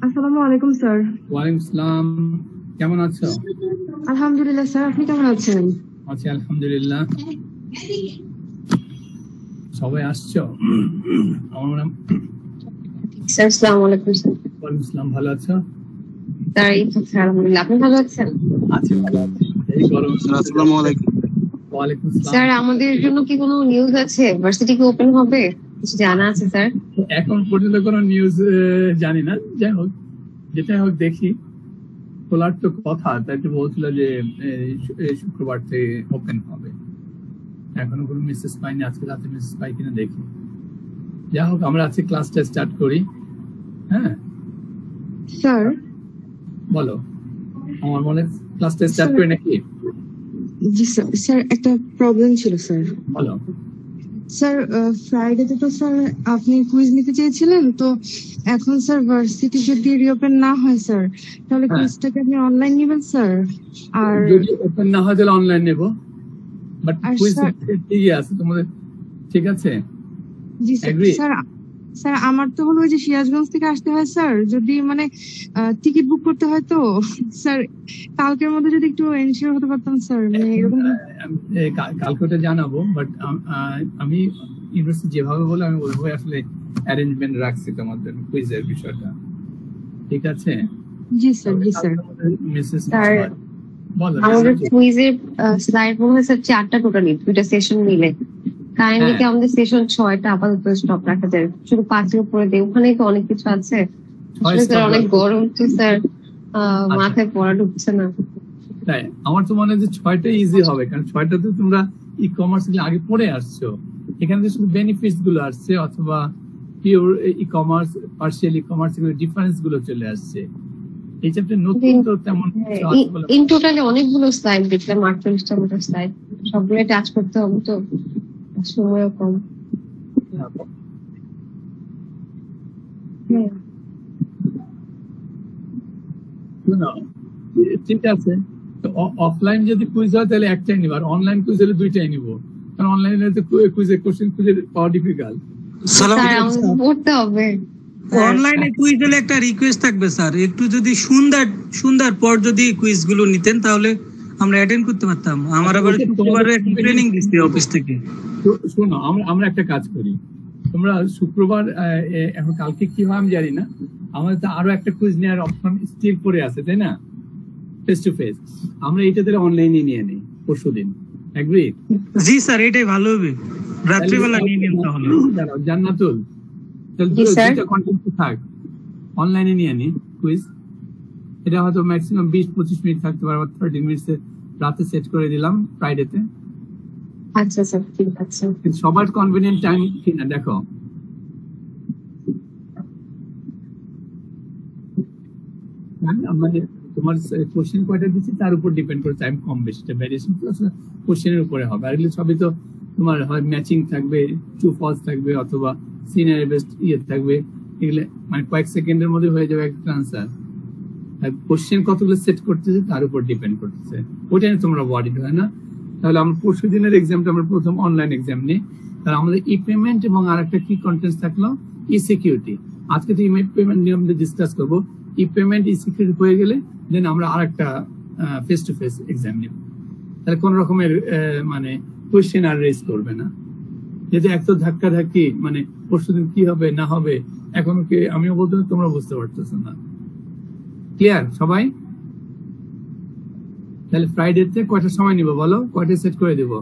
আসসালামু আলাইকুম স্যার। ওয়ালাইকুম আসসালাম। কেমন আছো? আলহামদুলিল্লাহ স্যার, আপনি কেমন আছেন? আছি আলহামদুলিল্লাহ। সবাই আসছো? আমার নাম স্যার। আসসালামু আলাইকুম স্যার। ওয়ালাইকুম আসসালাম। ভালো আছো? স্যার এই তো স্যার, আলহামদুলিল্লাহ। আপনি ভালো আছেন? আছি ভালো আছি। এই গরম। আসসালামু আলাইকুম। ওয়ালাইকুম আসসালাম। স্যার আমাদের জন্য কি কোনো নিউজ আছে? ভার্সিটি কি ওপেন হবে? কিছু জানা আছে স্যার? এখন পর্যন্ত কোনো নিউজ জানি না, যাই হোক যেটাই হোক দেখি। খোলার তো কথা, তাই তো বলছিল যে এই শুক্রবার থেকে ওপেন হবে। এখনো কোনো মেসেজ পাইনি, আজকে রাতে মেসেজ পাই কিনা দেখি। যাই হোক আমরা আজকে ক্লাসটা স্টার্ট করি। হ্যাঁ স্যার বলো। আমার মনে ক্লাসটা স্টার্ট করি নাকি? জি স্যার। স্যার একটা প্রবলেম ছিল স্যার। বলো। স্যার ফ্রাইডেতে তো স্যার আপনি কুইজ নিতে চেয়েছিলেন, তো এখন স্যার ভার্সিটি যদি রিওপেন না হয় স্যার, তাহলে কুইজটাকে আপনি অনলাইন নেবেন স্যার। আর যদি ওপেন না হয় তাহলে অনলাইন নেব, বাট কুইজ ঠিকই আছে তোমাদের, ঠিক আছে? জি স্যার। স্যার আমার তো হলো ওই যে সিরাজগঞ্জ থেকে আসতে হয় স্যার, যদি মানে টিকিট বুক করতে হয়, তো স্যার কালকের মধ্যে যদি একটু এনশিওর হতে পারতাম স্যার, মানে এরকম। কালকে ওটা জানাবো, বাট আমি ইউনিভার্সিটি যেভাবে বলে আমি ওইভাবে আসলে অ্যারেঞ্জমেন্ট রাখছি তোমার জন্য কুইজের বিষয়টা, ঠিক আছে? জি স্যার। জি স্যার। মিসেস স্যার আমাদের কুইজের স্লাইড মনে হয় স্যার 4টা টোটালি, 2টা সেশন মিলে। কাইন্ডলি কি আমাদের সেশন 6টা আপাতত স্টপ রাখা যায়, শুধু 5-এর উপরে দেয়, ওখানেই তো অনেক কিছু আছে। স্যার অনেক গরম তো স্যার, মাথায় পড়া ঢুকছে না। তাই আমার তো মনে হয় যে 6টা ইজি হবে, কারণ 6টাতে তোমরা ই কমার্স গুলো আগে পড়ে আসছো, এখানে শুধু বেনিফিটস গুলো আসছে, অথবা pure e commerce, partial e commerce এর ডিফারেন্স গুলো চলে আসছে। এই চ্যাপ্টার নতুন তো তেমন ইন টোটালি অনেকগুলো স্লাইড দেখলাম, 48টা মতো স্লাইড, সবগুলো টাচ করতে হবে তো সময়ও কম। ঠিক আছে, অফলাইন যদি কুইজ হয় তাহলে একটাই নিব, আর অনলাইন কুইজ হলে দুইটাই নিব, কারণ অনলাইনে তো কুইজের কোশ্চেন খুঁজে পাওয়া ডিফিকাল্ট। পড়তে হবে। অনলাইনে কুইজ হলে একটা রিকোয়েস্ট থাকবে স্যার, একটু যদি সন্ধ্যার পর যদি কুইজ গুলো নিতেন তাহলে আমরা অ্যাটেন্ড করতে পারতাম। আমার আবার শুক্রবারে ট্রেনিং দিচ্ছে অফিস থেকে। শোনো, আমরা একটা কাজ করি, তোমরা শুক্রবার, এখন কালকে কি হয় আমি জানি না, আমাদের তো আরো একটা কুইজ নেওয়ার অপশন স্টিল পড়ে আছে, তাই না? ফেস টু ফেস আমরা এটা তাহলে অনলাইনে নিয়ে নেই পরশুদিন। এগ্রি? জি স্যার, এটাই ভালো হবে, রাত্রিবেলা নিয়ে নিন তাহলে। জান্নাতুল, দুইটা কন্টেন্ট থাক, অনলাইনে নিয়ে নি কুইজ। এটা হয়তো ম্যাক্সিমাম 20-25 মিনিট থাকতে পারে, 30 মিনিটসে রাতে সেট করে দিলাম ফ্রাইডেতে। আচ্ছা স্যার, ঠিক আছে। সবার কনভিনিয়েন্ট টাইম কিনা দেখো। মানে তোমার কোশ্চেন কয়টা দিচ্ছি তার উপর ডিপেন্ড করে টাইম কম বেশি, ভ্যারিয়েশন কোশ্চেনের উপরে হবে। আর এগুলো সবই তো তোমার হয় ম্যাচিং থাকবে, ট্রু ফলস থাকবে, অথবা সিনারি বেসড থাকবে। এগুলো মানে কয়েক সেকেন্ডের মধ্যে হয়ে যাবে একটা আনসার। আর কোশ্চেন কতগুলো সেট করতেছে তার উপর ডিপেন্ড করতেছে, ওইটা নিয়ে তোমরা ওয়ারিড হয় না। তাহলে আমরা পরশু দিনের এক্সামটা আমরা প্রথম অনলাইন এক্সাম নিই। তাহলে আমাদের ই পেমেন্ট এবং আর একটা কি কন্টেন্ট থাকলো, ই সিকিউরিটি। আজকে তো ই পেমেন্ট নিয়ে আমরা ডিসকাস করবো। ই পেমেন্ট, ই সিকিউরিটি হয়ে গেলে দেন আমরা আর একটা ফেস টু ফেস এক্সাম নিব। তাহলে কোন রকমের মানে কোয়েশ্চেন আর রেজ করবে না, যেহেতু এক তো ধাক্কা ধাক্কি, মানে পরশুদিন কি হবে না হবে এখনো কি আমিও বলতে তোমরা বুঝতে পারতেছো না। ক্লিয়ার সবাই? তাহলে ফ্রাইডেতে কয়টা সময় নিব বলো, কয়টা সেট করে দিব?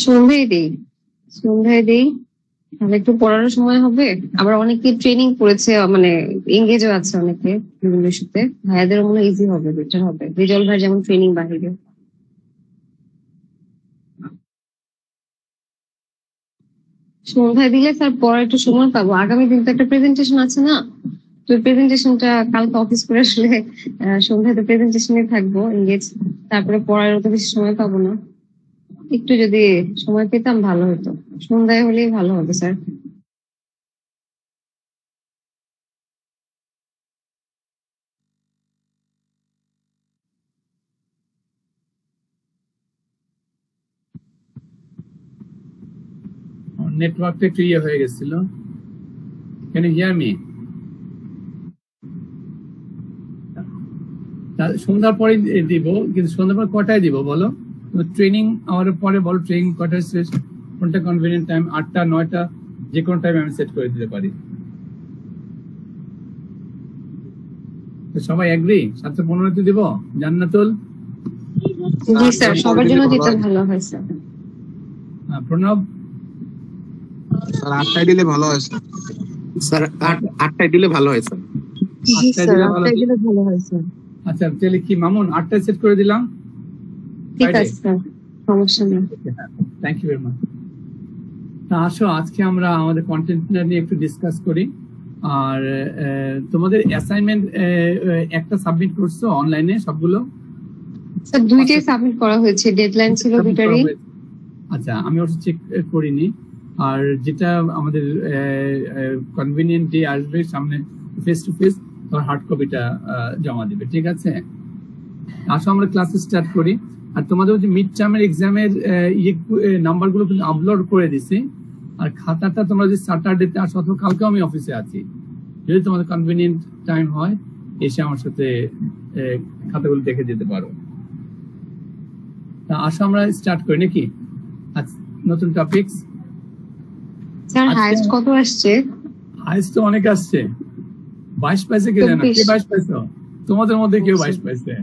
সন্ধ্যায় দেই, তাহলে একটু পড়ানোর সময় হবে। আবার অনেকে ট্রেনিং করেছে, মানে এঙ্গেজও আছে অনেকে বিভিন্ন ইস্যুতে, ভাইয়াদেরও মনে ইজি হবে, বেটার হবে। রিজল ভাই যেমন ট্রেনিং বাহিরে। সন্ধ্যায় দিলে স্যার পরে একটু সময় পাবো। আগামী দিন তো একটা প্রেজেন্টেশন আছে না, তো প্রেজেন্টেশনটা কালকে অফিস করে আসলে সন্ধ্যায় তো প্রেজেন্টেশনে থাকবো এঙ্গেজ, তারপরে পড়ার তো বেশি সময় পাবো না। একটু যদি সময় পেতাম ভালো হতো, সন্ধ্যায় হলেই ভালো হবে স্যার। নেটওয়ার্কটা একটু ইয়ে হয়ে গেছিল। Can you hear me? সন্ধ্যার পরে দিব, কিন্তু সন্ধ্যার পর কটায় দিব বলো? ট্রেনিং আমার পরে বলো, ট্রেনিং কটায় শেষ, কোনটা কনভিনিয়েন্ট টাইম? 8টা 9টা, যে কোনো টাইম আমি সেট করে দিতে পারি। সবাই এগ্রি? 7:15 দিব জান্নাতুল? জি স্যার, সবার জন্য দিতে ভালো হয় স্যার। প্রণব? স্যার 8টায় দিলে ভালো হয় স্যার। স্যার 8টায় দিলে ভালো হয় স্যার। জি স্যার, 8টায় দিলে ভালো হয় স্যার। আচ্ছা তাহলে কি মামুন 8টায় সেট করে দিলাম? ঠিক আছে স্যার, সমস্যা নেই। Thank you very much. তা আসো আজকে আমরা আমাদের কন্টেন্ট নিয়ে একটু ডিসকাস করি। আর তোমাদের অ্যাসাইনমেন্ট একটা সাবমিট করছো অনলাইনে সবগুলো? স্যার দুইটাই সাবমিট করা হয়েছে, ডেডলাইন ছিল দুইটারই। আচ্ছা আমি ওটা চেক করিনি। আর যেটা আমাদের কনভিনিয়েন্ট ডে আসবে সামনে ফেস টু ফেস, তোমার হার্ড কপিটা জমা দিবে, ঠিক আছে? আসো আমরা ক্লাস স্টার্ট করি। আর তোমাদের যে মিড টার্মের এক্সামের নাম্বারগুলো কিন্তু আপলোড করে দিছি। আর খাতাটা তোমরা যে স্যাটারডেতে আসো অথবা কালকে আমি অফিসে আছি, যদি তোমাদের কনভিনিয়েন্ট টাইম হয় এসে আমার সাথে খাতাগুলো দেখে যেতে পারো। তা আসো আমরা স্টার্ট করি নাকি? আচ্ছা নতুন টপিকস। স্যার হাইস্ট কত আসছে? হাইস্ট তো অনেক আসছে। 22 পাইছে কে জানো? কে 22 পাইছো? তোমাদের মধ্যে কেউ 22 পাইছে?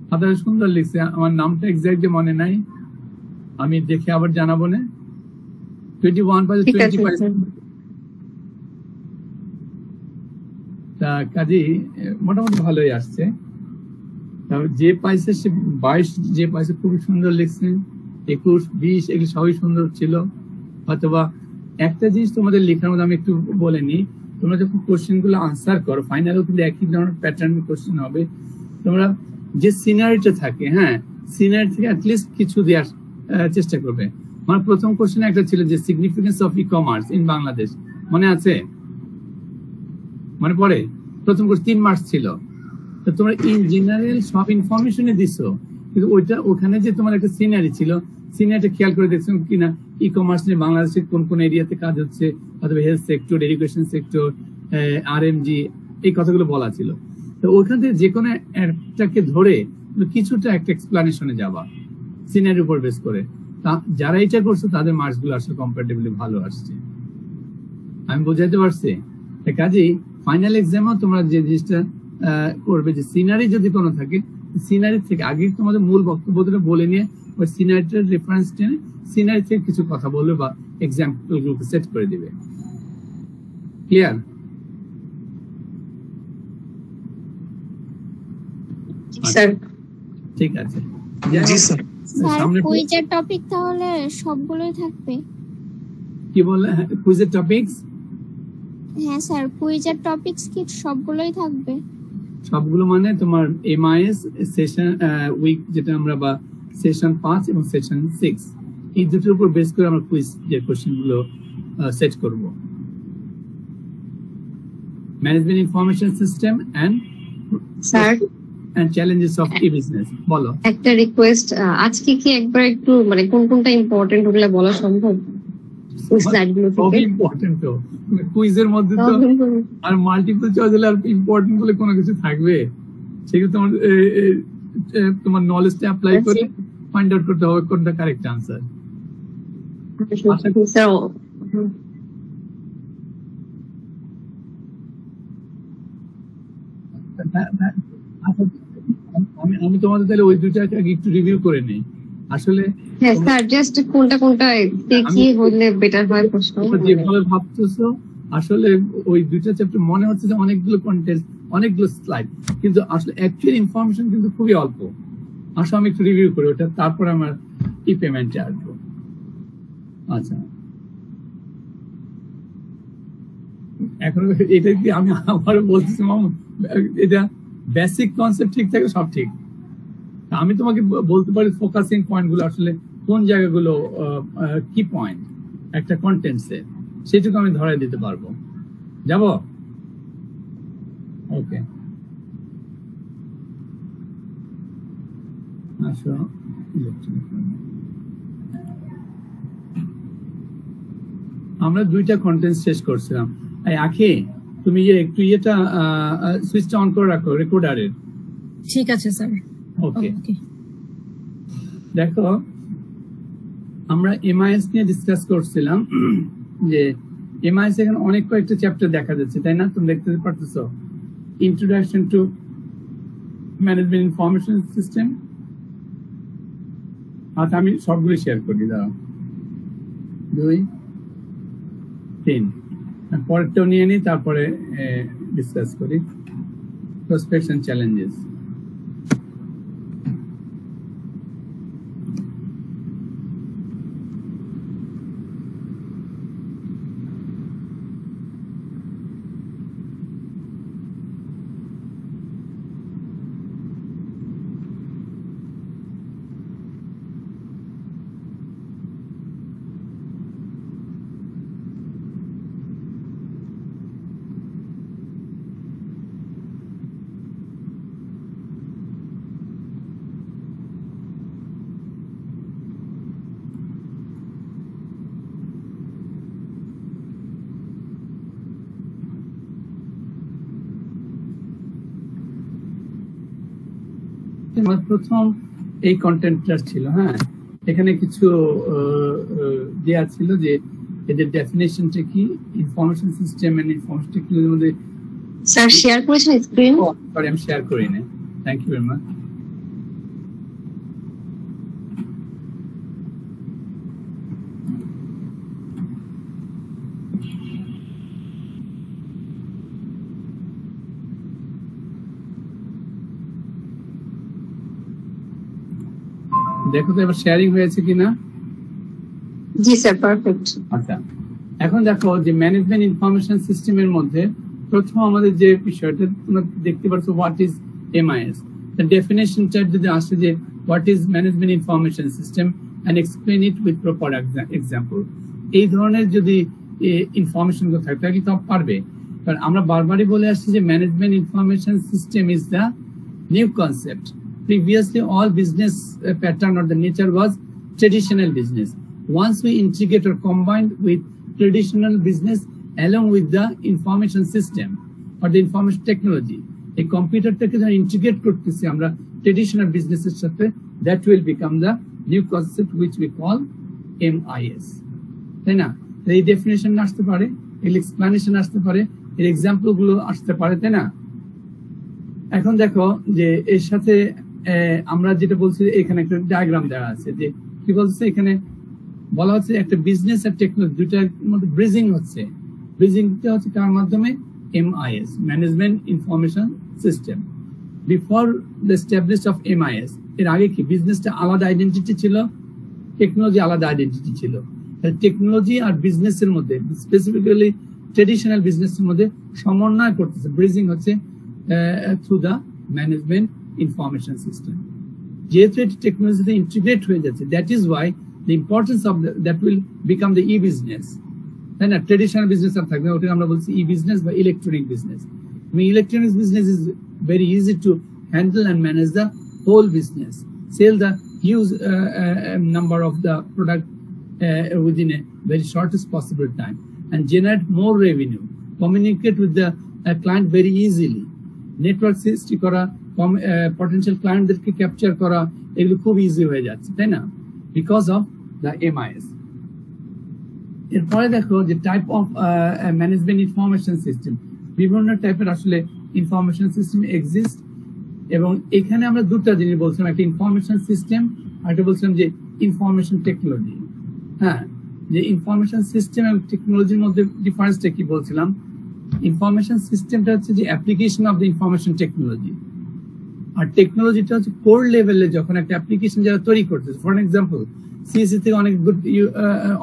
খাতাটা সুন্দর লিখছে, আমার নামটা এক্সাক্টলি মনে নাই, আমি দেখে আবার জানাবো না। 21 পাইছে, 20 পাইছে। তা কাজী মোটামুটি ভালোই আসছে। যে পাইছে সে 22, যে পাইছে খুবই সুন্দর লিখছে। 21, 20 এগুলো সবই সুন্দর ছিল। অথবা একটা জিনিস তোমাদের লেখার মধ্যে আমি একটু বলে নিই, তোমরা যখন কোশ্চেন গুলো আনসার করো, ফাইনালও কিন্তু একই ধরনের প্যাটার্ন কোশ্চেন হবে। তোমরা যে সিনারিটা থাকে, হ্যাঁ সিনারি থেকে অ্যাটলিস্ট কিছু দেওয়ার চেষ্টা করবে। আমার প্রথম কোশ্চেন একটা ছিল যে significance of e commerce in Bangladesh, মনে আছে? মনে পড়ে? প্রথম কোর্স 3 মার্কস ছিল। তো তোমরা ইন জেনারেল সব ইনফরমেশনে দিছো, কিন্তু ওখানে যে তোমার একটা সিনারি ছিল, সিনারিটা খেয়াল করে দেখছো কিনা ই কমার্স নিয়ে বাংলাদেশের কোন কোন এরিয়াতে কাজ হচ্ছে, অথবা health sector, education sector, RMG, এই কথাগুলো বলা ছিল। তো ওখান থেকে যে কোনো একটাকে ধরে কিছুটা একটা এক্সপ্লানেশনে যাবা সিনারির উপর বেস করে। যারা এটা করছে তাদের মার্কস গুলো আসলে কম্পারেটিভলি ভালো আসছে। আমি বোঝাইতে পারছি? কাজেই ফাইনাল এক্সামেও তোমরা যে জিনিসটা করবে, যে সিনারি যদি কোনো থাকে, সিনারি থেকে আগে তোমাদের মূল বক্তব্যটা বলে নিয়ে ওই সিনারিটার রেফারেন্স টেনে সিনারি থেকে কিছু কথা বলবে বা এক্সাম্পল গুলোকে সেট করে দিবে। ক্লিয়ার? স্যার ঠিক আছে। জি স্যার। স্যার কুইজের টপিক তাহলে সবগুলোই থাকবে? কি বললে? কুইজের টপিকস? হ্যাঁ স্যার, কুইজের টপিকস কি সবগুলোই থাকবে? সবগুলো মানে তোমার এমআইএস সেশন উইক যেটা আমরা, বা সেশন 5 এবং সেশন 6, এই দুটোর উপর বেস করে আমরা কুইজ যে কোশ্চেন গুলো সেট করব। Management information system sir and challenges of e-business। বলো। একটা রিকোয়েস্ট, আজকে কি একবার একটু মানে কোন কোনটা ইম্পর্টেন্ট ওগুলা বলা সম্ভব? স্লাইডগুলো থেকে ইম্পর্টেন্ট তো কুইজের মধ্যে তো আর মাল্টিপল চয়েস হলে আর ইম্পর্টেন্ট বলে কোনো কিছু থাকবে? সেগুলো তোমার নলেজটা অ্যাপ্লাই করে ফাইন্ড আউট করতে হবে কোনটা কারেক্ট আনসার। আমি তোমাদের তাহলে ওই দুইটা একটু রিভিউ করে নেই। আসলে হ্যাঁ স্যার, জাস্ট কোনটা কোনটা দেখি হলে বেটার হয় প্রশ্ন। যেভাবে ভাবতেছো আসলে ওই দুইটা চ্যাপ্টার মনে হচ্ছে যে অনেকগুলো কন্টেন্ট, অনেকগুলো স্লাইড, কিন্তু আসলে অ্যাকচুয়াল ইনফরমেশন কিন্তু খুবই অল্প। আসলে আমি একটু রিভিউ করি ওটা, তারপর আমার ই পেমেন্টে আসবো। আচ্ছা এখন এটা কি আমি আবার বলতেছি মামুন, এটা বেসিক কনসেপ্ট ঠিক থাকে, সব ঠিক। আমি তোমাকে বলতে পারি ফোকাসিং পয়েন্ট গুলো আসলে কোন জায়গাগুলো কি পয়েন্ট একটা কন্টেন্টসে, সেটুকু আমি ধরাই দিতে পারবো। যাব? ওকে আসো। আমরা দুইটা কন্টেন্ট শেষ করছিলাম। আখি তুমি একটু সুইচটা অন করে রাখো রেকর্ডারের। ঠিক আছে স্যার। ওকে, দেখো আমরা এমআইএস নিয়ে ডিসকাস করছিলাম যে এমআইএস এখানে অনেক কয়েকটা চ্যাপ্টার দেখা যাচ্ছে, তাই না? তুমি দেখতে পারতেছো introduction to management information system. আচ্ছা, আমি সবগুলো শেয়ার করি, দাঁড়াও। 2, 3 পরেরটাও নিয়ে নিই, তারপরে ডিসকাস করি। Prospects and challenges. প্রথম এই কন্টেন্টটা ছিল, হ্যাঁ, এখানে কিছু দেয়া ছিল যে এদের ডেফিনেশনটা কি, ইনফরমেশন সিস্টেম এন্ড ইনফরমেশন টেকনোলজির মধ্যে। স্যার শেয়ার করেছেন স্ক্রিন? সরি, আমি শেয়ার করি না। Thank you very much. দেখো তো এবার শেয়ারিং হয়েছে কিনা? জি স্যার, পারফেক্ট। আচ্ছা, এখন দেখো যে ম্যানেজমেন্ট ইনফরমেশন সিস্টেমের মধ্যে প্রথম আমাদের যে বিষয়টা তোমরা দেখতে পাচ্ছ, হোয়াট ইজ এমআইএস। দ্য ডেফিনেশনটা যদি আসে যে what is management information system and explain it with proper example, এই ধরনের যদি ইনফরমেশন গুলো থাকে তাহলে তো পারবে। কারণ আমরা বারবারই বলে আসছি যে management information system is the new concept. Previously, all business pattern or the nature was traditional business. Once we integrate or combine with traditional business along with the information system or the information technology, a computer take integrate করতেছি আমরা traditional business এর সাথে, that will become the new concept which we call MIS. তাই না? এই definition আসতে পারে, এর এক্সপ্লেনেশন আসতে পারে, এর এক্সাম্পল গুলো আসতে পারে, তাই না? এখন দেখো যে এর সাথে আমরা যেটা বলছি, এখানে একটা ডায়াগ্রাম দেওয়া আছে যে কি বলছে, এখানে বলা হচ্ছে একটা বিজনেস আর টেকনোলজি দুইটার মধ্যে ব্রিজিং হচ্ছে। ব্রিজিংটা হচ্ছে কার মাধ্যমে? MIS, management information system. Before the establish of MIS, এর আগে কি বিজনেসটা আলাদা আইডেন্টিটি ছিল, টেকনোলজি আলাদা আইডেন্টিটি ছিল। টেকনোলজি আর বিজনেসের মধ্যে, স্পেসিফিক্যালি ট্রেডিশনাল বিজনেসের মধ্যে সমন্বয় করতেছে, ব্রিজিং হচ্ছে through the management information system. যেহেতু এটি টেকনোলজিতে ইন্টিগ্রেট হয়ে যাচ্ছে, that is why the importance of that will become the e business, তাই না? ট্রেডিশনাল বিজনেস আর থাকবে, ওটা আমরা বলছি ই বিজনেস বা electronic business. Electronic business is very easy to handle and manage the whole business, sell the huge number of the product within a very shortest possible time and generate more revenue, communicate with the client very easily, network সৃষ্টি করা, potential clientদেরকে capture করা, এগুলো খুব easy হয়ে যাচ্ছে, তাই না? Because of the MIS. এরপরে দেখো যে type of management information system, বিভিন্ন টাইপের আসলে ইনফরমেশন সিস্টেম এক্সিস্ট। এবং এখানে আমরা দুটা জিনিস বলছিলাম, একটা ইনফরমেশন সিস্টেম আর একটা বলছিলাম যে ইনফরমেশন টেকনোলজি। হ্যাঁ, যে ইনফরমেশন সিস্টেম এবং টেকনোলজির মধ্যে ডিফারেন্সটা কি বলছিলাম? ইনফরমেশন সিস্টেমটা হচ্ছে যে application of the information technology, আর টেকনোলজিটা হচ্ছে কোর লেভেলে যখন একটা অ্যাপ্লিকেশন যারা তৈরি করতেছে। ফর এক্সাম্পল, সিএসসি থেকে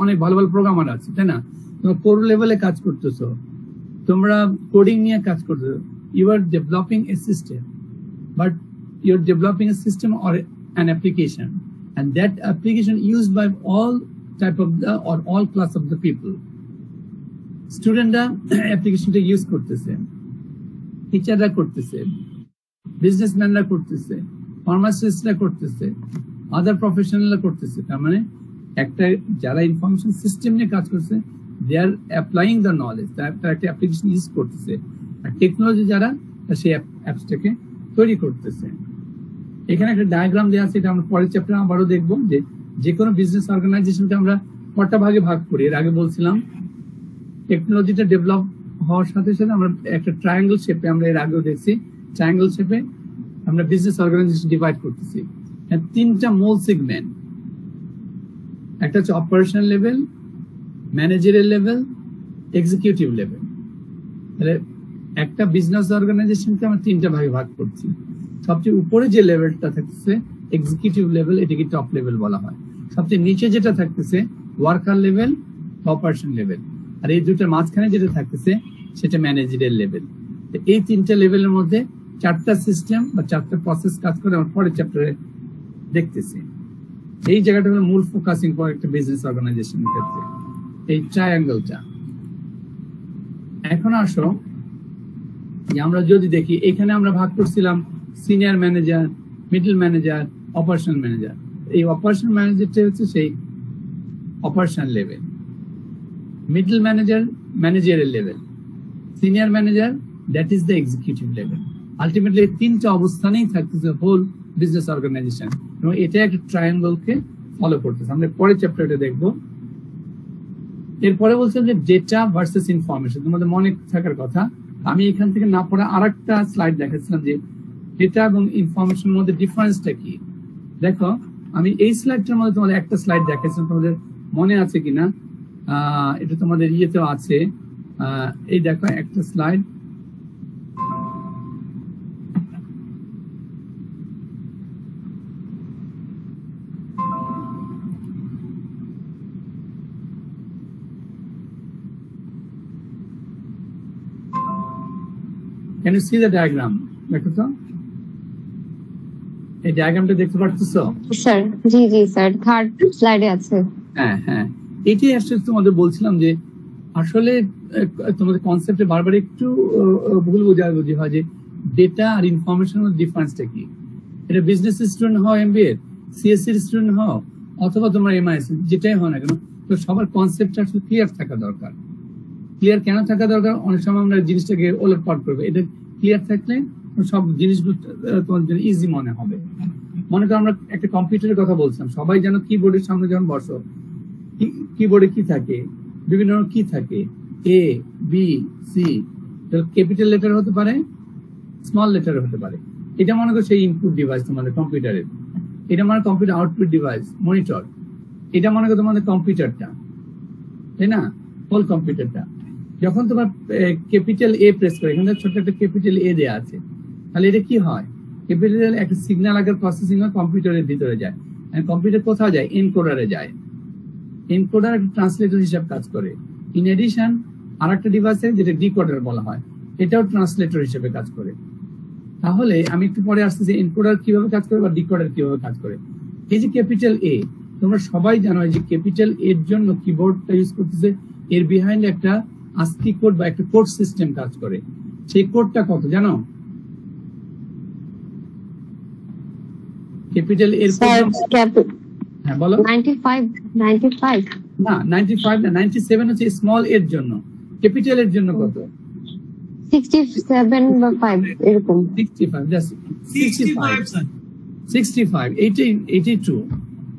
অনেক ভালো ভালো প্রোগ্রামার আছে, তাই না? তোমরা কোর লেভেলে কাজ করতেছো, তোমরা কোডিং নিয়ে কাজ করতেছো, you are developing a system, but you are developing a system or an application, and that application used by all type of the or all class of the people. স্টুডেন্টরা অ্যাপ্লিকেশনটা use করতেছে, টিচাররা করতেছে, বিজনেসম্যানরা করতেছে, ফার্মাসিস্টরা করতেছে, আদার প্রফেশনালরা করতেছে। তার মানে একটা যারা ইনফরমেশন সিস্টেম নিয়ে কাজ করছে, দে আর অ্যাপ্লাইং দ্য নলেজ, তারা একটা অ্যাপ্লিকেশন ইউজ করতেছে। আর টেকনোলজি যারা সেই অ্যাপসটাকে তৈরি করতেছে। এখানে একটা ডায়াগ্রাম দেওয়া আছে, এটা আমরা পরের চ্যাপ্টারে আবারও দেখবো যে কোনো বিজনেস অর্গানাইজেশনকে আমরা কটা ভাগে ভাগ করি। এর আগে বলছিলাম টেকনোলজিটা ডেভেলপ হওয়ার সাথে সাথে আমরা একটা ট্রায়াঙ্গেল শেপে, আমরা এর আগেও দেখছি ট্রায়াঙ্গেল শেপে আমরা বিজনেস অর্গানাইজেশন ডিভাইড করতেছি। তিনটা মূল সেগমেন্ট, একটা হচ্ছে operational level, managerial level, executive level. তাহলে একটা বিজনেস অর্গানাইজেশনকে আমরা তিনটা ভাগে ভাগ করছি। সবচেয়ে উপরে যে লেভেলটা থাকতেছে এক্সিকিউটিভ লেভেল, এটাকে টপ লেভেল বলা হয়। সবচেয়ে নিচে যেটা থাকতেছে ওয়ার্কার লেভেল, অপারেশন লেভেল, আর এই দুটার মাঝখানে যেটা থাকতেছে সেটা ম্যানেজারিয়াল লেভেল। এই তিনটা লেভেলের মধ্যে চারটা সিস্টেম বা চারটা প্রসেস কাজ করে আমরা পরের চ্যাপ্টারে দেখতেছি। এই জায়গাটা হলো মূল ফোকাসিং পয়েন্ট একটা বিজনেস অর্গানাইজেশনের ক্ষেত্রে, এই ট্রায়াঙ্গেলটা। এখন আসো আমরা যদি দেখি, এখানে আমরা ভাগ করছিলাম senior manager, middle manager, operational manager. এই অপারেশনাল ম্যানেজারটা হচ্ছে সেই operational level, middle manager managerial level, senior manager that is the executive level. Ultimately এই তিনটা অবস্থানেই থাকতেছে হোল বিজনেস অর্গানাইজেশন, এবং এটা একটা ট্রায়াঙ্গেলকে ফলো করতেছে। আমরা পরের চ্যাপ্টারটা দেখবো। এরপরে বলছিলাম যে ডেটা ভার্সেস ইনফরমেশন, তোমাদের মনে থাকার কথা। আমি এখান থেকে না পড়া আরেকটা স্লাইড দেখাচ্ছিলাম যে ডেটা এবং ইনফরমেশনের মধ্যে ডিফারেন্সটা কি। দেখো আমি এই স্লাইডটার মধ্যে তোমাদের একটা স্লাইড দেখাচ্ছিলাম, তোমাদের মনে আছে কিনা, এটা তোমাদের ইয়েতেও আছে। এই দেখো একটা slide, Can you see the diagram? দেখো তো, এই ডায়াগ্রামটা দেখতে পাচ্ছো? স্যার জি জি স্যার, থার্ড স্লাইডে আছে। হ্যাঁ হ্যাঁ, এটাই আসলে তোমাদের বলছিলাম যে আসলে তোমাদের কনসেপ্টে বারবার একটু ভুল বোঝাবুঝি হয় যে ডেটা আর ইনফরমেশনের ডিফারেন্সটা কি। এটা বিজনেস স্টুডেন্ট হও, এমবিএ, সিএসসি স্টুডেন্ট হও, অথবা তোমরা এমআইএস, যেটাই হয় না কেন, তো সবার কনসেপ্টটা আসলে ক্লিয়ার থাকা দরকার। ক্লিয়ার কেন থাকা দরকার? অনেক সময় আমরা জিনিসটাকে ওলটপালট করবো। এটা ক্লিয়ার থাকলে সব জিনিসগুলো তোমার জন্য ইজি মনে হবে। মনে করো আমরা একটা কম্পিউটারের কথা বলছিলাম, সবাই যেন কিবোর্ডের সামনে যখন বসো, কিবোর্ডে কি থাকে, বিভিন্ন কি থাকে, A B C, capital letter হতে পারে, স্মল লেটার হতে পারে। এটা মনে করো সেই ইনপুট ডিভাইস তোমাদের কম্পিউটারের, এটা মানে কম্পিউটার আউটপুট ডিভাইস, মনিটর। এটা মনে করো তোমাদের কম্পিউটারটা, তাই না, হোল কম্পিউটারটা। যখন তোমার ক্যাপিটাল এ প্রেস করে, এখানে ছোট একটা ক্যাপিটাল এ দেওয়া আছে, তাহলে এটা কি হয়, ক্যাপিটাল একটা সিগন্যাল আকার প্রসেসিং হয়, কম্পিউটারের ভিতরে যায়। কম্পিউটার কোথাও যায়? এনকোডারে যায়। এনকোডার একটা ট্রান্সলেটর হিসাবে কাজ করে। ইন এডিশন আর একটা ডিভাইস আছে যেটা ডিকোডার বলা হয়, এটাও ট্রান্সলেটর হিসেবে কাজ করে। তাহলে আমি একটু পরে আসতেছি এনকোডার কিভাবে কাজ করে বা ডিকোডার কিভাবে কাজ করে। এই যে ক্যাপিটাল এ, তোমরা সবাই জানো যে ক্যাপিটাল এর জন্য কিবোর্ডটা ইউজ করতেছে, এর বিহাইন্ড একটা ASCII কোড বা একটা কোড সিস্টেম কাজ করে। সেই কোডটা কত জানো? ক্যাপিটাল এর হ্যাঁ বলো। 95 না 95 না, 97 হচ্ছে স্মল এর জন্য। ক্যাপিটাল এর জন্য কত? 67 বা 5 এরকম। 65, জাস্ট 65, 82,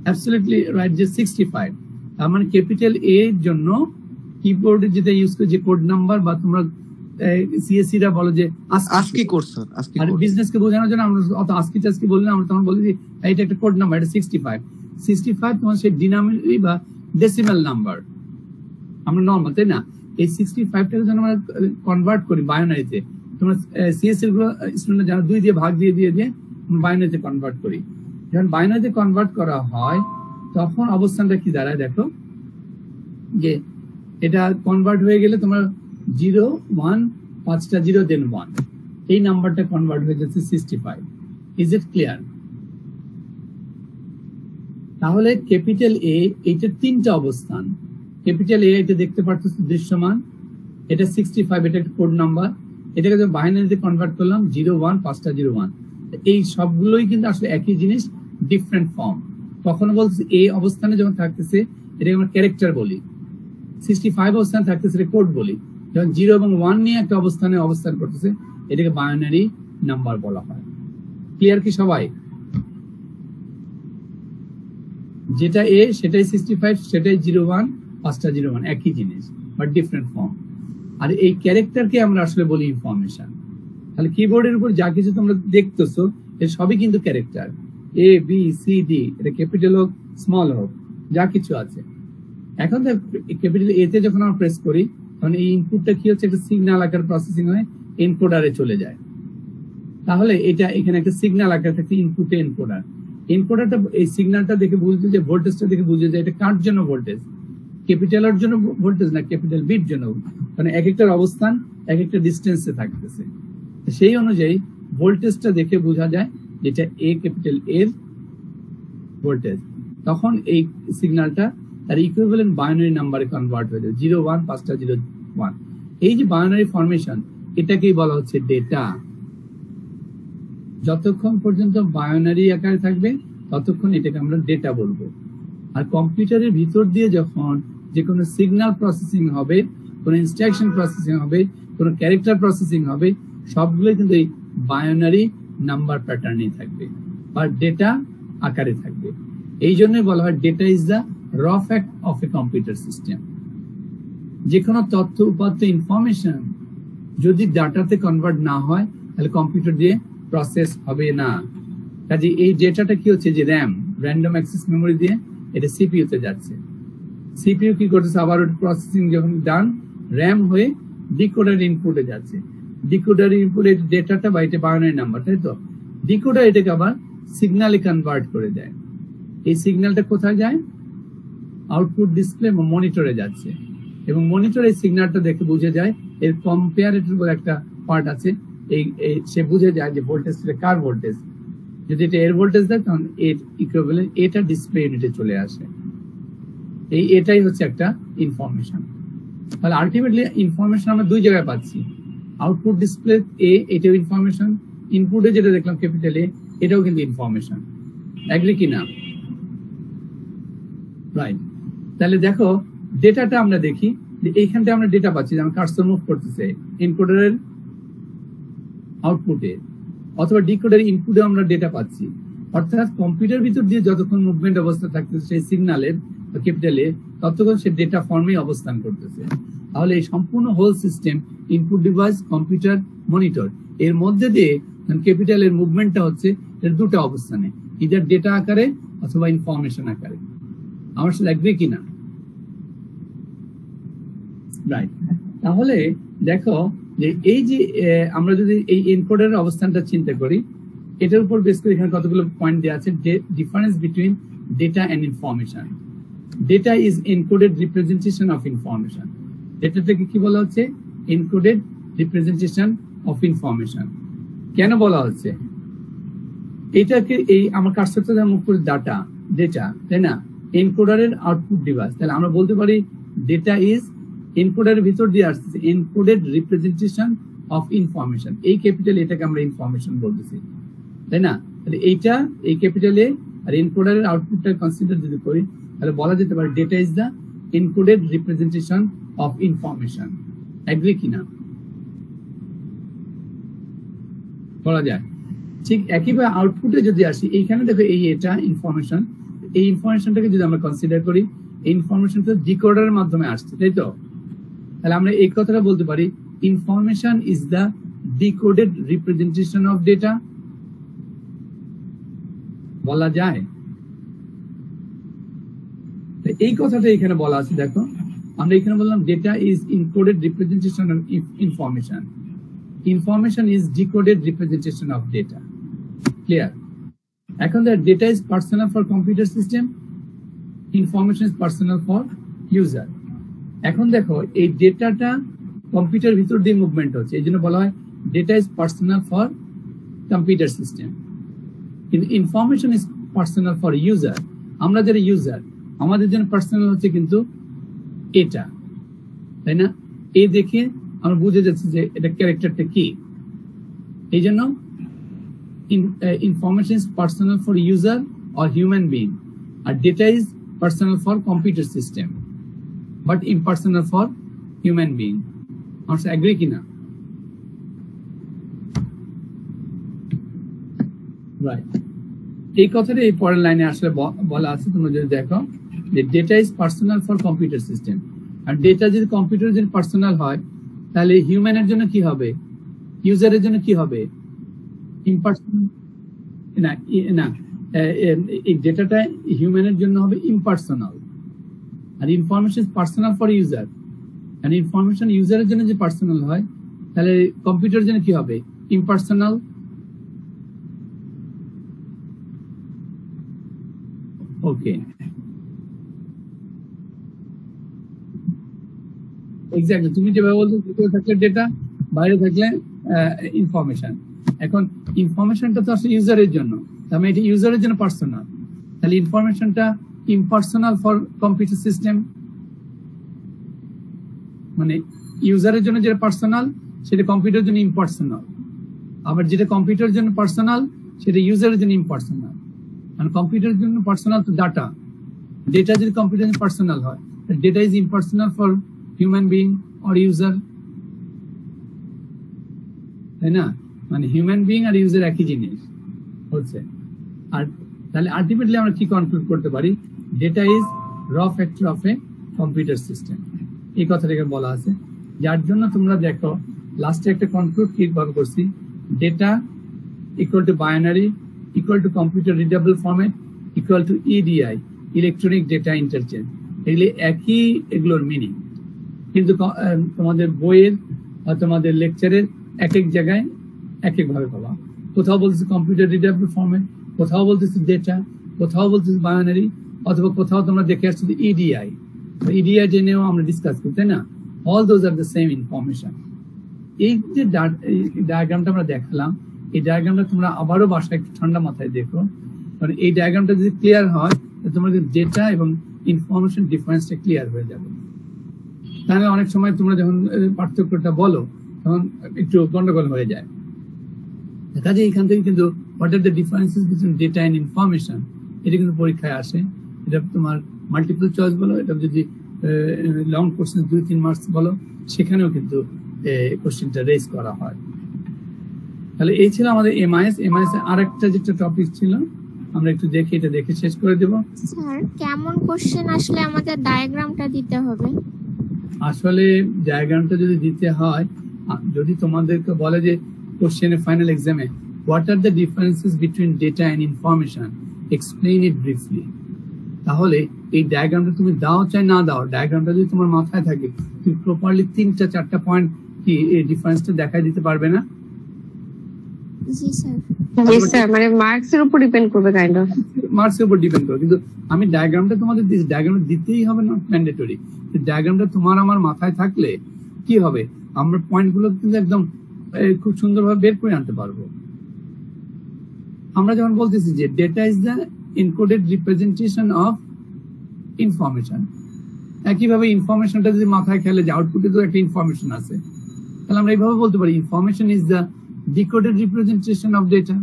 অ্যাবসলিউটলি রাইট, যে 65। তার মানে ক্যাপিটাল এ এর জন্য কিবোর্ডে যেটা ইউজ করে যে কোড নাম্বার, বা তোমরা সিএসসি রা বলো যে ASCII কোড স্যার, ASCII আর কোড। বিজনেস কে বোঝানোর জন্য আমরা অত ASCII টাস্কি বলি না, আমরা তখন বলি যে এটা একটা কোড নাম্বার, এটা 65 তোমার সেই ডিনোমিনেটরি বা ডেসিমাল নাম্বার, আমরা নরমাল, তাই না? এই 65টাকে যখন আমরা কনভার্ট করি বাইনারিতে, তোমরা সিএসসি গুলো স্টুডেন্ট যারা 2 দিয়ে ভাগ দিয়ে বাইনারিতে কনভার্ট করি। যখন বাইনারিতে কনভার্ট করা হয় তখন অবস্থানটা কি দাঁড়ায় দেখো, যে এটা কনভার্ট হয়ে গেলে তোমার 0 1 5টা 0 দেন 1, এই নাম্বারটা কনভার্ট হয়ে যাচ্ছে 65। Is it clear? তাহলে ক্যাপিটাল এ, এইটা তিনটা অবস্থান। ক্যাপিটাল এ এটা দেখতে পাচ্ছ দৃশ্যমান, এটা 65, এটা একটা কোড নাম্বার। এটাকে যখন বাইনারিতে কনভার্ট করলাম 0 1 5টা 0 1, এই সবগুলোই কিন্তু আসলে একই জিনিস, ডিফারেন্ট ফর্ম। কখনো বলছে এই অবস্থানে যখন থাকতেছে এটাকে আমরা ক্যারেক্টার বলি, 65 অবস্থান থাকতেছে কোড বলি, যখন 0 এবং 1 নিয়ে একটা অবস্থানে অবস্থান করতেছে এটাকে বাইনারি নাম্বার বলা হয়। ক্লিয়ার কি সবাই? যেটা এ সেটাই 65, সেটাই 01, পাঁচটা 01 একই জিনিস বাট ডিফারেন্ট ফর্ম। আর এই ক্যারেক্টারকে আমরা আসলে বলি ইনফরমেশন। তাহলে কিবোর্ডের উপর যা কিছু তোমরা দেখতেছো এর সবই কিন্তু character, A B C D, এটা ক্যাপিটাল হোক স্মল হোক যা কিছু আছে। এখন ক্যাপিটাল এ তে যখন আমরা প্রেস করি তখন এই ইনপুটটা কি হচ্ছে, একটা সিগন্যাল আকার প্রসেসিং হয়ে এনকোডারে চলে যায়। তাহলে এটা এখানে একটা সিগন্যাল আকার থাকে ইনপুটে এনকোডার। এনকোডারটা এই সিগন্যালটা দেখে বুঝতে যে ভোল্টেজটা দেখে বুঝে যায় এটা কার জন্য ভোল্টেজ, ক্যাপিটালের জন্য ভোল্টেজ না ক্যাপিটাল বিট জন্য, মানে এক একটার অবস্থান এক একটা ডিস্টেন্সে থাকতেছে। সেই অনুযায়ী ভোল্টেজটা দেখে বোঝা যায় যেটা এ ক্যাপিটাল এর ভোল্টেজ। তখন এই সিগন্যালটা তার ইকুইভ্যালেন্ট বাইনারি নাম্বারে কনভার্ট হয়ে যায়, 01 পাঁচটা 01। এই যে বাইনারি ফরমেশন এটাকেই বলা হচ্ছে ডেটা। যতক্ষণ পর্যন্ত বাইনারি আকারে থাকবে ততক্ষণ এটাকে আমরা ডেটা বলবো। আর কম্পিউটারের ভিতর দিয়ে যখন যে কোনো সিগন্যাল প্রসেসিং হবে, কোনো ইনস্ট্রাকশন প্রসেসিং হবে, কোনো ক্যারেক্টার প্রসেসিং হবে, সবগুলোই কিন্তু এই বাইনারি নাম্বার প্যাটার্নেই থাকবে আর ডেটা আকারে থাকবে। এই জন্যই বলা হয় data is the raw fact of a computer system. যে কোনো তথ্য উপাত্ত ইনফরমেশন যদি ডাটাতে কনভার্ট না হয় তাহলে কম্পিউটার দিয়ে প্রসেস হবে না। কাজে এই ডেটাটা কি হচ্ছে যে র্যাম, র্যান্ডম অ্যাক্সেস মেমোরি দিয়ে এটা সিপিইউ তে যাচ্ছে। সিপিইউ কি করতেছে, আবার প্রসেসিং যখন ডান র্যাম হয়ে ডিকোডার ইনপুটে যাচ্ছে। ডিকোডার ইনপুটে ডেটাটা বা এটা বাইনারি নাম্বার, তাই তো? ডিকোডার এটাকে আবার সিগন্যালে কনভার্ট করে দেয়। এই সিগন্যালটা কোথায় যায়? আউটপুট ডিসপ্লে বা মনিটরে যাচ্ছে, এবং মনিটরে এই সিগন্যালটা দেখে বুঝে যায় এর কম্পেয়ারেটর বলে একটা পার্ট আছে, এই সে বুঝে যায় যে ভোল্টেজটা কার ভোল্টেজ। যদি এটা এর ভোল্টেজ দেয় তখন এর ইকুইভ্যালেন্ট এটা ডিসপ্লে ইউনিটে চলে আসে। এটাই হচ্ছে একটা ইনফরমেশন। তাহলে আলটিমেটলি ইনফরমেশন আমরা দুই জায়গায় পাচ্ছি, আউটপুট ডিসপ্লে এ এটাও ইনফরমেশন, ইনপুটে যেটা দেখলাম ক্যাপিটাল এ এটাও কিন্তু ইনফরমেশন। এগ্রি কিনা? রাইট। তাহলে দেখো ডেটাটা আমরা দেখি যে এইখানটা আমরা ডেটা পাচ্ছি, যেমন কার্সর মুভ করতেছে এনকোডারের আউটপুটে অথবা ডিকোডারের ইনপুটে আমরা ডেটা পাচ্ছি। অর্থাৎ কম্পিউটার ভিতর দিয়ে যতক্ষণ মুভমেন্ট অবস্থা থাকতেছে সেই সিগন্যালের ক্যাপিটালে ততক্ষণ সে ডেটা ফর্মে অবস্থান করতেছে। তাহলে এই সম্পূর্ণ whole system input device computer monitor এর মধ্যে দিয়ে ক্যাপিটালের মুভমেন্টটা হচ্ছে এর দুটো অবস্থানে, ইদার ডেটা আকারে অথবা ইনফরমেশন আকারে। আমার সাথে এগ্রি কিনা? রাইট। তাহলে দেখো যে এই যে আমরা যদি এই এনকোডারের অবস্থানটা চিন্তা করি, এটার উপর বেস করে এখানে কতগুলো পয়েন্ট দেওয়া আছে। Difference between data and information. Data is encoded representation of information. ডেটাটাকে কি বলা হচ্ছে? Encoded representation of information. কেন বলা হচ্ছে? এটাকে এই আমার কার্সরটা যা মুভ করে ডেটা, তাই না? এনকোডারের আউটপুট ডিভাইস। তাহলে আমরা বলতে পারি ডেটা ইজ এনকোডারের ভিতর দিয়ে আসছে এনকোডেড রিপ্রেজেন্টেশন অফ ইনফরমেশন। এই ক্যাপিটাল এটাকে আমরা ইনফরমেশন বলতেছি, তাই না? তাহলে এইটা এই ক্যাপিটালে আর এনকোডারের আউটপুটটা কনসিডার যদি করি তাহলে বলা যেতে পারে data is the encoded representation of information. Agree কিনা? বলা যায়। ঠিক একইভাবে আউটপুটে যদি আসি, এইখানে দেখো এই এটা ইনফরমেশন, এই ইনফরমেশনটাকে যদি আমরা কনসিডার করি, এই ইনফরমেশনটা ডিকোডারের মাধ্যমে আসছে, তাই তো? তাহলে আমরা এই কথাটা বলতে পারি information is the decoded representation of data. বলা যায়। এই কথাটা এখানে বলা আছে, দেখো আমরা এখানে বললাম data is encoded representation of information, information is decoded representation of data. Clear? এখন data is personal for computer system, information is personal for user. এখন দেখো এই ডেটাটা কম্পিউটার ভিতর দিয়ে মুভমেন্ট হচ্ছে, এই জন্য বলা হয় data is personal for computer system, কিন্তু information is personal for user. আমরা যারা ইউজার আমাদের জন্য পার্সোনাল হচ্ছে কিন্তু এটা, তাই না? এই দেখে আমরা বুঝে যাচ্ছি যে এটা ক্যারেক্টারটা কি। এই জন্য information is personal for user or human being, আর data is personal for computer system. but impersonal for human being. Also agree কিনা? Right. এই কথাটা এই পরের লাইনে আসলে বলা আছে, তোমরা যদি দেখো যে data is personal for computer system, আর ডেটা যদি কম্পিউটার যদি পার্সোনাল হয় তাহলে হিউম্যানের জন্য কি হবে, ইউজারের জন্য কি হবে, ইম্পার্সোনাল না না এই ডেটাটা হিউম্যানের জন্য হবে ইম্পার্সোনাল, আর ইনফরমেশন পার্সোনাল ফর ইউজার, আর ইনফরমেশন ইউজারের জন্য যে পার্সোনাল হয় তাহলে কম্পিউটারের জন্য কি হবে, ইম্পার্সোনাল। ওকে, এক্স্যাক্টলি তুমি যেভাবে বলছো ভিতরে থাকলে ডেটা, বাইরে থাকলে ইনফরমেশন। এখন ইনফরমেশনটা তো আসলে ইউজারের জন্য, তার মানে এটা ইউজারের জন্য পার্সোনাল, তাহলে ইনফরমেশনটা ইম্পার্সোনাল ফর কম্পিউটার সিস্টেম, মানে ইউজারের জন্য যেটা পার্সোনাল সেটা কম্পিউটারের জন্য ইম্পার্সোনাল, আবার যেটা কম্পিউটারের জন্য পার্সোনাল সেটা ইউজারের জন্য ইম্পার্সোনাল। মানে কম্পিউটারের জন্য পার্সোনাল তো ডাটা, ডেটা যদি কম্পিউটারের জন্য পার্সোনাল হয় data is impersonal for human being or user, তাই না? মানে হিউম্যান বিং আর ইউজার একই জিনিস হচ্ছে। আর তাহলে আলটিমেটলি আমরা কি কনক্লুড করতে পারি, ডেটা ইজ র factor of a computer system, এই কথাটাকে বলা আছে। যার জন্য তোমরা দেখো লাস্টে একটা কনক্লুড কিভাবে করছি, data equal to binary equal to computer readable format equal to EDI, electronic data interchange, এগুলি একই, এগুলোর মিনিং কিন্তু তোমাদের বইয়ের বা তোমাদের লেকচারের এক এক জায়গায় এক এক ভাবে পাবা। কোথাও বলতেছে কম্পিউটার রিডেবল ফরম্যাট, কোথাও বলতেছে ডেটা, কোথাও বলতেছে বাইনারি, অথবা কোথাও তোমরা দেখে আসছো ইডিআই, ইডিআই জেনেও আমরা ডিসকাস করি, তাই না? All those are the same information. এই যে ডায়াগ্রামটা আমরা দেখালাম, এই ডায়াগ্রামটা তোমরা আবারও বাসায় একটু ঠান্ডা মাথায় দেখো, কারণ এই ডায়াগ্রামটা যদি ক্লিয়ার হয় তোমাদের ডেটা এবং ইনফরমেশন ডিফারেন্সটা ক্লিয়ার হয়ে যাবে। তাহলে অনেক সময় তোমরা যখন পার্থক্যটা বলো তখন একটু গন্ডগোল হয়ে যায়। কাজে এখান থেকে কিন্তু what are the differences between data and information, এটা কিন্তু পরীক্ষায় আসে। এটা তোমার মাল্টিপল চয়েস বলো, এটা যদি লং কোশ্চেন 2-3 মার্কস বলো, সেখানেও কিন্তু কোশ্চেনটা রেজ করা হয়। তাহলে এই ছিল আমাদের এমআইএস। এমআইএস এর আরেকটা যেটা টপিক ছিল আমরা একটু দেখি, এটা দেখে শেষ করে দেব। স্যার কেমন কোশ্চেন আসলে আমাদের ডায়াগ্রামটা দিতে হবে? আসলে ডায়াগ্রামটা যদি দিতে হয়, যদি তোমাদেরকে বলে যে কোশ্চেনের ফাইনাল এক্সামে what are the differences between data and information, explain it briefly, তাহলে এই ডায়াগ্রামটা তুমি দাও চাই না দাও, ডায়াগ্রামটা যদি তোমার মাথায় থাকে তুমি প্রপারলি 3-4টা পয়েন্ট কি এই ডিফারেন্সটা দেখাই দিতে পারবে না? জি স্যার। জি স্যার, মানে মার্কস এর উপর ডিপেন্ড করবে, কাইন্ড অফ মার্কস এর উপর ডিপেন্ড করে, কিন্তু আমি ডায়াগ্রামটা তোমাদের দিচ্ছি, ডায়াগ্রামটা দিতেই হবে, নট ম্যান্ডেটরি। ডায়াগ্রামটা তোমার আমার মাথায় থাকলে কি হবে, আমরা পয়েন্টগুলো কিন্তু একদম খুব সুন্দরভাবে বের করে আনতে পারবো। আমরা যখন বলতেছি যে data is the encoded representation of information, একইভাবে ইনফরমেশনটা যদি মাথায় খেলে যে আউটপুটে তো একটা ইনফরমেশন আছে, তাহলে আমরা এইভাবে বলতে পারি information is the decoded representation of data.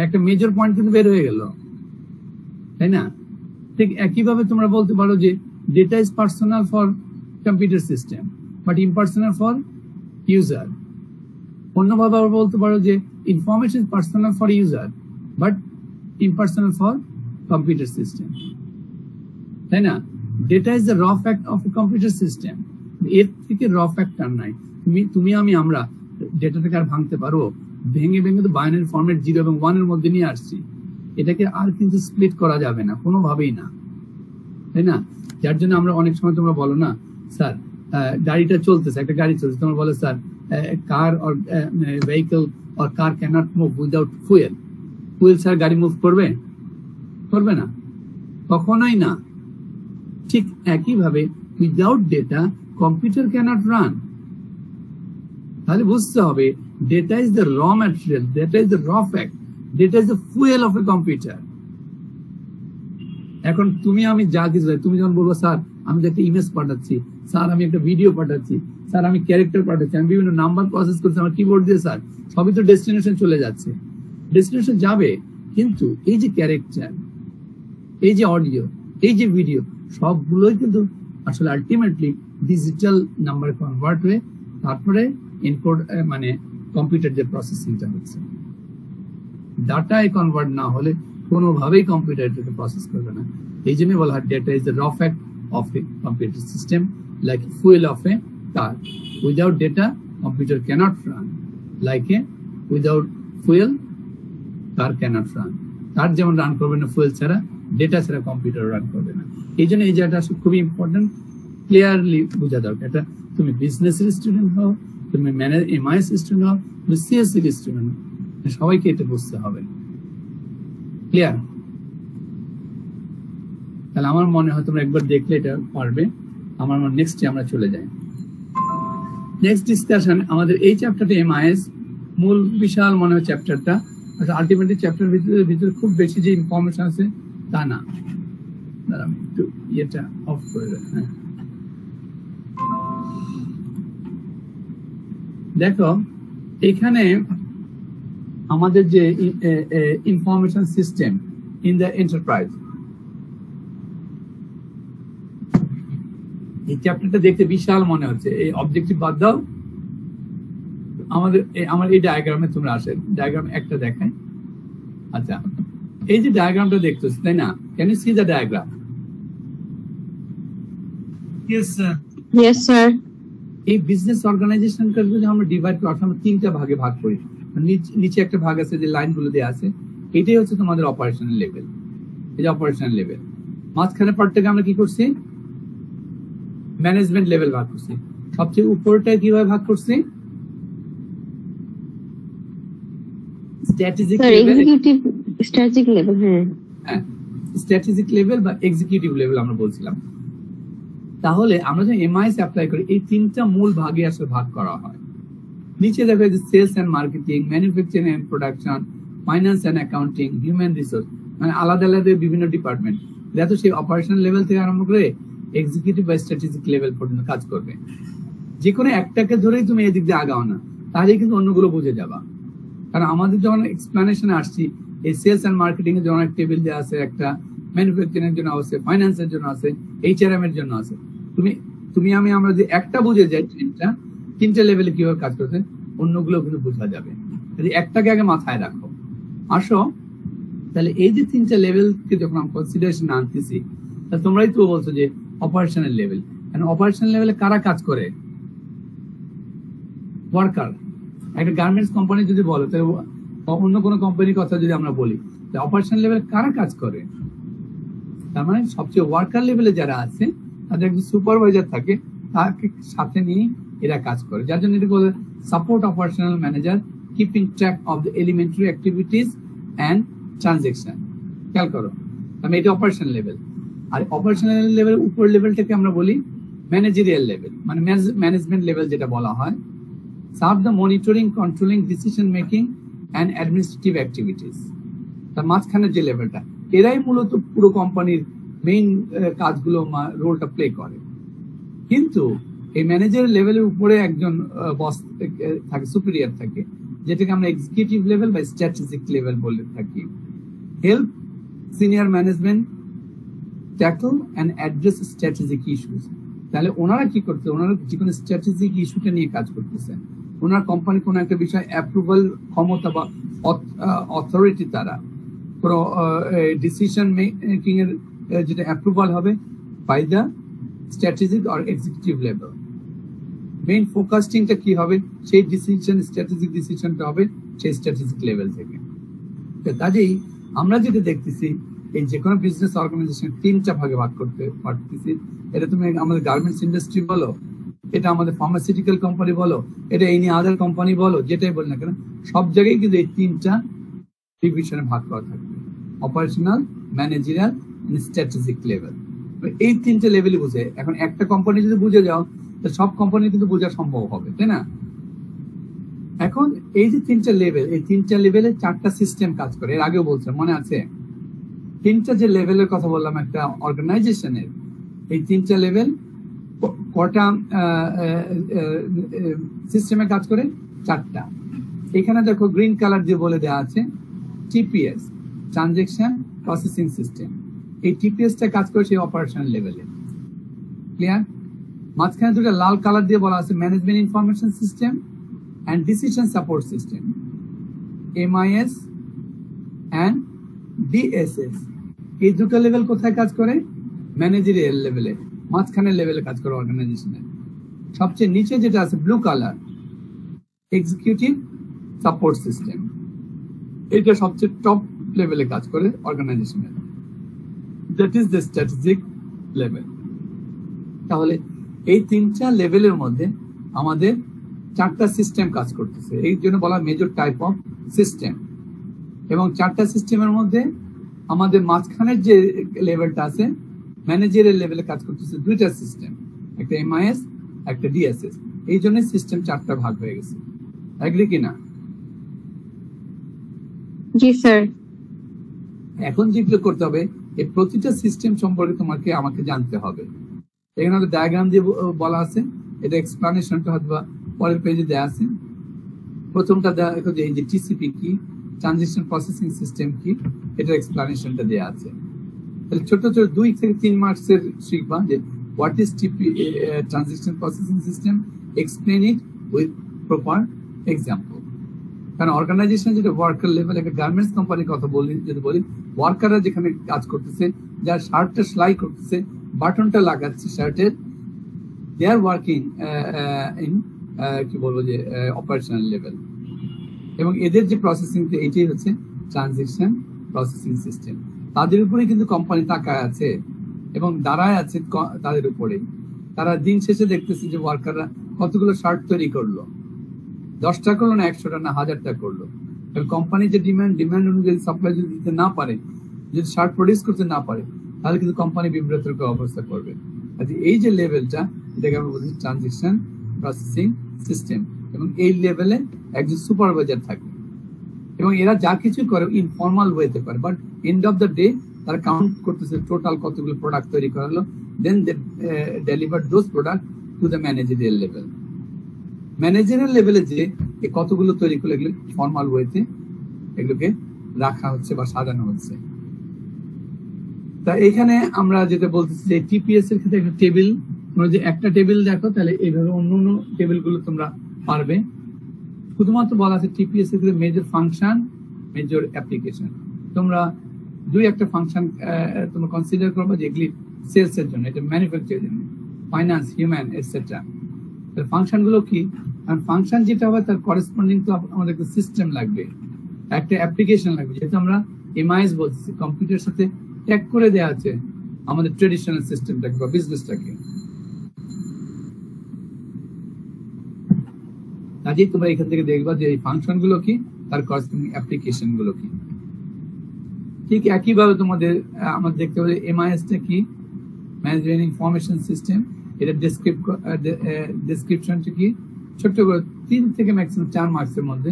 একটা মেজর পয়েন্ট কিন্তু বের হয়ে গেল, তাই না? ঠিক একইভাবে তোমরা বলতে পারো যে data is personal for computer system but impersonal for user. অন্যভাবে আবার বলতে পারো যে information is personal for user but impersonal for computer system, তাই না? Data is the raw fact of a computer system, এর থেকে র ফ্যাক্ট আর নাই। তুমি আমি আমরা ডেটাটাকে আর ভাঙতে পারবো? ভেঙে ভেঙে তো বাইনারি ফরম্যাট 0 এবং 1 এর মধ্যে নিয়ে আসছি, এটাকে আর কিন্তু স্প্লিট করা যাবে না, কোনোভাবেই না, তাই না? যার জন্য আমরা অনেক সময় তোমরা বলো না স্যার গাড়িটা চলতেছে, একটা গাড়ি চলছে, তোমরা বলো sir car or vehicle or car cannot move without fuel. Fuel sir গাড়ি মুভ করবে? করবে না, কখনোই না। ঠিক একইভাবে without data computer cannot run. তাহলে বুঝতে হবে data is the raw material, data is the raw fact, data is the fuel of a computer. এখন তুমি আমি যা কিছু, তুমি যখন বলবো স্যার আমি একটা ইমেজ পাঠাচ্ছি, স্যার আমি একটা ভিডিও পাঠাচ্ছি, স্যার আমি ক্যারেক্টার পাঠাচ্ছি, আমি বিভিন্ন নাম্বার প্রসেস করছি আমার কিবোর্ড দিয়ে, স্যার সবই তো ডেস্টিনেশন চলে যাচ্ছে। ডেস্টিনেশন যাবে, কিন্তু এই যে ক্যারেক্টার, এই যে অডিও, এই যে ভিডিও, সবগুলোই কিন্তু আসলে আলটিমেটলি ডিজিটাল নাম্বার কনভার্ট হয়ে তারপরে ইনপুট মানে কম্পিউটার যে প্রসেসিংটা হচ্ছে, ডাটায় কনভার্ট না হলে কোনোভাবেই কম্পিউটার এটাকে প্রসেস করবে না। এই জন্য বলা হয় data is the raw fact of a computer system, like fuel of a car. Without data computer cannot run, like a without fuel car cannot run. Car যেমন রান করবে না ফুয়েল ছাড়া, ডেটা ছাড়া কম্পিউটার রান করবে না। এই জন্য এই জায়গাটা খুবই ইম্পর্টেন্ট, ক্লিয়ারলি বোঝা দরকার। এটা তুমি বিজনেসের স্টুডেন্ট হও, তুমি এমআইএস স্টুডেন্ট হও, তুমি সিএসসি স্টুডেন্ট হও, সবাইকে এটা বুঝতে হবে। ক্লিয়ার? তাহলে আমার মনে হয় তোমরা একবার দেখলে এটা পারবে। আমার মনে নেক্সটে আমরা চলে যাই। নেক্সট ডিসকাশন আমাদের এই চ্যাপ্টারটা এমআইএস মূল বিশাল মনে হয় চ্যাপ্টারটা। আলটিমেটলি চ্যাপ্টার ভিতরে খুব বেশি যে ইনফরমেশন আছে তা না। আমি একটু এটা অফ করে দেব। হ্যাঁ, দেখো এখানে আমাদের যে information system in the enterprise, এই চ্যাপ্টারটা দেখতে বিশাল মনে হচ্ছে। এই অবজেক্টিভ বাদ দাও, আমার এই ডায়াগ্রামে তোমরা আসে, ডায়াগ্রাম একটা দেখায়। আচ্ছা, এই যে ডায়াগ্রামটা দেখতেছ তাই না? Can you see the diagram? Yes sir. Yes sir. এই বিজনেস অর্গানাইজেশনটা যদি আমরা ডিভাইড করি, আমরা তিনটা ভাগে ভাগ করি। নিচে একটা ভাগ আছে যে লাইনগুলো দেওয়া আছে, এটাই হচ্ছে তোমাদের অপারেশনাল লেভেল। এই যে অপারেশনাল লেভেল, মাঝখানে পার্টটাকে আমরা কি করছি? ম্যানেজমেন্ট লেভেল ভাগ করছি। সবচেয়ে উপরটা কিভাবে ভাগ করছি? Strategic level, strategic level. হ্যাঁ, স্ট্র্যাটেজিক লেভেল বা এক্সিকিউটিভ লেভেল আমরা বলছিলাম। তাহলে আমরা যে এমআইএস অ্যাপ্লাই করি, এই তিনটা মূল ভাগে আসলে ভাগ করা হয়। নিচে দেখো যে sales and marketing, manufacturing and production, finance and accounting, human resource, মানে আলাদা আলাদা বিভিন্ন ডিপার্টমেন্ট। দেখো সেই অপারেশনাল লেভেল থেকে আরম্ভ করে এক্সিকিউটিভ বা স্ট্র্যাটেজিক লেভেল পর্যন্ত কাজ করবে। যে কোনো একটাকে ধরেই তুমি এদিক দিয়ে আগাও না, তাহলে কিন্তু অন্যগুলো বুঝে যাবা। কারণ আমাদের যখন এক্সপ্লেনেশনে আসছি, এই সেলস এন্ড মার্কেটিং এর জন্য একটা টেবিল দেওয়া আছে, একটা ম্যানুফ্যাকচারিং এর জন্য আছে, ফাইন্যান্সের জন্য আছে, এইচআরএম এর জন্য আছে। আমরা যে একটা বুঝে যাই তিনটা লেভেলে কিভাবে কাজ করছে, অন্যগুলো কিন্তু বোঝা যাবে। একটাকে আগে মাথায় রাখো। আসো তাহলে এই যে তিনটা লেভেলকে যখন আমরা কনসিডারেশন আনতেছি, তাহলে তোমরাই তো বলছো যে অপারেশনাল লেভেল। অপারেশনাল লেভেলে কারা কাজ করে? ওয়ার্কার। একটা গার্মেন্টস কোম্পানি যদি বলো, তাহলে অন্য কোনো কোম্পানির কথা যদি আমরা বলি, অপারেশনাল লেভেলে কারা কাজ করে? তার মানে সবচেয়ে ওয়ার্কার লেভেলে যারা আছে, তাদের একজন সুপারভাইজার থাকে, তাকে সাথে নিয়ে এরা কাজ করে। যার জন্য এটা বলে support operational manager, keeping track of the elementary activities and transaction. খেয়াল করো, আমি এটা অপারেশনাল লেভেল। আর অপারেশনাল লেভেল উপর লেভেলটাকে আমরা বলি ম্যানেজারিয়াল লেভেল, মানে ম্যানেজমেন্ট লেভেল যেটা বলা হয়। Serve the monitoring, controlling, decision making and administrative activities. তার মাঝখানে যে লেভেলটা, এরাই মূলত পুরো কোম্পানির মেইন কাজগুলো রোলটা প্লে করে। কিন্তু এই ম্যানেজার লেভেলের উপরে একজন বস থাকে, সুপিরিয়র থাকে, যেটাকে আমরা এক্সিকিউটিভ লেভেল বা স্ট্র্যাটেজিক লেভেল বলে থাকি। Help senior management tackle and address strategic issues. তাহলে ওনারা কি করতে? ওনারা যে কোনো স্ট্র্যাটেজিক ইস্যুটা নিয়ে কাজ করতেছেন। ওনার কোম্পানি কোনো একটা বিষয় অ্যাপ্রুভাল ক্ষমতা বা অথরিটি, তারা কোনো ডিসিশন মেকিং এর যেটা অ্যাপ্রুভাল হবে by the strategic or executive level. Main ফোকাসিংটা কি হবে? সেই ডিসিশন, স্ট্র্যাটেজিক ডিসিশনটা হবে সেই স্ট্র্যাটেজিক লেভেল থেকে। কাজেই আমরা যেটা দেখতেছি, এই যে কোনো বিজনেস অর্গানাইজেশন তিনটা ভাগে ভাগ করতে পারতেছি। এটা তুমি আমাদের গার্মেন্টস ইন্ডাস্ট্রি বলো, এটা আমাদের ফার্মাসিউটিক্যাল কোম্পানি বলো, এটা এনি আদার কোম্পানি বলো, যেটাই বল না কেন, সব জায়গায় কিন্তু এই তিনটা ডিভিশনে ভাগ করা থাকবে: অপারেশনাল, ম্যানেজারিয়াল, স্ট্র্যাটেজিক লেভেল। এই তিনটা লেভেলই বুঝে। এখন একটা কোম্পানি যদি বুঝে যাও, সব কোম্পানি কিন্তু বোঝা সম্ভব হবে, তাই না? এখন এই যে তিনটা লেভেল, এই তিনটা লেভেলে চারটা সিস্টেম কাজ করে। এর আগেও বলছে, মনে আছে? তিনটা যে লেভেলের কথা বললাম একটা অর্গানাইজেশনের, এই তিনটা লেভেল কটা সিস্টেমে কাজ করে? চারটা। এখানে দেখো গ্রিন কালার যে বলে দেওয়া আছে টিপিএস, ট্রানজেকশন প্রসেসিং সিস্টেম। এই টিপিএসটা কাজ করে সেই অপারেশনাল লেভেলে। ক্লিয়ার? মাঝখানে দুটো লাল কালার দিয়ে বলা আছে management information system and decision support system, MIS and DSS। এই দুটো লেভেল কোথায় কাজ করে? ম্যানেজারিয়াল লেভেলে, মাঝখানে লেভেলে কাজ করে অর্গানাইজেশনে। সবচেয়ে নিচে যেটা আছে blue colour, executive support system, এটা সবচেয়ে টপ লেভেলে কাজ করে অর্গানাইজেশনে। That is the strategic level. তাহলে এই তিনটা লেভেলের মধ্যে আমাদের চারটা সিস্টেম কাজ করতেছে, এই জন্য বলা মেজর টাইপ অফ সিস্টেম। এবং চারটা সিস্টেমের মধ্যে আমাদের মাঝখানের যে লেভেলটা আছে ম্যানেজারের লেভেলে কাজ করতেছে দুইটা সিস্টেম, একটা MIS একটা DSS। এই জন্য সিস্টেম চারটা ভাগ হয়ে গেছে। এগ্রি কিনা? জি স্যার। এখন যেগুলো করতে হবে এই প্রতিটা সিস্টেম সম্পর্কে তোমাকে আমাকে জানতে হবে। এখানে একটা ডায়াগ্রাম দিয়ে বলা আছে, এটা এক্সপ্লানেশনটা হয়তো পরের পেজে দেওয়া আছে। প্রথমটা দেখো যে এই যে TCP কি, ট্রানজিশন প্রসেসিং সিস্টেম কি, এটার এক্সপ্লানেশনটা দেওয়া আছে। তাহলে ছোট ছোট 2 থেকে 3 মার্কসের শিখবা যে what is transition processing system, explain it with proper example. কারণ অর্গানাইজেশন যেটা ওয়ার্কার লেভেল, একটা গার্মেন্টস কোম্পানির কথা যদি বলি, ওয়ার্কাররা যেখানে কাজ করতেছে, যার শার্টটা সেলাই করতেছে, বাটনটা লাগাচ্ছে শার্টের, দে আর ওয়ার্কিং ইন কি বলবো যে অপারেশনাল লেভেল। এবং এদের যে প্রসেসিং, এটাই হচ্ছে ট্রানজিশন প্রসেসিং সিস্টেম। তাদের উপরে কিন্তু কোম্পানি তাকায় আছে এবং দাঁড়ায় আছে তাদের উপরে। তারা দিন শেষে দেখতেছে যে ওয়ার্কাররা কতগুলো শার্ট তৈরি করলো, 10টা করলো না 100টা না 1000টা করলো। কোম্পানি যে ডিমান্ড অনুযায়ী সাপ্লাই যদি দিতে না পারে, যদি শার্ট প্রডিউস করতে না পারে, তাহলে কিন্তু কোম্পানি বিব্রতকর অবস্থা করবে। এই যে লেভেলটা, এটাকে আমরা বলছি ট্রানজিশন প্রসেসিং সিস্টেম। এবং এই লেভেলে একজন সুপারভাইজার থাকে এবং এরা যা কিছু করে ইনফর্মাল ওয়েতে করে, but end of the day তারা কাউন্ট করতেছে টোটাল কতগুলো প্রোডাক্ট তৈরি করা হলো, then they deliver those product to the managerial level. Managerial লেভেলে যে কতগুলো তৈরি করলে এগুলো ফর্মাল ওয়েতে এগুলোকে রাখা হচ্ছে বা সাজানো হচ্ছে। তা এখানে আমরা যেটা বলতেছি যে TPS এর ক্ষেত্রে একটা টেবিল, তোমরা যে একটা টেবিল দেখো তাহলে এইভাবে অন্য টেবিলগুলো তোমরা পারবে। শুধুমাত্র বলা আছে TPS এর ক্ষেত্রে মেজর ফাংশন, মেজর অ্যাপ্লিকেশন। তোমরা 2-1টা ফাংশন তোমরা কনসিডার করবে যেগুলি সেলস এর জন্য, এটা ম্যানুফ্যাকচারের জন্য, ফাইন্যান্স, হিউম্যান এটসেট্রা। ফাংশন গুলো কি? ফাংশন যেটা হবে তার করেসপন্ডিং তো আমাদের একটা সিস্টেম লাগবে, একটা অ্যাপ্লিকেশন লাগবে। যেহেতু আমরা MIS বলছি, কম্পিউটারের সাথে ট্যাগ করে দেওয়া আছে আমাদের ট্রেডিশনাল সিস্টেমটাকে বা বিজনেসটাকে। কাজেই তোমরা এখান থেকে দেখবা যে এই ফাংশন গুলো কি, তার করেসপন্ডিং অ্যাপ্লিকেশন গুলো কি। ঠিক একইভাবে তোমাদের আমাদের দেখতে হবে MIS-টা কি, ম্যানেজমেন্ট ইনফরমেশন সিস্টেম। এটা ডেসক্রিপশনটা কি, ছোট্ট করে 3 থেকে ম্যাক্সিমাম 4 মার্কসের মধ্যে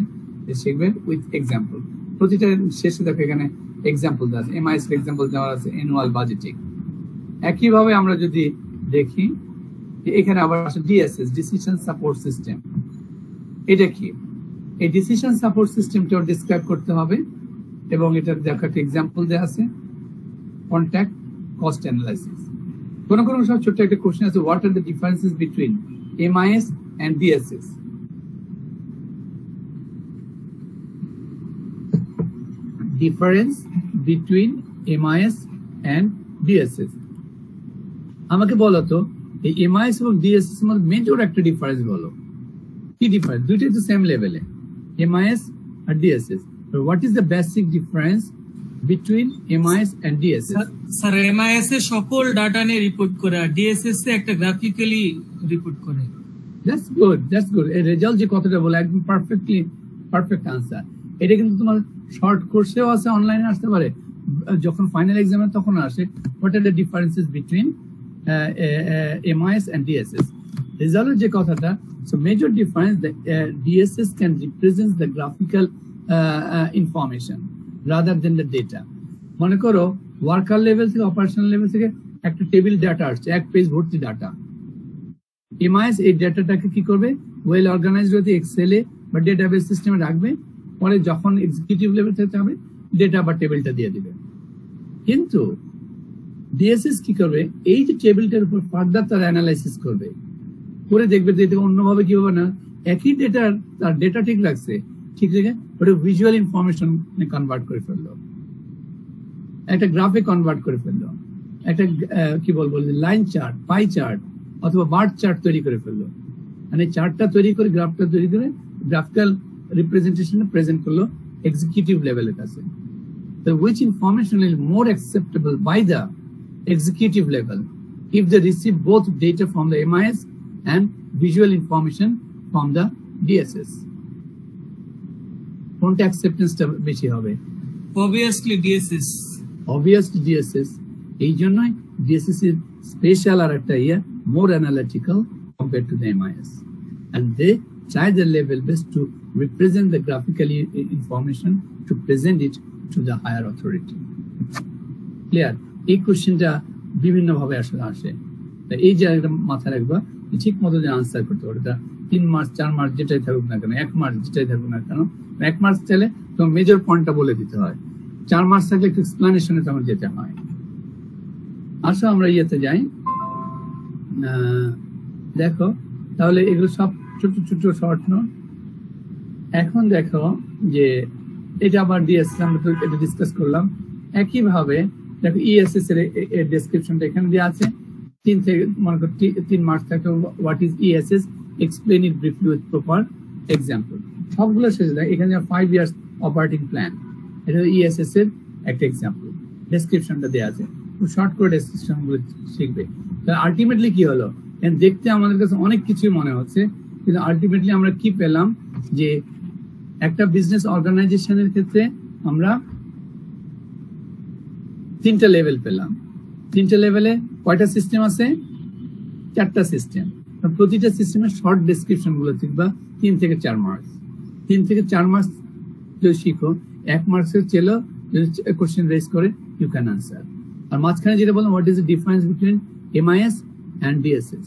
শিখবে উইথ এক্সাম্পল। প্রতিটা শেষে দেখো এখানে এক্সাম্পল দেওয়া আছে, MIS এর এক্সাম্পল দেওয়া আছে অ্যানুয়াল বাজেটিং। একইভাবে আমরা যদি দেখি এখানে আবার আছে DSS, ডিসিশন সাপোর্ট সিস্টেম। এটা কি? এই ডিসিশন সাপোর্ট সিস্টেমটা ডিসক্রাইব করতে হবে এবং এটা দেখো একটা এক্সাম্পল দেওয়া আছে, কন্ট্যাক্ট কস্ট অ্যানালাইসিস। কোনো সব ছোট্ট একটা কোশ্চেন আছে, what are the differences between MIS and DSS? Difference between MIS and DSS. আমাকে বলো তো এই MIS এবং DSS এর মধ্যে মেজর একটা ডিফারেন্স বলো। কি ডিফারেন্স? দুইটাই তো সেম লেভেলে, MIS আর DSS। What is the basic difference between MIS and DSS? Sir MIS এ সকল ডাটা নিয়ে রিপোর্ট করে আর DSS এ একটা গ্রাফিক্যালি রিপোর্ট করে। That's good. এই রেজাল্ট যে কথাটা বলে একদম পারফেক্ট আনসার। এটা কিন্তু তোমার শর্ট কোর্সেও আছে, অনলাইনে আসতে পারে, যখন ফাইনাল এক্সামে তখন আসে। What are the differences between MIS and DSS? রেজাল্টের যে কথাটা, so major difference, the DSS can represent the graphical information rather than the data. মনে করো ওয়ার্কার লেভেল থেকে অপারেশনাল লেভেল থেকে একটা টেবিল ডাটা আসছে, 1 পেজ ভর্তি ডাটা। MIS এই ডাটাটাকে কি করবে? ওয়েল অর্গানাইজড হতে এক্সেলে বা ডেটাবেস সিস্টেমে রাখবে, পরে যখন এক্সিকিউটিভ লেভেল থেকে হবে ডেটা বা টেবিলটা দিয়ে দিবে। কিন্তু ডিএসএস কি করবে, এই যে টেবিলটার উপর ফার্দার তার অ্যানালাইসিস করবে, করে দেখবে যে অন্যভাবে কি হবে না, একই ডেটার তার ডেটা ঠিক রাখছে, ঠিক রেখে ওটা ভিজুয়াল ইনফরমেশন কনভার্ট করে ফেললো, একটা গ্রাফে কনভার্ট করে ফেললো, একটা কি বলবো লাইন চার্ট, পাই চার্ট অথবা বার চার্ট তৈরি করে ফেললো। মানে চার্টটা তৈরি করে, গ্রাফটা তৈরি করে গ্রাফিক্যাল রিপ্রেজেন্টেশন প্রেজেন্ট করলো এক্সিকিউটিভ লেভেলের কাছে। So which information is more acceptable by the executive level if they receive both data from the MIS and visual information from the DSS? কোনটা অ্যাকসেপ্টেন্সটা বেশি হবে? Obviously DSS. Obviously DSS. এই জন্যই DSS is special আর একটা more analytical compared to the MIS, and they try their level best to represent the graphical information to present it to the higher authority. Clear? এই কোশ্চেনটা বিভিন্ন ভাবে আসে, এই জায়গাটা মাথায় রাখবা, ঠিক মতো যে আনসার করতে পারো। 3 মার্চ 4 মার্চ যেটাই থাকুক না কেন, 1 মার্চ যেটাই থাকুক না কেন, 1 মার্চ চাইলে তোমার মেজর পয়েন্টটা বলে দিতে হয়, 4 মার্চ থাকলে একটু এক্সপ্লেনেশনে তোমার যেতে হয়। আসো আমরা ইয়েতে যাই, দেখো তাহলে এগুলো সব ছোট ছোট শর্ট নোট। এখন দেখো যে এটা আবার ডিএসএস আমরা তো এটা ডিসকাস করলাম, একইভাবে দেখো ইএসএস এর ডেসক্রিপশনটা এখানে দেওয়া আছে। 3 থেকে মনে করো 3 মার্চ থাকে, what is ESS, explain it briefly with proper example. সবগুলো শেষে দেয় এখানে 5 ইয়ার্স অপারেটিং প্ল্যান, এটা ইএসএস এর একটা এক্সাম্পল, ডেসক্রিপশনটা দেওয়া আছে, শর্ট করে ডেসক্রিপশন গুলো শিখবে। আলটিমেটলি কি হলো, দেখতে আমাদের কাছে অনেক কিছুই মনে হচ্ছে, কিন্তু আলটিমেটলি আমরা কি পেলাম যে একটা বিজনেস অর্গানাইজেশনের ক্ষেত্রে আমরা 3টা লেভেল পেলাম। 3টা লেভেলে কয়টা সিস্টেম আছে? 4টা সিস্টেম। প্রতিটা সিস্টেমের শর্ট ডেসক্রিপশন গুলো শিখবা 3 থেকে 4 মার্কস। 3 থেকে 4 মার্কস যদি শিখো, 1 মার্কসের চেলো যদি কোশ্চেন রেজ করে ইউ ক্যান আনসার। আর মাঝখানে যেটা বললাম, what is the difference between MIS and DSS,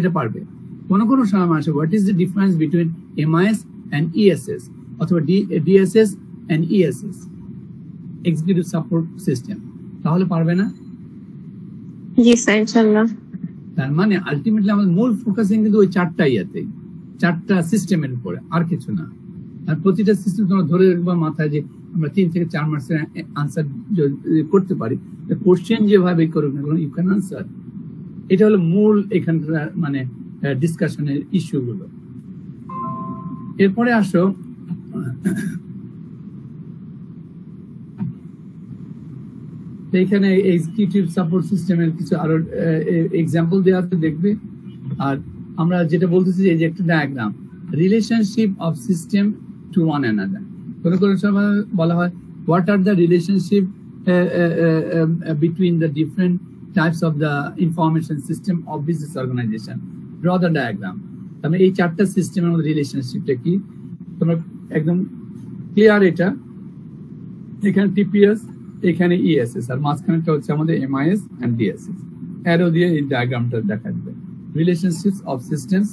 এটা পারবে। কোন সময় আসে what is the difference between MIS and ESS অথবা DSS and ESS, executive support system, তাহলে পারবে না? জি স্যার ইনশাআল্লাহ। তার মানে আলটিমেটলি আমাদের মূল ফোকাসিং কিন্তু ওই 4টা ইয়াতেই, 4টা সিস্টেমের উপরে, আর কিছু না। আর প্রতিটা সিস্টেম তোমরা ধরে রাখবা মাথায় যে আমরা 3 থেকে 4 মার্কসের আনসার করতে পারি, কোশ্চেন যেভাবে করুক না ইউ ক্যান আনসার। এটা হলো মূল এখানকার মানে ডিসকাশনের ইস্যু গুলো। এরপরে আসো এখানে এক্সিকিউটিভ সাপোর্ট সিস্টেমের কিছু আরো এক্সাম্পল দেওয়া আছে, দেখবে। আর আমরা যেটা বলতেছি যে একটা diagram, relationship of system to one another. কোনো সময় বলা হয় what are the relationship between the different types of the information system of business organization. Draw the diagram. তাহলে এই 4টা সিস্টেমের মধ্যে রিলেশনশিপটা কি তোমরা একদম ক্লিয়ার। এটা এখানে TPS, এখানে ESS, আর মাঝখানেটা হচ্ছে আমাদের MIS and DSS। অ্যারো দিয়ে এই ডায়াগ্রামটা দেখা যাবে, relationships of systems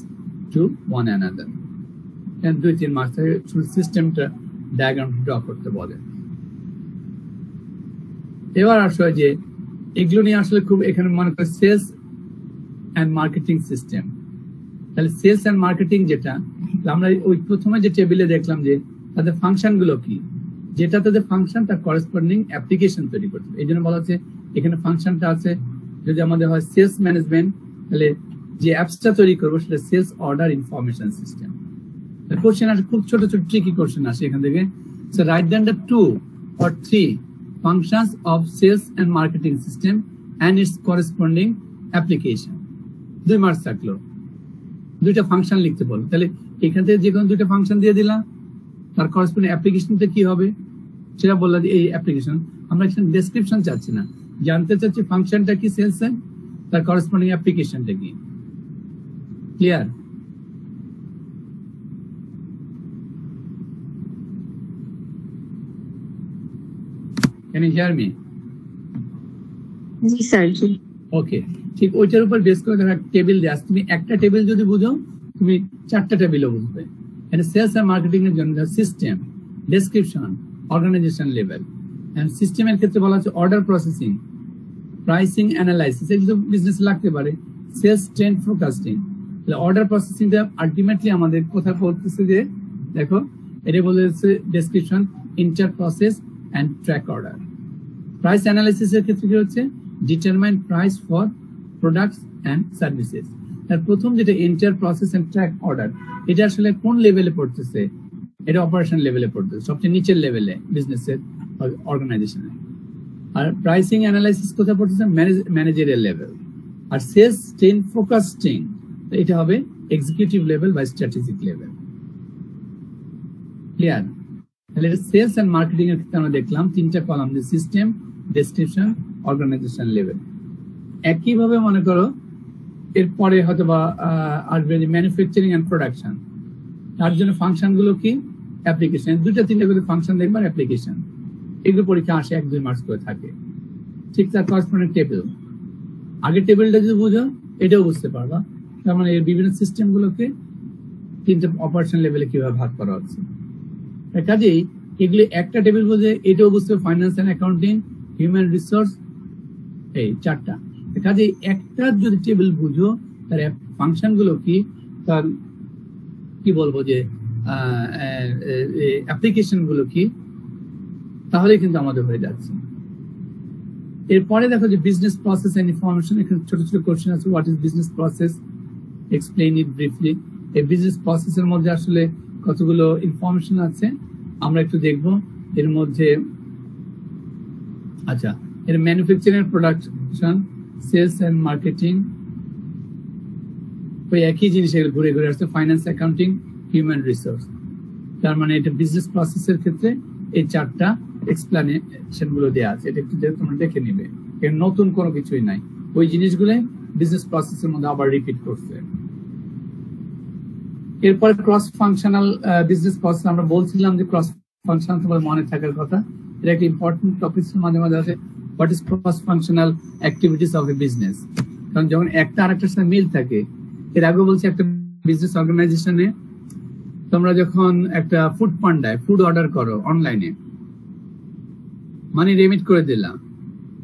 to one another. 2-3 মাস থেকে সিস্টেমটা ডায়াগ্রাম ড্র করতে বলে। এবার আসো যে এগুলো নিয়ে আসলে খুব এখানে মনে করে সেলস অ্যান্ড মার্কেটিং সিস্টেম। তাহলে সেলস অ্যান্ড মার্কেটিং যেটা আমরা ওই প্রথমে যে টেবিলে দেখলাম যে তাদের ফাংশন গুলো কি, যেটা তাদের ফাংশন তার করেসপন্ডিং অ্যাপ্লিকেশন তৈরি করতে, এই জন্য বলা হচ্ছে এখানে ফাংশনটা আছে। যদি আমাদের হয় সেলস ম্যানেজমেন্ট, তাহলে যে অ্যাপসটা তৈরি করবো সেটা sales order information system. Question আসে, খুব ছোট ছোট ট্রিকি কোশ্চেন আসে এখান থেকে। So write down the 2 or 3 functions of sales and marketing system and its corresponding application. 2 marks থাকলো, 2টা ফাংশন লিখতে বলো। তাহলে এখান থেকে যে কোনো 2টা ফাংশন দিয়ে দিলাম, তার করসপন্ডিং অ্যাপ্লিকেশনটা কি হবে সেটা বললাম। এই অ্যাপ্লিকেশন আমরা এখানে ডেসক্রিপশন চাচ্ছি না, জানতে চাচ্ছি ফাংশনটা কি সেলস এর, তার করসপন্ডিং অ্যাপ্লিকেশনটা কি। Clear? Can you hear me? জি স্যার জি। ওকে, ঠিক ওইটার উপর বেস করে একটা টেবিল দেয়া আছে। তুমি একটা টেবিল যদি বুঝো, তুমি 4টা টেবিলও বুঝবে। এটা সেলস আর মার্কেটিং এর জন্য system, description, organisation level. And সিস্টেমের ক্ষেত্রে বলা হচ্ছে অর্ডার প্রসেসিং, প্রাইসিং অ্যানালাইসিস, এগুলো বিজনেস লাগতে পারে। সেলস ট্রেন্ড ফোরকাস্টিং, অর্ডার প্রসেসিংটা আলটিমেটলি আমাদের কোথায় পড়তেছে যে দেখো এটা বলেছে description, inter process and track order. Price অ্যানালাইসিসের ক্ষেত্রে কি হচ্ছে, determine price for products and services. তার প্রথম যেটা inter process and track order, এটা আসলে কোন লেভেলে পড়তেছে, এটা অপারেশন লেভেলে পড়তেছে, সবচেয়ে নিচের লেভেলে বিজনেসের অর্গানাইজেশনে। আর প্রাইসিং অ্যানালাইসিস কোথায় পড়তেছে, ম্যানেজারিয়াল লেভেল। আর সেলস ট্রেন্ড ফোরকাস্টিং এটা হবে এক্সিকিউটিভ লেভেল বা স্ট্র্যাটেজিক লেভেল। ক্লিয়ার? তাহলে সেলস এন্ড মার্কেটিং এর ক্ষেত্রে আমরা দেখলাম তিনটা column, system, description, organisation level. একইভাবে মনে করো এরপরে হয়তো বা আসবে ম্যানুফ্যাকচারিং এন্ড প্রোডাকশন, তার জন্য ফাংশন গুলো কি, অ্যাপ্লিকেশন, দুইটা তিনটা করে ফাংশন দেখবার অ্যাপ্লিকেশন, এগুলো পরীক্ষা আসে 1-2 মার্কস করে থাকে। ঠিক তার করসপন্ডিং টেবিল, আগের টেবিলটা যদি বুঝো এটাও বুঝতে পারবা। তার মানে এর বিভিন্ন সিস্টেম গুলোকে তিনটা অপারেশন লেভেলে কিভাবে ভাগ করা হচ্ছে। কাজেই এগুলি একটা টেবিল বুঝে এটাও বুঝতে, finance and accounting, human resource, এই 4টা। কাজেই একটা যদি টেবিল বুঝো তার ফাংশন গুলো কি, তার কি বলবো যে অ্যাপ্লিকেশন গুলো কি, তাহলে কিন্তু আমাদের হয়ে যাচ্ছে। এরপরে দেখো যে বিজনেস প্রসেস এন্ড ইনফরমেশন, এখানে ছোট ছোট কোশ্চেন আছে। What is business process, explain it briefly. এই বিজনেস প্রসেসের মধ্যে আসলে কতগুলো ইনফরমেশন আছে আমরা একটু দেখব। এর মধ্যে আচ্ছা, এর manufacturing, production, sales and marketing, ওই একই জিনিস ঘুরে ঘুরে আসছে। Finance, accounting, human resource. তার মানে এটা বিজনেস প্রসেসের ক্ষেত্রে এই 4টা এক্সপ্লেনেশন গুলো দেওয়া আছে, এটা একটু তোমরা দেখে নিবে। এর নতুন কোনো কিছুই নাই, ওই জিনিসগুলো বিজনেস প্রসেসের মধ্যে আবার রিপিট করছে। এরপরে ক্রস ফাংশনাল বিজনেস প্রসেস, আমরা বলছিলাম যে ক্রস ফাংশনাল তোমার মনে থাকার কথা, এটা একটা ইম্পর্টেন্ট টপিক মাঝে মাঝে আছে। What is cross functional activities of A business, কারণ যখন একটা আরেকটার সাথে মিল থাকে। এর আগে বলছি একটা বিজনেস অর্গানাইজেশনে তোমরা যখন একটা ফুড পান্ডায় ফুড অর্ডার করো অনলাইনে, মানি রেমিট করে দিলাম,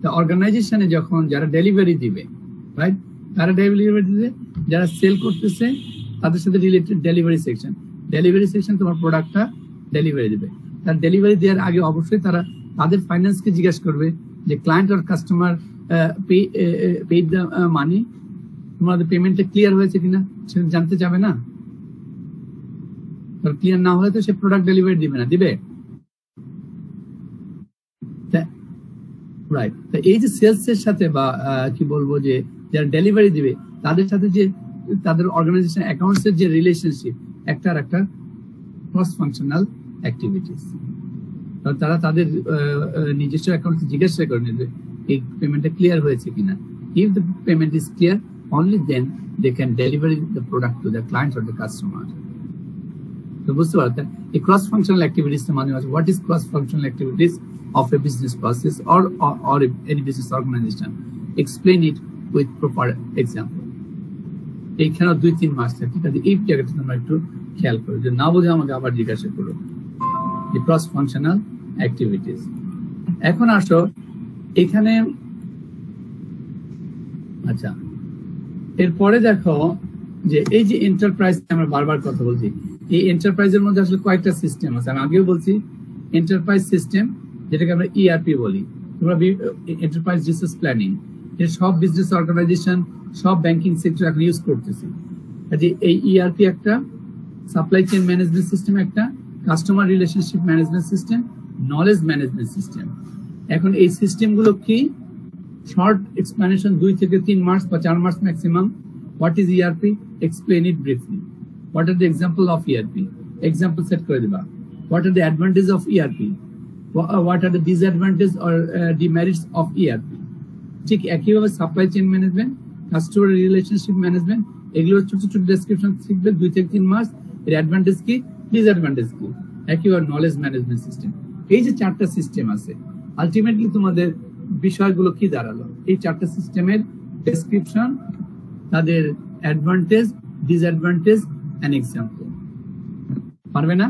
তা অর্গানাইজেশনে যখন যারা ডেলিভারি দিবে, রাইট, তারা ডেলিভারি দিবে, যারা সেল করতেছে তাদের সাথে রিলেটেড ডেলিভারি সেকশন তোমার প্রোডাক্টটা ডেলিভারি দিবে। তার ডেলিভারি দেওয়ার আগে অবশ্যই তারা তাদের ফাইন্যান্সকে জিজ্ঞাসা করবে যে ক্লায়েন্ট আর কাস্টমার পেইড দ্য মানি, তোমাদের পেমেন্টটা ক্লিয়ার হয়েছে কিনা সেটা জানতে যাবে না। ক্লিয়ার না হলে তো সে প্রোডাক্ট ডেলিভারি দিবে না, দিবে? রাইট। এই যে সেলস এর সাথে বা কি বলবো যে যারা ডেলিভারি দিবে তাদের সাথে যে তাদের অর্গানাইজেশন অ্যাকাউন্টস এর যে রিলেশনশিপ, একটা আর একটা ক্রস ফাংশনাল অ্যাক্টিভিটিস। তারা তাদের নিজস্ব অ্যাকাউন্টে জিজ্ঞাসা করে নেবে এই পেমেন্টটা ক্লিয়ার হয়েছে কিনা। If the payment is clear, only then they can deliver the product to the client or the customer. তো বুঝতে পারতেন এই ক্রস ফাংশনাল অ্যাক্টিভিটিস এর মানে what is cross functional activities of A business process or any business organization. Explain it with proper example. এইখানে 2-3 মাস থাকে, ঠিক আছে? এই জায়গাটা তোমরা একটু খেয়াল করো, যে না বুঝে আমাকে আবার জিজ্ঞাসা করো। এই ক্রস ফাংশনাল অ্যাক্টিভিটিস। এখন আসো এখানে, আচ্ছা এরপরে দেখো যে এই যে এন্টারপ্রাইজ আমরা বারবার কথা বলছি, এই এন্টারপ্রাইজের মধ্যে আসলে কয়েকটা সিস্টেম আছে। আমি আগেও বলছি এন্টারপ্রাইজ সিস্টেম, যেটাকে আমরা ইআরপি বলি, তোমরা এন্টারপ্রাইজ রিসোর্স প্ল্যানিং, এটা সব বিজনেস অর্গানাইজেশন, সব ব্যাংকিং সেক্টর এখন ইউজ করতেছে। কাজে এই ইআরপি একটা, সাপ্লাই চেইন ম্যানেজমেন্ট সিস্টেম একটা, customer relationship management system, knowledge management system. এখন এই সিস্টেমগুলো কি, শর্ট এক্সপ্লেনেশন 2 থেকে 3 মার্কস বা 4 marks maximum. What is ERP, explain it briefly. What are the example of ERP, example set করে দিবা। What are the advantage of ERP, what are the disadvantage or demerits of ERP. ঠিক একইভাবে supply chain management, customer relationship management, এগুলোর ছোট ছোট description শিখবে 2 থেকে 3 marks. এর অ্যাডভান্টেজ কি, ডিসঅ্যাডভান্টেজ কি। একইভাবে নলেজ ম্যানেজমেন্ট সিস্টেম। এই যে 4টা সিস্টেম আছে, আলটিমেটলি তোমাদের বিষয়গুলো কি দাঁড়ালো, এই 4টা সিস্টেমের ডেসক্রিপশন, তাদের অ্যাডভান্টেজ, ডিসঅ্যাডভান্টেজ এন্ড এক্সাম্পল। পারবে না?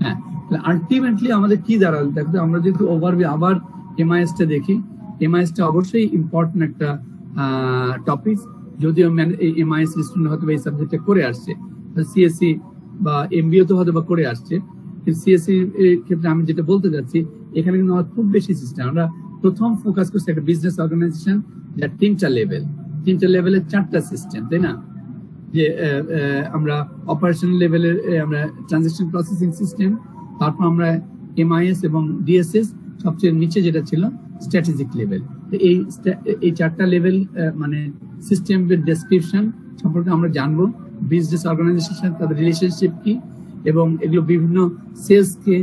হ্যাঁ, আলটিমেটলি আমাদের কি দাঁড়ালো দেখো, আমরা যদি ওভারভিউ আবার এমআইএস টা দেখি, এমআইএস টা অবশ্যই ইম্পর্টেন্ট একটা টপিক, যদিও এমআইএস স্টুডেন্ট হয়তো এই সাবজেক্টে করে আসছে, সিএসসি বা এমবিও তো হয়তো বা করে আসছে, কিন্তু সিএসসি এর ক্ষেত্রে আমি যেটা বলতে যাচ্ছি, এখানে কিন্তু আমার খুব বেশি সিস্টেম। আমরা প্রথম ফোকাস করছি একটা বিজনেস অর্গানাইজেশন, যার তিনটা লেভেলের 4টা সিস্টেম, তাই না? যে আমরা অপারেশনাল লেভেলের আমরা ট্রানজাকশন প্রসেসিং সিস্টেম, তারপর আমরা এমআইএস এবং ডিএসএস, সবচেয়ে নিচে যেটা ছিল স্ট্র্যাটেজিক লেভেল। এই 4টা লেভেল মানে সিস্টেমের ডেসক্রিপশন সম্পর্কে আমরা জানবো, বিজনেস অর্গানাইজেশনের সাথে তাদের রিলেশনশিপ কি, এবং এগুলো বিভিন্ন সেলসকে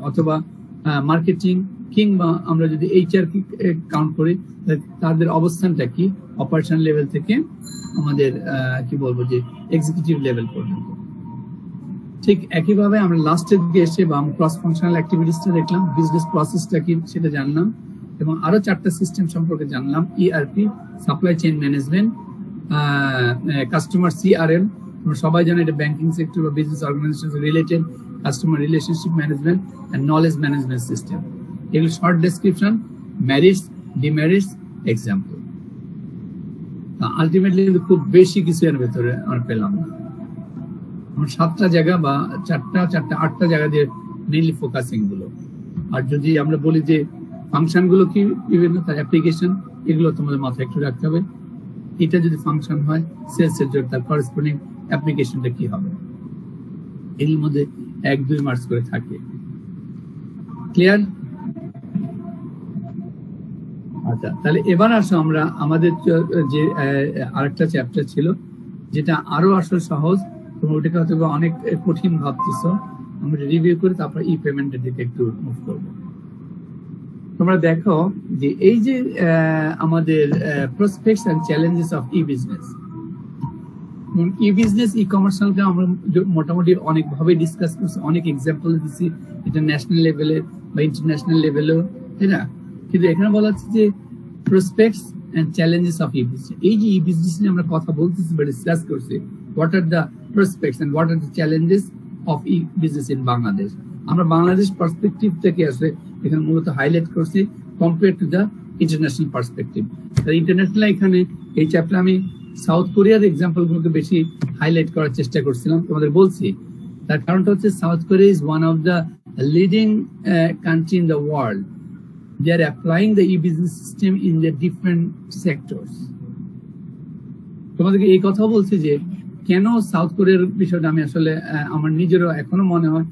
অথবা মার্কেটিং কিংবা আমরা যদি এইচআর কি কাউন্ট করি, তাদের অবস্থানটা কি অপারেশন লেভেল থেকে আমাদের কি বলবো যে এক্সিকিউটিভ লেভেল পর্যন্ত। ঠিক একইভাবে আমরা লাস্টের দিকে এসে বা ক্রস ফাংশনাল অ্যাক্টিভিটিসটা দেখলাম, বিজনেস প্রসেসটা কি সেটা জানলাম, এবং আরো 4টা সিস্টেম সম্পর্কে জানলাম, ERP, supply chain management, customer CRM, আমরা সবাই জানি এটা ব্যাংকিং সেক্টর বা business organization related, customer relationship management and knowledge management system. এগুলো short description, merits, demerits, example. Ultimately খুব বেশি কিছু এর ভেতরে আমরা পেলাম না। আমরা 7টা জায়গা বা 8টা জায়গা দিয়ে মেইনলি ফোকাসিং গুলো। আর যদি আমরা বলি যে ফাংশন গুলো কি বিভিন্ন তার অ্যাপ্লিকেশন, এগুলো তোমাদের মাথায় একটু রাখতে হবে। এটা যদি ফাংশন হয়, সেলস এর জন্য তার করেসপন্ডিং অ্যাপ্লিকেশনটা কি হবে, এর মধ্যে 1-2 মার্কস করে থাকে। ক্লিয়ার? আচ্ছা, তাহলে এবার আসো আমরা আমাদের যে আরেকটা চ্যাপ্টার ছিল, যেটা আরো আসলে সহজ, তোমরা ওটাকে হয়তো অনেক কঠিন ভাবতেছো, আমরা রিভিউ করে তারপর ই পেমেন্টের দিকে একটু মুভ করবো। তোমরা দেখো যে এই যে আমাদের prospects and challenges of e business, e business e কমার্শিয়ালকে আমরা মোটামুটি অনেক ভাবে ডিসকাস করছি, অনেক এক্সাম্পল দিচ্ছি, এটা ন্যাশনাল লেভেলে বা ইন্টারন্যাশনাল লেভেলেও, তাই না? কিন্তু এখানে বলা হচ্ছে যে prospects and challenges of e business. এই যে ই বিজনেস নিয়ে আমরা কথা বলতেছি বা ডিসকাস করছি, what are the prospects and what are the challenges of e business in Bangladesh. আমরা বাংলাদেশ পার্সপেক্টিভ থেকে আসলে এখানে মূলত হাইলাইট করছি compare to the international perspective. International এখানে এই চ্যাপ্টার আমি সাউথ কোরিয়ার এক্সাম্পল গুলোকে বেশি হাইলাইট করার চেষ্টা করছিলাম, তোমাদের বলছি। তার কারণটা হচ্ছে South Korea is one of the leading country in the world. They are applying the e business system in the different sectors. তোমাদেরকে এই কথা বলছি যে কেন সাউথ কোরিয়ার বিষয়টা আমি আসলে আমার নিজেরও এখনো মনে হয়,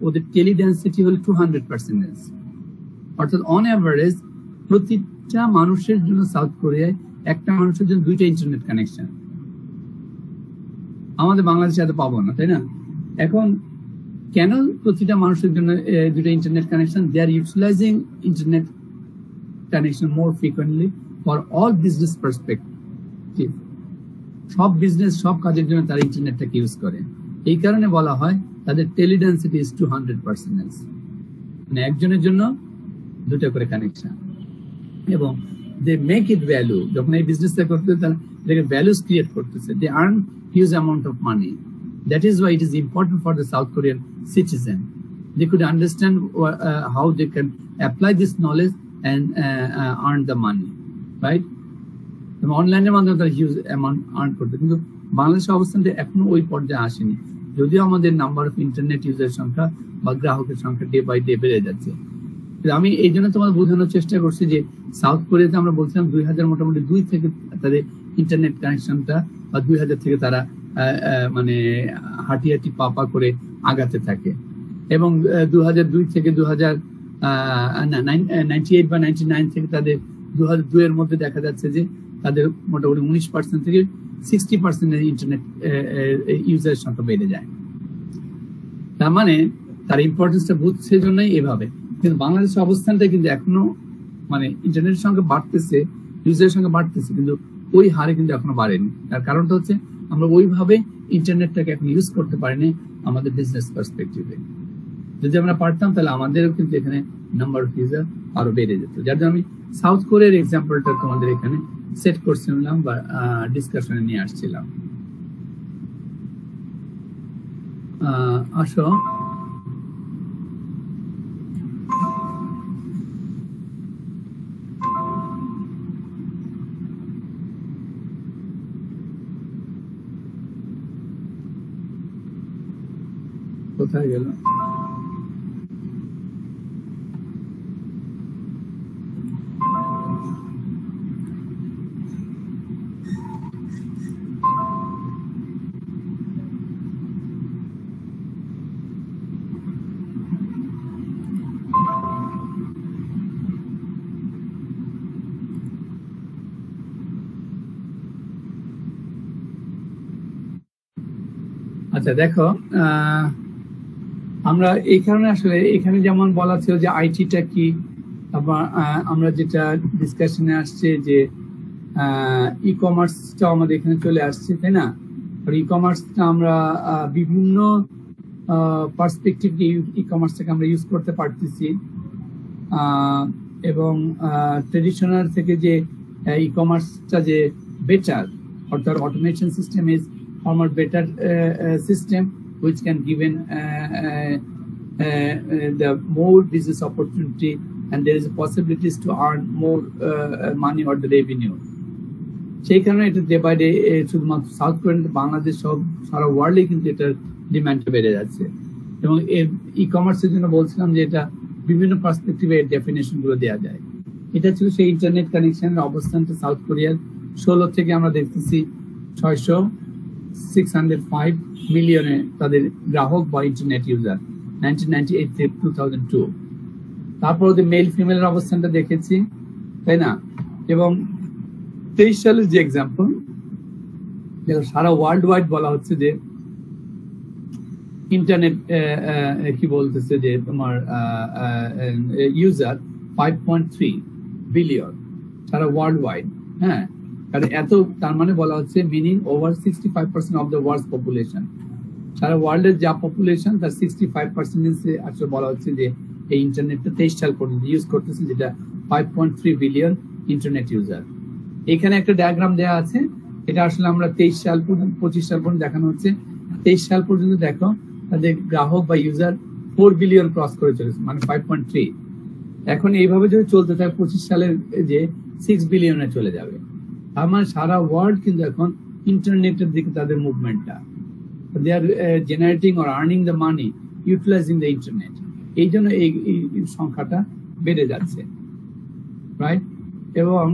ওদের টেলি ডেন্সিটি হল 200%, অর্থাৎ অন অ্যাভারেজ প্রতিটা মানুষের জন্য সাউথ কোরিয়ায় একটা মানুষের জন্য 2টা ইন্টারনেট কানেকশন। আমাদের বাংলাদেশে এত পাবো না, তাই না? এখন কেন প্রতিটা মানুষের জন্য 2টা internet connection? They are utilising internet connection more frequently for all business perspective. সব বিজনেস, সব কাজের জন্য তারা ইন্টারনেটটাকে ইউজ করে। এই কারণে বলা হয় তাদের টেলিডেন্সিটি ইজ 200%, মানে একজনের জন্য 2টা করে কানেকশন। এবং দে মেক ইট ভ্যালু, যখন এই বিজনেসটা করতে তারা ভ্যালুস ক্রিয়েট করতেছে, they earn huge amount of money. That is why it is important for the South Korean citizen. They could understand how they can apply this knowledge and earn the money, right? অনলাইনের মাধ্যমে তারা huge amount earn করতে, কিন্তু বাংলাদেশের অবস্থানটা এখনো ওই পর্যায়ে আসেনি, যদিও আমাদের নাম্বার অফ ইন্টারনেট ইউজার সংখ্যা বা গ্রাহকের সংখ্যা ডে বাই ডে বেড়ে যাচ্ছে। আমি এই জন্য তোমাদের বোঝানোর চেষ্টা করছি যে সাউথ কোরিয়াতে আমরা বলছিলাম 2000 মোটামুটি 2 থেকে তাদের ইন্টারনেট কানেকশনটা, বা 2000 থেকে তারা মানে হাঁটি পাপা করে আগাতে থাকে। এবং 2002 থেকে 98 বা 99 থেকে তাদের 2002 এর মধ্যে দেখা যাচ্ছে যে তাদের মোটামুটি 19% থেকে 60% ইন্টারনেট ইউজারের সংখ্যা বেড়ে যায়। তার মানে তার ইম্পর্টেন্সটা বুঝছে জন্যই এভাবে। কিন্তু বাংলাদেশের অবস্থানটা কিন্তু এখনো মানে ইন্টারনেটের সংখ্যা বাড়তেছে, ইউজারের সংখ্যা বাড়তেছে, কিন্তু ওই হারে কিন্তু এখনো বাড়েনি। তার কারণটা হচ্ছে আমরা ওইভাবে ইন্টারনেটটাকে এখন ইউজ করতে পারিনি আমাদের বিজনেস পার্সপেক্টিভে। যদি আমরা পারতাম তাহলে আমাদেরও কিন্তু এখানে নাম্বার অফ ইউজার আরো বেড়ে যেত। যার জন্য আমি সাউথ কোরিয়ার এক্সাম্পলটা তোমাদের এখানে সেট করছিলাম বা ডিসকাশনে নিয়ে আসছিলাম। আসো কোথায় গেল? আচ্ছা দেখো, আমরা এই কারণে আসলে এখানে যেমন বলা ছিল যে আইটিটা কি, তারপর আমরা যেটা ডিসকাশনে আসছে যে ই কমার্সটা আমাদের এখানে চলে আসছে, তাই না? আর ই কমার্সটা আমরা বিভিন্ন পার্সপেক্টিভ ই কমার্সটাকে আমরা ইউজ করতে পারতেছি, এবং ট্রেডিশনাল থেকে যে ই কমার্সটা যে বেটার, অর্থাৎ automation system is far better system which can given the more business opportunity, and there is possibilities to earn more money or the revenue. সেই কারণে এটা ডে বাই ডে শুধুমাত্র সাউথ কোরিয়া, বাংলাদেশ সব সারা ওয়ার্ল্ডে কিন্তু এটার ডিমান্ডটা বেড়ে যাচ্ছে। এবং ই কমার্সের জন্য বলছিলাম যে এটা বিভিন্ন পার্সপেক্টিভে ডেফিনেশন গুলো দেওয়া যায়। এটা ছিল সেই ইন্টারনেট কানেকশনের অবস্থানটা সাউথ কোরিয়ার 16 থেকে আমরা দেখতেছি 605 মিলিয়নে তাদের গ্রাহক বা ইন্টারনেট ইউজার 1998 থেকে 2002। তারপর ওদের মেল ফিমেলের অবস্থানটা দেখেছি, তাই না? এবং 23 সালের যে এক্সাম্পল, সারা ওয়ার্ল্ড ওয়াইড বলা হচ্ছে যে ইন্টারনেট কি বলতেছে যে তোমার ইউজার 5.3 বিলিয়ন সারা ওয়ার্ল্ড ওয়াইড। হ্যাঁ, কারণ এত, তার মানে বলা হচ্ছে meaning over 65% of the world population, সারা ওয়ার্ল্ডের যা পপুলেশন তার 65% আসলে বলা হচ্ছে যে এই ইন্টারনেটটা 23 সাল পর্যন্ত ইউজ করতেছে, যেটা 5.3 বিলিয়ন ইন্টারনেট ইউজার। এখানে একটা ডায়াগ্রাম দেওয়া আছে, এটা আসলে আমরা 23 সাল পর্যন্ত 25 সাল পর্যন্ত দেখানো হচ্ছে। 23 সাল পর্যন্ত দেখো তাদের গ্রাহক বা ইউজার 4 বিলিয়ন ক্রস করে চলেছে, মানে 5.3। এখন এইভাবে যদি চলতে থাকে 25 সালের যে 6 বিলিয়নে চলে যাবে। আমার সারা ওয়ার্ল্ড কিন্তু এখন ইন্টারনেটের দিকে তাদের মুভমেন্টটা, they are generating or earning the money utilising the internet. এই জন্য এই সংখ্যাটা বেড়ে যাচ্ছে, রাইট? এবং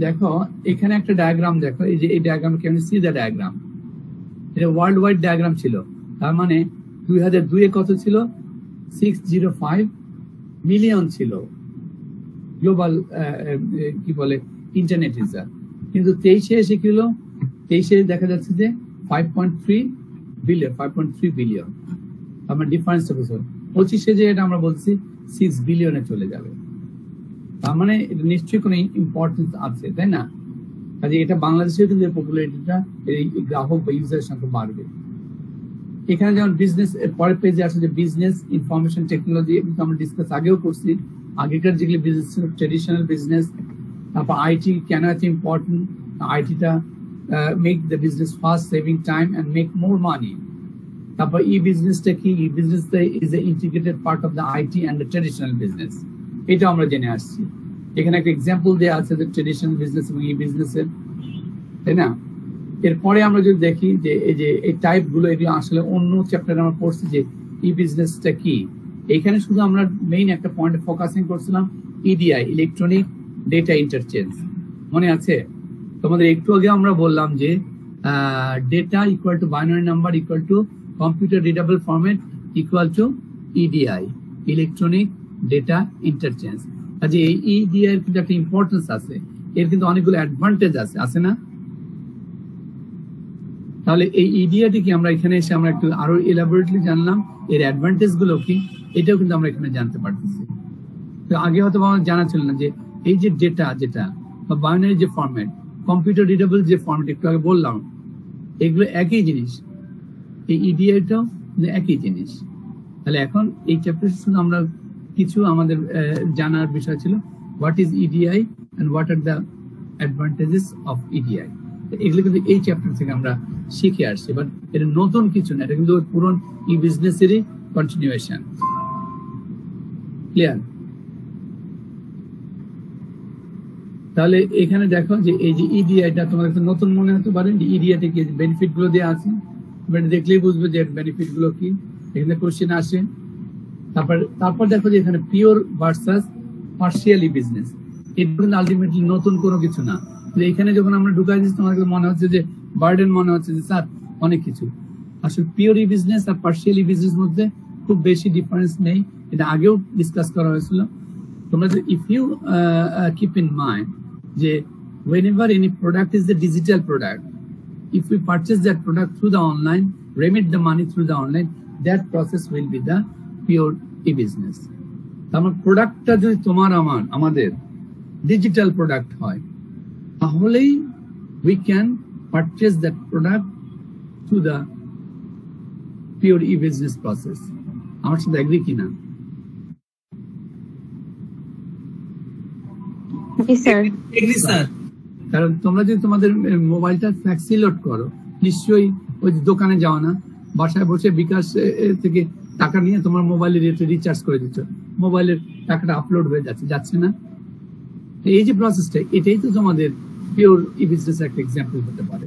দেখো এখানে একটা ডায়াগ্রাম দেখো, এই যে এই diagram can see the diagram, এটা ওয়ার্ল্ড ওয়াইড ডায়াগ্রাম ছিল। তার মানে 2002 কত ছিল? 605 মিলিয়ন ছিল গ্লোবাল কি বলে ইন্টারনেট ইউজার। কিন্তু 23-এ এসে কি হলো? 23-এ দেখা যাচ্ছে যে 5.3 বিলিয়ন। আমার ডিফারেন্সটা বুঝো। 25-এ যে এটা আমরা বলছি 6 বিলিয়নে চলে যাবে। তার মানে এটা নিশ্চয়ই কোনো ইম্পর্টেন্স আছে, তাই না? কাজে এটা বাংলাদেশেও কিন্তু পপুলারিটিটা, এই গ্রাহক বা ইউজারের সংখ্যা বাড়বে। এখানে যেমন বিজনেস, পরের পেজে আছে যে বিজনেস ইনফরমেশন টেকনোলজি, কিন্তু আমরা ডিসকাস আগেও করছি। আগেকার যেগুলো বিজনেস ছিল ট্রেডিশনাল বিজনেস, তারপর আইটি কেন এত ইম্পর্টেন্ট, আইটিটা make the business fast, saving time and make more money. তারপর ই বিজনেসটা কি? ই বিজনেসটা is a integrated part of the IT and the traditional business. এটা আমরা জেনে আসছি। এখানে একটা এক্সাম্পল দেওয়া আছে যে ট্রেডিশনাল বিজনেস এবং ই বিজনেসের, তাই না? এরপরে আমরা যদি দেখি যে এই যে এই টাইপ গুলো, এগুলো আসলে অন্য চ্যাপ্টারে আমরা পড়ছি যে ই বিজনেসটা কি। এখানে শুধু আমরা মেইন একটা পয়েন্টে ফোকাসিং করছিলাম, ইডিআই, ইলেকট্রনিক ডেটা ইন্টারচেঞ্জ। মনে আছে তোমাদের? একটু আগে আমরা বললাম যে data equal to binary number equal to computer readable format equal to EDI, electronic data interchange. কাজে এই ইডিআই এর কিন্তু একটা ইম্পর্টেন্স আছে, এর কিন্তু অনেকগুলো অ্যাডভান্টেজ আছে না? তাহলে এই ইডিআইটি কি আমরা এখানে এসে আমরা একটু আরো এলাবোরেটলি জানলাম, এর অ্যাডভান্টেজ গুলো কি, এটাও কিন্তু আমরা এখানে জানতে পারতেছি। তো আগে হয়তো আমার জানা ছিল না যে এই যে ডেটা, যেটা বা বাইনারি যে ফরম্যাট, কম্পিউটার রিডেবল যে ফরম্যাট একটু আগে বললাম, এগুলো একই জিনিস। এই ইডিআইটাও একই জিনিস। তাহলে এখন এই চ্যাপ্টার শুধু আমরা কিছু আমাদের জানার বিষয় ছিল, what is EDI and what are the advantages of EDI. এগুলো কিন্তু এই চ্যাপ্টার থেকে আমরা শিখে আসছি, বাট এটা নতুন কিছু না, এটা কিন্তু পুরনো ই বিজনেসেরই কন্টিনিউয়েশন। ক্লিয়ার? তাহলে এখানে দেখো যে এই যে ইডিআইটা তোমার কাছে নতুন মনে হতে পারে, যে ইডিআইতে কি বেনিফিট গুলো দেওয়া আছে, দেখলেই বুঝবে যে বেনিফিট গুলো কি। এখানে কোশ্চেন আসে। তারপর দেখো যে এখানে পিওর ভার্সাস পার্সিয়ালি বিজনেস, এটা কিন্তু আলটিমেটলি নতুন কোনো কিছু না। এখানে যখন আমরা ঢুকাই দিচ্ছি তোমার মনে হচ্ছে যে বার্ডেন, মনে হচ্ছে যে স্যার অনেক কিছু। আসলে পিওর ই বিজনেস আর পার্সিয়ালি বিজনেস মধ্যে খুব বেশি ডিফারেন্স নেই, এটা আগেও ডিসকাস করা হয়েছিল। তোমরা যে if you keep in mind যে whenever any product is the digital product, if we purchase that product through the online, remit the money through the online, that process will be the pure e-business. তারপর প্রোডাক্টটা যদি তোমার আমাদের digital product হয়, তাহলেই we can purchase that product through the pure e-business process. আমার সাথে agri কিনা? কারণ তোমরা যদি তোমাদের মোবাইলটা ফ্ল্যাক্সি লোড করো, নিশ্চয়ই ওই দোকানে যাও না, বাসায় বসে বিকাশ থেকে টাকা নিয়ে তোমার মোবাইলের রিচার্জ করে দিচ্ছ, মোবাইলের টাকাটা আপলোড হয়ে যাচ্ছে না? এই যে প্রসেসটা, এটাই তো তোমাদের পিওর ই বিজনেস একটা এক্সাম্পল হতে পারে।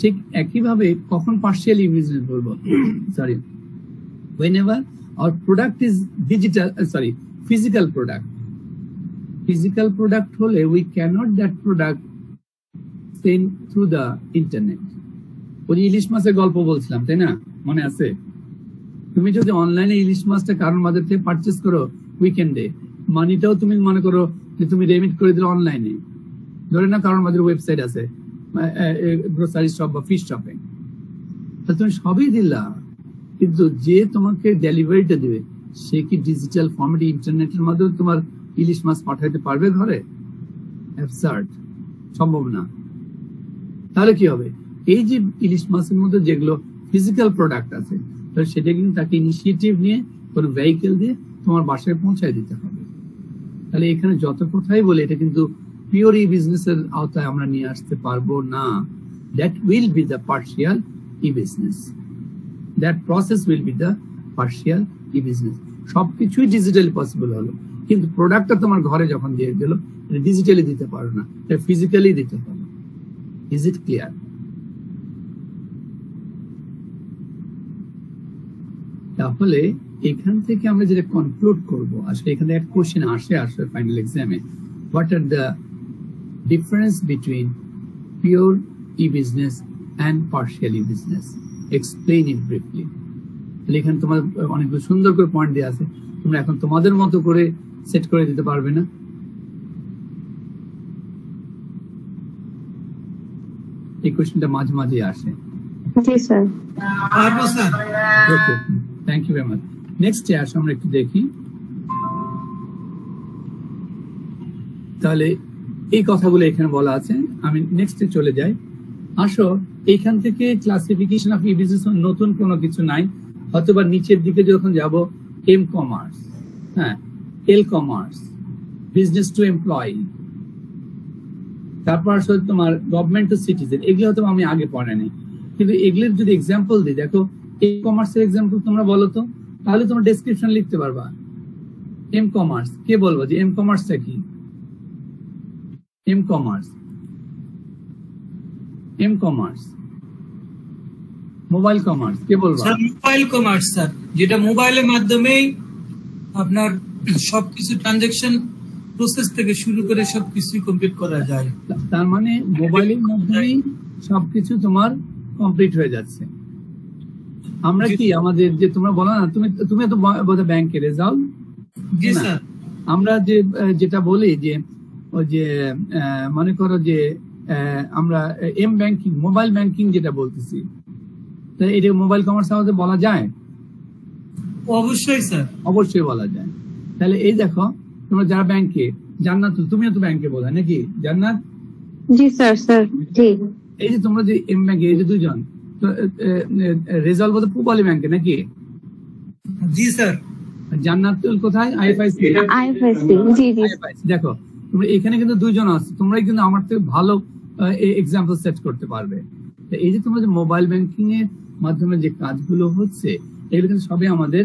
ঠিক একইভাবে কখন পার্সিয়াল ই বিজনেস বলবো, sorry, whenever our product is digital, physical product hole, we cannot that product send through the internet. ওই ইলিশ মাছের গল্প বলছিলাম, তাই না? মনে আছে? তুমি যদি অনলাইনে ইলিশ মাছটা কারোর মাঝে থেকে পারচেস করো উইকেন্ডে, মানিটাও তুমি মনে করো যে তুমি রেমিট করে দিলে অনলাইনে, ধরে না কারোর মাঝে ওয়েবসাইট আছে গ্রোসারি শপ বা ফিশ শপে, তাহলে তুমি সবই দিলা, কিন্তু যে তোমাকে ডেলিভারিটা দিবে সে কি ডিজিটাল ফর্মেটে ইন্টারনেটের মাধ্যমে তোমার ইলিশ মাছ পাঠাইতে পারবে ঘরে? অ্যাবসার্ড, সম্ভব না। তাহলে কি হবে? এই যে ইলিশ মাছের মধ্যে যেগুলো ফিজিক্যাল প্রোডাক্ট আছে, তাহলে সেটা কিন্তু তাকে ইনিশিয়েটিভ নিয়ে কোনো ভেহিকেল দিয়ে তোমার বাসায় পৌঁছায় দিতে হবে। তাহলে এখানে যত কথাই বলে, এটা কিন্তু পিওর ই বিজনেসের আওতায় আমরা নিয়ে আসতে পারবো না। That will be the partial E business, that process will be the partial e-business. সবকিছুই ডিজিটালি পসিবল হলো, কিন্তু প্রোডাক্টটা তোমার ঘরে যখন দিয়ে দিল, এটা ডিজিটালি দিতে পারো না, এটা ফিজিক্যালি দিতে হবে। Is it clear? তাহলে এখান থেকে আমরা যেটা কনক্লুড করবো, আসলে এখানে একটা কোশ্চেন আসে ফাইনাল এক্সামে, what are the difference between pure e business and partial e business? Explain it briefly. এখানে তোমার অনেকগুলো সুন্দর করে পয়েন্ট দেওয়া আছে, তোমরা এখন তোমাদের মতো করে সেট করে দিতে পারবে না? এই কোশ্চেনটা মাঝে মাঝে আসে। জি sir. Okay, thank you very much. Next day আসো, আমরা একটু দেখি। তাহলে এই কথাগুলো এখানে বলা আছে, আমি নেক্সটে চলে যাই। আসো, এইখান থেকে ক্লাসিফিকেশন অফ ই বিজনেস নতুন কোনো কিছু নাই, অথবা নিচের দিকে যখন যাব, এম কমার্স, হ্যাঁ, এল কমার্স, বিজনেস টু এমপ্লয়ি, তারপর আসলে তোমার গভর্নমেন্ট টু সিটিজেন, এগুলো হয়তো আমি আগে পড়াইনি, কিন্তু এগুলোর যদি এক্সাম্পল দিই, দেখো এম কমার্সের এক্সাম্পল তোমরা বলো তো, তাহলে তোমার ডেসক্রিপশন লিখতে পারবা। এম কমার্স, কে বলবো যে এম কমার্সটা কি? M commerce, M commerce, mobile commerce, কে বলবো? মোবাইল কমার্স স্যার, যেটা মোবাইলের মাধ্যমেই আপনার সবকিছু ট্রানজাকশন প্রসেস থেকে শুরু করে সবকিছু কমপ্লিট করা যায়। তার মানে মোবাইলের মাধ্যমেই সবকিছু তোমার কমপ্লিট হয়ে যাচ্ছে। আমরা কি আমাদের যে তোমরা বলো না, তুমি তো বোধহয় ব্যাংকে রেজাল্ট, জি স্যার, আমরা যেটা বলি যে ওই যে মনে করো যে আমরা এম ব্যাংকিং, মোবাইল ব্যাংকিং যেটা বলতেছি, এটা মোবাইল কমার্স আমাদের বলা যায়? অবশ্যই স্যার, অবশ্যই বলা যায়। তাহলে এই দেখো, তোমরা যারা ব্যাংকে, জান্নাত তুমিও তো ব্যাংকে বোধ হয় নাকি জান্নাত? জি স্যার। স্যার জি। এই যে তোমরা যে এম ব্যাংকে, এই যে দুজন রেজাল্ট বোধ পূবালী ব্যাংকে নাকি? জি স্যার। জান্নাতুল কোথায়? আইএফআইসি। আইএফএসসি, জি জি। দেখো তোমরা এখানে কিন্তু দুইজন আছে, তোমরাই কিন্তু আমার থেকে ভালো এক্সাম্পল সেট করতে পারবে। এই যে তোমরা যে মোবাইল ব্যাংকিং এর মাধ্যমে যে কাজগুলো হচ্ছে এগুলো কিন্তু সবই আমাদের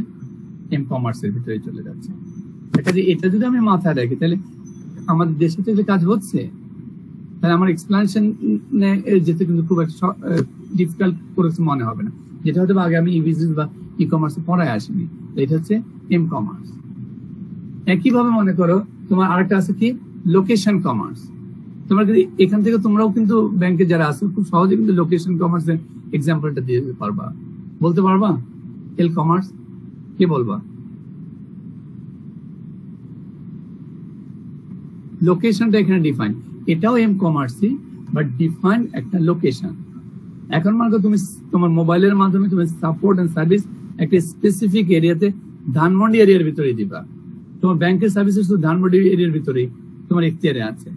এম কমার্সের ভিতরে চলে যাচ্ছে। এটা যদি আমি মাথায় রাখি তাহলে আমাদের দেশে তো কাজ হচ্ছে, তাহলে আমার এক্সপ্লেনেশন যেতে কিন্তু খুব একটা ডিফিকাল্ট করে মনে হবে না, যেটা হয়তো আগে আমি ই বিজনেস বা ই কমার্সে পড়ায় আসিনি। এটা হচ্ছে এম কমার্স। একইভাবে মনে করো তোমার আরেকটা আছে কি লোকেশন কমার্স। তোমরা যদি এখান থেকে তোমরাও কিন্তু ব্যাংকে যারা আছে খুব সহজে কিন্তু লোকেশন কমার্সের এক্সাম্পলটা দিয়ে পারবা, বলতে পারবা? এল কমার্স কি বলবা? লোকেশনটা এখানে ডিফাইন, এটাও এম কমার্সই বাট ডিফাইন একটা লোকেশন। এখন মনে করো তুমি তোমার মোবাইলের মাধ্যমে তুমি সাপোর্ট এন্ড সার্ভিস একটা স্পেসিফিক এরিয়াতে ধানমন্ডি এরিয়ার ভিতরে দিবা। তোমার ব্যাংকের সার্ভিসেস শুধু ধানমন্ডি এরিয়ার ভিতরেই তোমার এখতিয়ারে আছে,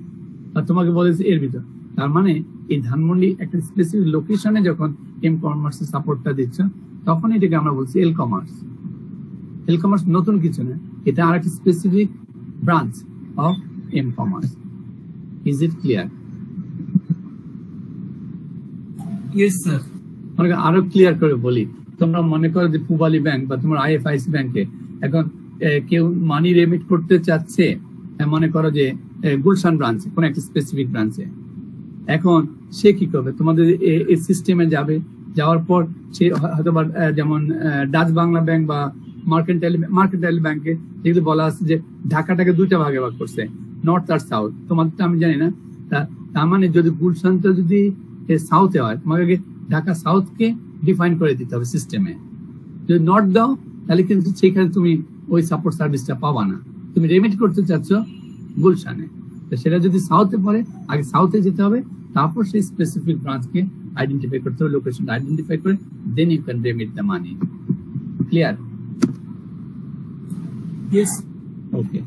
আর তোমাকে বলেছে এর ভিতর। তার মানে এই ধানমন্ডি একটা স্পেসিফিক লোকেশনে যখন এম কমার্সের সাপোর্টটা দিচ্ছে তখন এটাকে আমরা বলছি এল কমার্স। এল কমার্স নতুন কিছু না, এটা আর একটা specific branch of M commerce. Is it clear? Yes sir. আরো ক্লিয়ার করে বলি, তোমরা মনে করো যে পূবালী ব্যাংক বা তোমার আইএফআইসি ব্যাংকে এখন কেউ মানি রেমিট করতে চাচ্ছে, মনে করো যে গুলশান ব্রাঞ্চে, কোন একটা স্পেসিফিক ব্রাঞ্চে। এখন সে কি করবে? তোমাদের এই সিস্টেমে যাবে, যাওয়ার পর সে হয়তো যেমন ডাচ বাংলা ব্যাংক বা মার্কেন্টাইল ব্যাংকে যেগুলো বলা আছে যে ঢাকাটাকে দুইটা ভাগে ভাগ করছে, নর্থ আর সাউথ। তোমাদের তো আমি জানি না, তার মানে যদি গুলশানটা যদি সাউথে হয় তোমাকে ঢাকা সাউথকে ডিফাইন করে দিতে হবে সিস্টেমে। যদি নর্থ দাও তাহলে কিন্তু সেখানে তুমি ওই সাপোর্ট সার্ভিসটা পাবা না। তুমি রেমিট করতে চাচ্ছ গুলশানে, সেটা যদি সাউথে পড়ে আগে সাউথে যেতে হবে, তারপর সেই স্পেসিফিক ব্রাঞ্চকে আইডেন্টিফাই করতে হবে, লোকেশনটা আইডেন্টিফাই করে then you can remit the money. Clear? Yes. Okay,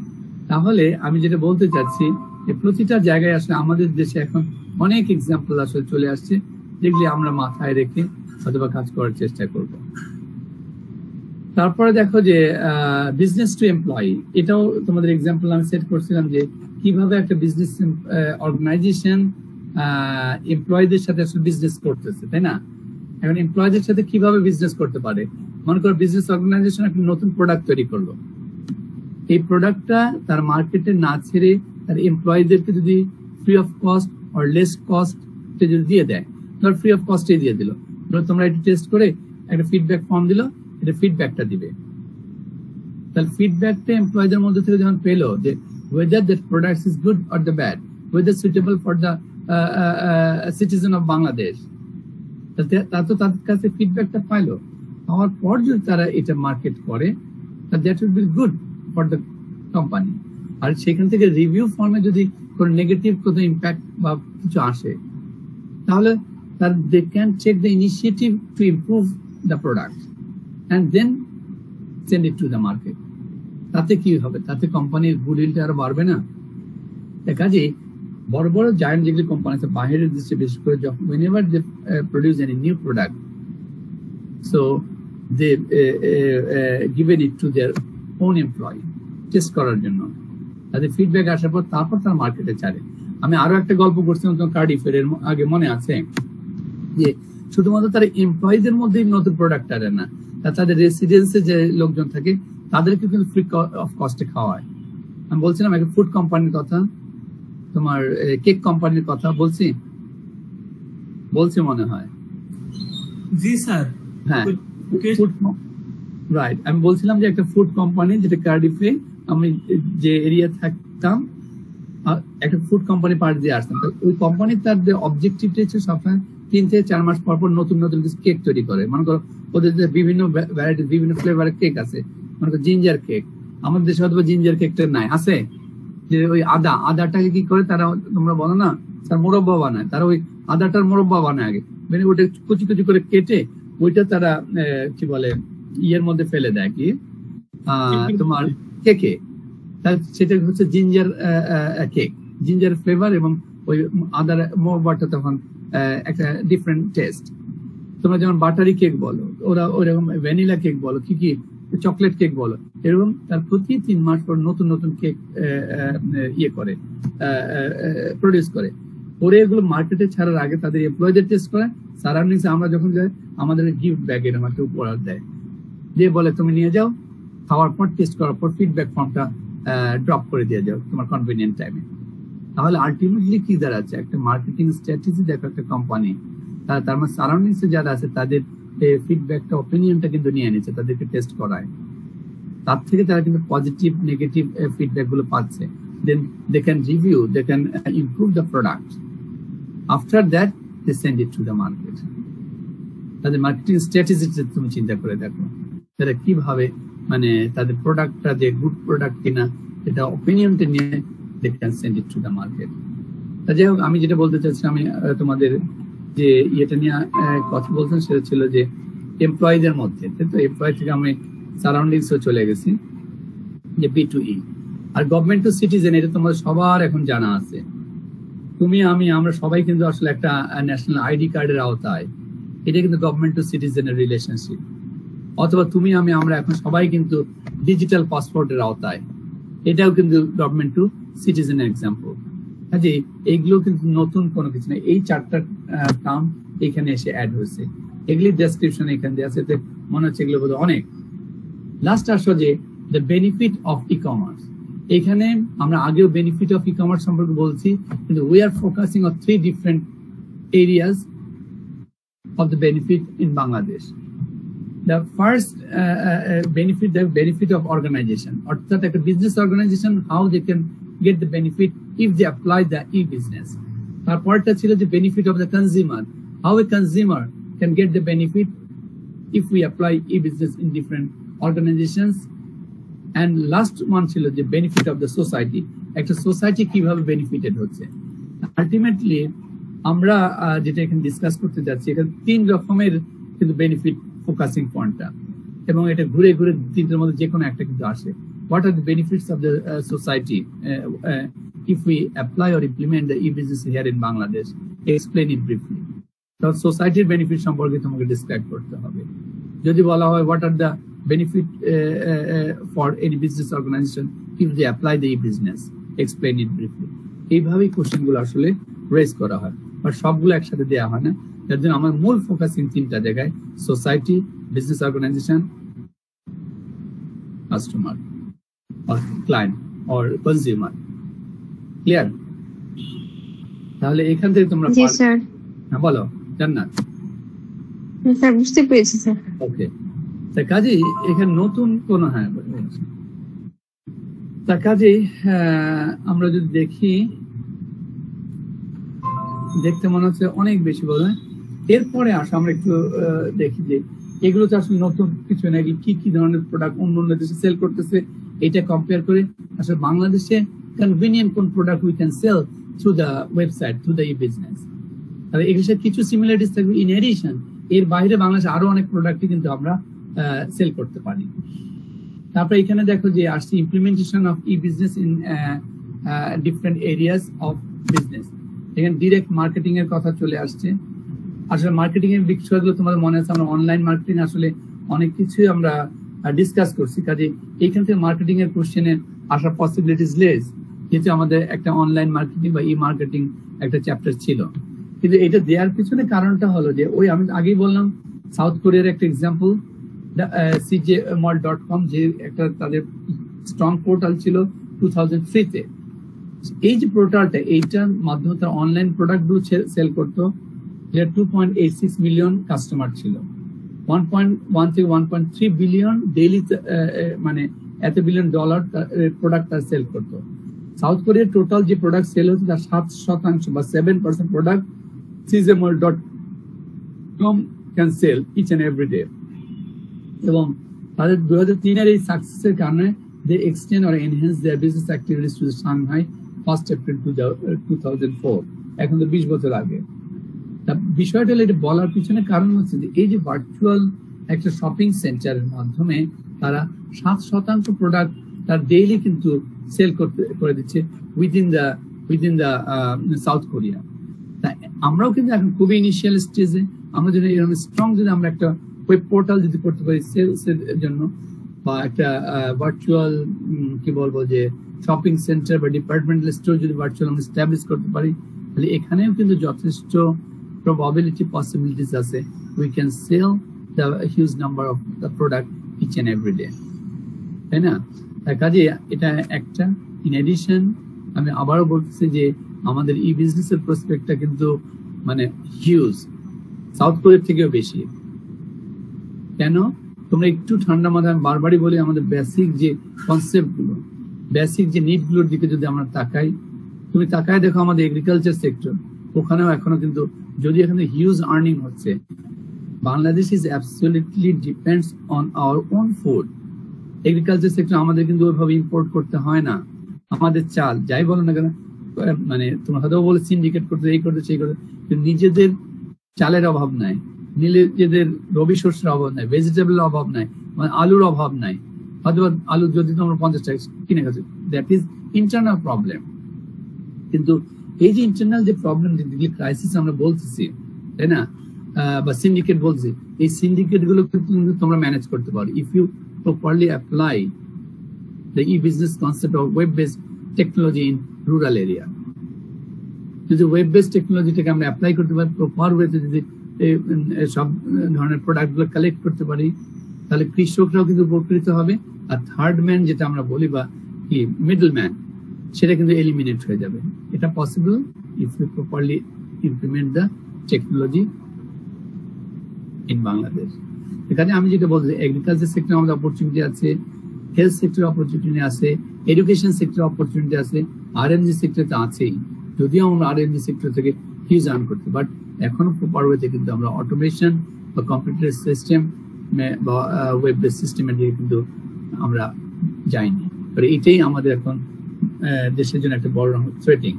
তাহলে আমি যেটা বলতে চাচ্ছি যে প্রতিটা জায়গায় আসলে আমাদের দেশে এখন অনেক এক্সাম্পল আসলে চলে আসছে যেগুলি আমরা মাথায় রেখে অথবা কাজ করার চেষ্টা করব। তারপরে দেখো যে বিজনেস টু এমপ্লয়ি, এটাও তোমাদের এক্সাম্পল আমি সেট করছিলাম যে কিভাবে একটা বিজনেস অর্গানাইজেশন এমপ্লয়ীদের সাথে আসলে বিজনেস করতেছে, তাই না? এখন এমপ্লয়ীদের সাথে কিভাবে বিজনেস করতে পারে? মনে করো বিজনেস অর্গানাইজেশন একটা নতুন প্রোডাক্ট তৈরি করলো, এই প্রোডাক্টটা তার মার্কেটে না ছেড়ে তার এমপ্লয়ীদেরকে যদি ফ্রি অফ কস্ট আর লেস কস্ট যদি দিয়ে দেয়, ধর ফ্রি অফ কস্টে দিয়ে দিল, তোমরা এটা টেস্ট করে একটা ফিডব্যাক ফর্ম দিল, এটা ফিডব্যাকটা দিবে। তাহলে ফিডব্যাকটা এমপ্লয়ীদের মধ্যে থেকে যখন পেলো যে whether that product is good or the bad, whether suitable for the citizen of Bangladesh, তার তো তাদের কাছে ফিডব্যাকটা পাইলো, পাওয়ার পর যদি তারা এটা মার্কেট করে that will be good for the company। আর সেখান থেকে রিভিউ ফর্মে যদি কোনো নেগেটিভ কোনো ইম্প্যাক্ট বা কিছু আসে তাহলে তার they can take the initiative to improve the product and then send it to the market। তাতে কি হবে? তাতে কোম্পানির গুডউইলটা আরো বাড়বে না? কাজে বড় বড় জায়ান্ট যেগুলি কোম্পানি আছে বাইরের দেশে, বিশেষ করে যখন whenever they produce any new product, so they given it to their own employee test করার জন্য, তাদের ফিডব্যাক আসার পর তারপর তার মার্কেটে ছাড়ে। আমি আরো একটা গল্প করছিলাম তোমার কার্ডিফের আগে, মনে আছে যে শুধুমাত্র তার এমপ্লয়ীদের মধ্যেই নতুন প্রোডাক্ট আনে না, তাদের রেসিডেন্সে যে লোকজন থাকে তাদেরকে কিন্তু ফ্রি অফ কস্টে খাওয়ায়। আমি বলছিলাম একটা ফুড কোম্পানির কথা, তোমার কেক কোম্পানির কথা বলছি মনে হয়। জি স্যার। হ্যাঁ, রাইট। আমি বলছিলাম যে একটা ফুড কোম্পানি যেটা কার্ডিফে আমি যে এরিয়া থাকতাম, একটা ফুড কোম্পানি পার দিয়ে আসতাম। ওই কোম্পানি তার যে অবজেক্টিভটা হচ্ছে সবসময় 3 থেকে 4 মাস পর পর নতুন নতুন কিছু কেক তৈরি করে। মনে করো ওদের যে বিভিন্ন ভ্যারাইটি বিভিন্ন ফ্লেভারের কেক আছে, মনে করো জিঞ্জার কেক, আমাদের দেশে হয়তো জিঞ্জার কেকটা নাই, আছে যে ওই আদাটাকে কি করে তারা, তোমরা বলো না স্যার মোরব্বা বানায়, তারা ওই আদাটার মোরব্বা বানায় আগে, মানে ওটা কুচি কুচি করে কেটে ওইটা তারা কি বলে ইয়ের মধ্যে ফেলে দেয় কি তোমার কেকে, সেটা হচ্ছে জিঞ্জার কেক, জিঞ্জার ফ্লেভার এবং ওই আদার মোরব্বাটা তখন একটা ডিফারেন্ট টেস্ট। তোমরা যেমন বাটারি কেক বলো, ওরা ওইরকম ভ্যানিলা কেক বলো, কি কি চকলেট কেক বলো, এরকম তার প্রতি 3 মাস পর নতুন নতুন কেক করে প্রডিউস করে এগুলো মার্কেটে ছাড়ার আগে তাদের এমপ্লয়ীদের টেস্ট করে। সারাউন্ডিংস আমরা যখন যাই আমাদের গিফট ব্যাগ এর মধ্যে উপহার দেয়, দিয়ে বলে তুমি নিয়ে যাও, খাওয়ার পর টেস্ট করার পর ফিডব্যাক ফর্মটা ড্রপ করে দিয়ে যাও তোমার কনভিনিয়েন্ট টাইমে। তাহলে আলটিমেটলি কি দাঁড়াচ্ছে, একটা মার্কেটিং স্ট্র্যাটেজি দেখো একটা কোম্পানি, তার মানে সারাউন্ডিংসে যারা আছে তাদের ফিডব্যাকটা অপিনিয়নটা কিন্তু নিয়ে নিচ্ছে, তাদেরকে টেস্ট করায়, তার থেকে তারা কিন্তু পজিটিভ নেগেটিভ ফিডব্যাক গুলো পাচ্ছে। Then they can review, they can improve the product, after that they send it to the market. তাদের মার্কেটিং স্ট্র্যাটেজি তুমি চিন্তা করে দেখো তারা কিভাবে মানে তাদের প্রোডাক্টটা যে গুড প্রোডাক্ট কিনা এটা অপিনিয়নটা নিয়ে they can send it to the market. যাই হোক, আমি যেটা বলতে চাচ্ছি, আমি তোমাদের যে ইয়েটা নিয়ে কথা বলছেন সেটা ছিল যে এমপ্লয়ীদের মধ্যে, তো এমপ্লয়ি থেকে আমি সারাউন্ডিংসও চলে গেছি যে B2E R government to citizen, এটা তোমাদের সবার এখন জানা আছে। তুমি আমি আমরা সবাই কিন্তু আসলে একটা ন্যাশনাল আইডি কার্ডের আওতায়, এটা কিন্তু গভর্নমেন্ট টু সিটিজেনের রিলেশনশিপ। অথবা তুমি আমি আমরা এখন সবাই কিন্তু ডিজিটাল পাসপোর্টের আওতায়, এটাও কিন্তু গভর্নমেন্ট টু সিটিজেনের এক্সাম্পল। কাজে এইগুলো কিন্তু নতুন কোনো কিছু না, এই 4টা টার্ম এখানে এসে অ্যাড হয়েছে, এগুলি ডেসক্রিপশন এখানে দেওয়া আছে, মনে হচ্ছে এগুলো বোধহয় অনেক। লাস্ট আসো যে the benefit of e commerce, এখানে আমরা আগেও বেনিফিট অফ ই কমার্স সম্পর্কে বলছি, কিন্তু we are focusing on 3 different areas of the benefit in Bangladesh. The first benefit, the benefit of organization, অর্থাৎ একটা business organisation how they can get the benefit if they apply the e-business. তারপরটা ছিল যে benefit of the consumer, how a consumer can get the benefit if we apply e-business in different organizations. And last one ছিল যে benefit of the society, একটা society কিভাবে benefited হচ্ছে। Ultimately আমরা যেটা এখানে ডিসকাস করতে যাচ্ছি, এখানে 3 রকমের কিন্তু বেনিফিট ফোকাসিং পয়েন্টটা, এবং এটা ঘুরে ঘুরে 3টার মধ্যে যে কোনো একটা কিন্তু আসে। What are the benefits of the society if we apply or implement the e-business here in Bangladesh? Explain it briefly. So সোসাইটির বেনিফিট সম্পর্কে তোমাকে ডিসক্রাইব করতে হবে। যদি বলা হয় what are the benefit for any business organization if they apply the e-business? Explain it briefly. এইভাবেই কোশ্চেনগুলো আসলে রেজ করা হয়, বাট সবগুলো একসাথে দেওয়া হয় না। যার জন্য আমার মূল ফোকাসিং 3টা জায়গায়, society, business organisation, customer or client or consumer. Clear? তাহলে এখান থেকে তোমরা জি স্যার। হ্যাঁ বলো জান্নাত। স্যার বুঝতে পেরেছি স্যার। ওকে, তা কাজেই এখানে নতুন কোন তা কাজেই আমরা যদি দেখি, দেখতে মনে হচ্ছে অনেক বেশি বলে। এরপরে আসো আমরা একটু দেখি যে এগুলো তো আসলে নতুন কিছু না, কি কি ধরনের প্রোডাক্ট অন্য অন্য দেশে সেল করতেছে এটা কম্পেয়ার করে আসলে বাংলাদেশে কনভিনিয়েন্ট কোন product we can sell through the website, through the e business. তাহলে এগুলোর সাথে কিছু সিমিলারিটিস থাকবে। ইন এডিশন এর বাইরে বাংলাদেশে আরো অনেক প্রোডাক্টই কিন্তু আমরা সেল করতে পারি। তারপরে এখানে দেখো যে আসছে implementation of e business in different areas of business. এখানে ডিরেক্ট মার্কেটিং এর কথা চলে আসছে। আসলে মার্কেটিং এর বিষয়গুলো তোমাদের মনে আছে, আমরা অনলাইন মার্কেটিং আসলে অনেক কিছুই আমরা ডিসকাস করছি। কাজে এইখান থেকে মার্কেটিং এর কোশ্চেনে আসার পসিবিলিটিস লেস, যেহেতু আমাদের একটা অনলাইন মার্কেটিং বা ই মার্কেটিং একটা চ্যাপ্টার ছিল। কিন্তু এটা দেওয়ার পিছনে কারণটা হলো যে ওই আমি আগেই বললাম সাউথ কোরিয়ার একটা এক্সাম্পল, cjmall.com, যে একটা তাদের স্ট্রং পোর্টাল ছিল 2003-তে। এই যে পোর্টালটা, এইটার মাধ্যমে তারা অনলাইন প্রোডাক্ট গুলো সেল করতো। 2.86 মিলিয়ন কাস্টমার ছিল, 1.1 থেকে 1.3 বিলিয়ন ডেইলি, মানে $1 বিলিয়ন প্রোডাক্ট তারা সেল করতো। সাউথ কোরিয়ার টোটাল যে প্রোডাক্ট সেল হতো তার 7% বা 7% product cjmall.com can sell each and every day. এবং তাদের 2003-এর এই সাকসেসের কারণে they extend or enhance their business activities to the Shanghai 1st April 2004, এখন তো 20 বছর আগে। বিষয়টা হলো এটা বলার পিছনে কারণ হচ্ছে যে এই যে ভার্চুয়াল একটা শপিং সেন্টারের মাধ্যমে তারা 7% প্রোডাক্ট তার ডেইলি কিন্তু সেল করে দিচ্ছে উইদিন দ্য সাউথ কোরিয়া। আমরাও কিন্তু এখন খুবই ইনিশিয়াল স্টেজে। আমরা যদি এরকম স্ট্রং যদি আমরা একটা ওয়েব পোর্টাল যদি করতে পারি সেলস এর জন্য, বা একটা ভার্চুয়াল কি বলবো যে শপিং সেন্টার বা ডিপার্টমেন্টাল স্টোর যদি ভার্চুয়াল আমরা এস্টাবলিশ করতে পারি, তাহলে এখানেও কিন্তু যথেষ্ট probability possibilities আছে, we can sell the huge number of the product each and every day, তাই না? কাজে এটা একটা। ইন এডিশন আমি আবারও বলতেছি যে আমাদের ই বিজনেসের প্রসপেক্টটা কিন্তু মানে হিউজ, সাউথ কোরিয়ার থেকেও বেশি। কেন? তোমরা একটু ঠান্ডা মাথায়, আমি বারবারই বলি, আমাদের বেসিক যে কনসেপ্ট গুলো, বেসিক যে নিড গুলোর দিকে যদি আমরা তাকাই, তুমি তাকায় দেখো আমাদের এগ্রিকালচার সেক্টর, ওখানেও এখনো কিন্তু যদি এখানে হিউজ আর্নিং হচ্ছে, Bangladesh is absolutely depends on our own food. Agriculture sector আমাদের কিন্তু ওইভাবে ইম্পোর্ট করতে হয় না। আমাদের চাল যাই বলো না কেন, মানে তোমার হয়তো বলে সিন্ডিকেট করতে, এই করতে সেই করতে, কিন্তু নিজেদের চালের অভাব নাই, নিজেদের রবি শস্যের অভাব নাই, ভেজিটেবলের অভাব নাই, মানে আলুর অভাব নাই। হয়তো আলু যদি তোমরা 50 টাকা কিনে গেছো, দ্যাট ইজ ইন্টারনাল প্রবলেম। কিন্তু এই যে ইন্টারনাল যে প্রবলেম, যে ক্রাইসিস আমরা বলতেছি, তাই না, বা সিন্ডিকেট বলছি, এই সিন্ডিকেট গুলো কিন্তু তোমরা ম্যানেজ করতে পারো if you properly apply the e business concept of web based technology in rural area. যদি ওয়েব বেসড টেকনোলজিটাকে আমরা অ্যাপ্লাই করতে পারি প্রপার ওয়েতে, যদি সব ধরনের প্রোডাক্ট গুলো কালেক্ট করতে পারি, তাহলে কৃষকরাও কিন্তু উপকৃত হবে। আর থার্ড ম্যান যেটা আমরা বলি বা কি মিডল ম্যান, সেটা কিন্তু এলিমিনেট হয়ে যাবে। এটা possible if you properly implement the technology in Bangladesh. এখানে আমি যেটা বলছি, এগ্রিকালচার সেক্টরে আমাদের অপরচুনিটি আছে, হেলথ সেক্টর অপরচুনিটি আছে, এডুকেশন সেক্টর অপরচুনিটি আছে, আরএনজি সেক্টর তো আছেই, যদিও আমরা আরএনজি সেক্টর থেকে হিউজ আর্ন করতে, বাট এখনো প্রপার ওয়েতে কিন্তু আমরা অটোমেশন বা কম্পিউটার সিস্টেম বা ওয়েব বেস সিস্টেমের দিকে কিন্তু আমরা যাইনি। এটাই আমাদের এখন দেশের জন্য একটা বড় threatening.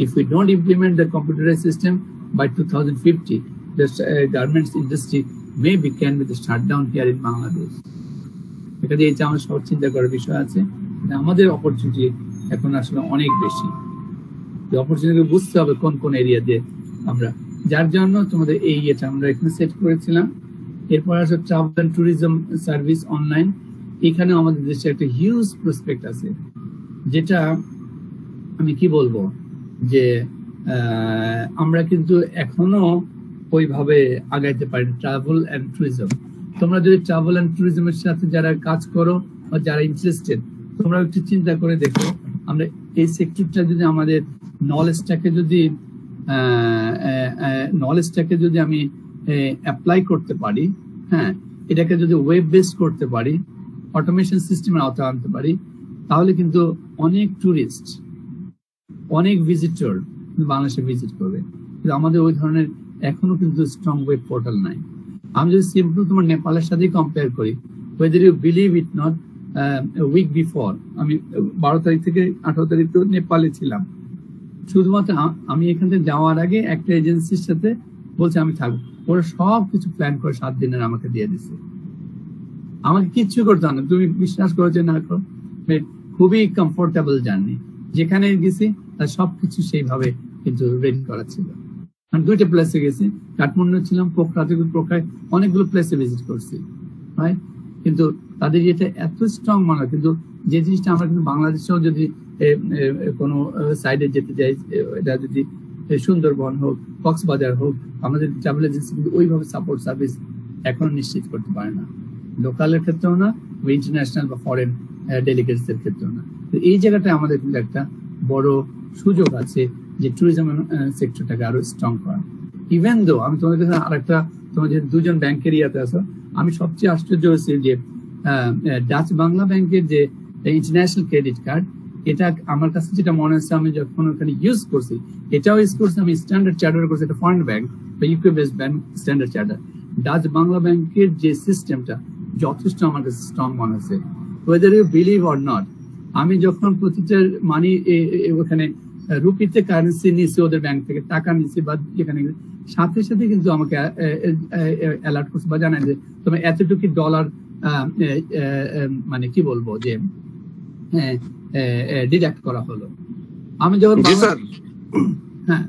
If we don't implement the computerized system by 2050, the garments industry may begin with the shutdown here in Bangladesh. এখানে এই যে আমার সব চিন্তা করার বিষয় আছে, আমাদের অপরচুনিটি এখন আসলে অনেক বেশি। অপরচুনিটি বুঝতে হবে কোন কোন এরিয়াতে আমরা, যার জন্য তোমাদের এই ইয়েটা আমরা এখানে সেট করেছিলাম। এরপর আসলে travel and tourism service online, এখানে আমাদের দেশে একটা হিউজ প্রসপেক্ট আছে, যেটা আমি কি বলবো যে আমরা কিন্তু এখনো ওইভাবে আগাইতে পারি। ট্রাভেল এন্ড ট্যুরিজম, তোমরা যদি ট্রাভেল এন্ড ট্যুরিজমের সাথে যারা কাজ করো বা যারা ইন্টারেস্টেড, তোমরা একটু চিন্তা করে দেখো, আমরা এই সেক্টরটা যদি আমাদের নলেজটাকে যদি আমি অ্যাপ্লাই করতে পারি, হ্যাঁ, এটাকে যদি ওয়েব বেসড করতে পারি, অটোমেশন সিস্টেমের আওতায় আনতে পারি, তাহলে কিন্তু অনেক ট্যুরিস্ট, অনেক ভিজিটর বাংলাদেশে ভিজিট করবে। কিন্তু আমাদের ওই ধরনের এখনো কিন্তু স্ট্রং ওয়েব পোর্টাল নাই। আমি যদি সিম্পল তোমার নেপালের সাথেই কম্পেয়ার করি, whether you believe it not, week before আমি 12 তারিখ থেকে 18 তারিখ তো নেপালে ছিলাম। শুধুমাত্র আমি এখান থেকে যাওয়ার আগে একটা এজেন্সির সাথে বলছে আমি থাকবো, ওরা সব কিছু প্ল্যান করে 7 দিনের আমাকে দিয়ে দিছে। আমাকে কিচ্ছু করতে হবে না, তুমি বিশ্বাস করেছো না করো, খুবই কমফোর্টেবল জার্নি। যেখানে গেছি তার সবকিছু সেইভাবে কিন্তু রেডি করা ছিল। আমি 2টা প্লেসে গেছি, কাঠমান্ডু ছিলাম, পোখরা থেকে পোখরায় অনেকগুলো প্লেসে ভিজিট করছি, রাইট? কিন্তু তাদের এটা এত স্ট্রং মনে হয়, কিন্তু যে জিনিসটা আমরা কিন্তু বাংলাদেশেও যদি কোনো সাইডে যেতে যাই, এটা যদি সুন্দরবন হোক, কক্সবাজার হোক, আমাদের ট্রাভেল এজেন্সি কিন্তু ওইভাবে সাপোর্ট সার্ভিস এখনো নিশ্চিত করতে পারে না, লোকালের ক্ষেত্রেও না, ইন্টারন্যাশনাল বা ফরেন ডেলিগেটস এর ক্ষেত্রেও না। তো এই জায়গাটায় আমাদের কিন্তু একটা বড় সুযোগ আছে যে ট্যুরিজম সেক্টরটাকে আরো স্ট্রং করা। ইভেন দো আমি তোমাদের কাছে আরেকটা, তোমরা যে 2জন ব্যাংকের ইয়াতে আছো, আমি সবচেয়ে আশ্চর্য হয়েছি যে ডাচ বাংলা ব্যাংকের যে ইন্টারন্যাশনাল ক্রেডিট কার্ড, এটা আমার কাছে যেটা মনে হচ্ছে, আমি যখন ওখানে ইউজ করছি, এটাও ইউজ করছি আমি স্ট্যান্ডার্ড চার্টার করছি, এটা ফান্ড ব্যাংক বা UK based bank standard charter. Dutch Bangla ব্যাংকের যে সিস্টেমটা যথেষ্ট আমার কাছে স্ট্রং মনে হচ্ছে, whether you believe or not। আমি যখন প্রতিটা মানি ওখানে রুপিতে কারেন্সি নিয়েছি, ওদের ব্যাংক থেকে টাকা নিয়েছি বা যেখানে, সাথে সাথে কিন্তু আমাকে অ্যালার্ট করছে বা জানায় যে তোমার এতটুকু ডলার মানে কি বলবো যে ডিডাক্ট করা হলো। আমি যখন হ্যাঁ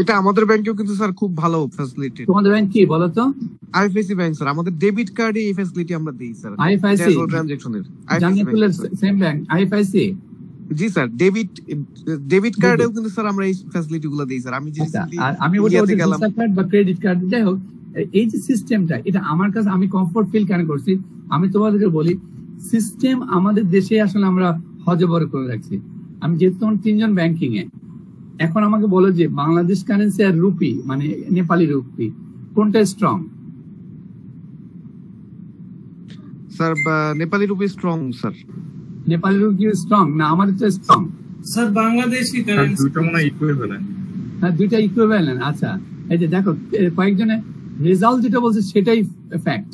এটা আমাদের ব্যাংকেও কিন্তু স্যার খুব ভালো ফ্যাসিলিটি। তোমাদের ব্যাংক কি বলো তো? আইএফআইসি ব্যাংক স্যার, আমাদের ডেবিট কার্ডে এই ফ্যাসিলিটি আমরা দেই স্যার। আইএফআইসি ট্রানজাকশনের জান্নাতুলের সেম ব্যাংক আইএফআইসি। জি স্যার, ডেবিট কার্ডেও কিন্তু স্যার আমরা এই ফ্যাসিলিটি গুলো দেই স্যার। আমি যে আমি ওটা ভিসা কার্ড বা ক্রেডিট কার্ড যাই হোক, এই যে সিস্টেমটা, এটা আমার কাছে আমি কমফোর্ট ফিল কেন করছি, আমি তোমাদেরকে বলি, সিস্টেম আমাদের দেশে আসলে আমরা হজবর করে রাখছি। আমি যেহেতু তোমার 3 জন ব্যাংকিং এ, এখন আমাকে বলো যে বাংলাদেশ কারেন্সি আর রুপি মানে নেপালি রুপি কোনটা strong? Sir Nepali rupee strong sir. Nepali rupee strong না আমাদের তো স্ট্রং স্যার বাংলাদেশি কারেন্সি দুটো মনে হয় ইকুইভ্যালেন্ট। হ্যাঁ, দুইটা ইকুইভ্যালেন্ট। আচ্ছা, এই যে দেখো কয়েকজনে রেজাল্ট যেটা বলছে সেটাই ফ্যাক্ট।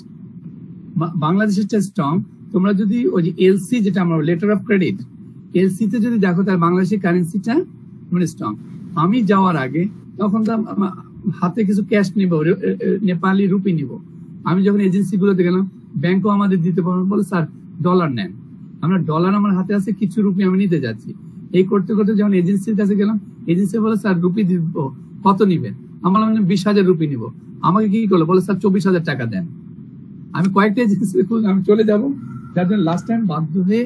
বাংলাদেশের স্ট্রং। তোমরা যদি ওই যে এলসি যেটা আমরা লেটার অফ ক্রেডিট, এলসি তে যদি দেখো তাহলে বাংলাদেশের কারেন্সিটা মানে স্ট্রং। আমি যাওয়ার আগে তখন তো হাতে কিছু ক্যাশ নিব, নেপালি রুপি নিব। আমি যখন এজেন্সি গুলোতে গেলাম, ব্যাংকও আমাদের দিতে পারবো, বলে স্যার ডলার নেন। আমরা ডলার আমার হাতে আছে, কিছু রুপি আমি নিতে যাচ্ছি। এই করতে করতে যখন এজেন্সির কাছে গেলাম, এজেন্সি বলে স্যার রুপি দিব, কত নিবেন? আমরা 20,000 রুপি নিব। আমাকে কি করলো, বলে স্যার 24,000 টাকা দেন। আমি কয়েকটা এজেন্সি আমি চলে যাবো, যার জন্য লাস্ট টাইম বাধ্য হয়ে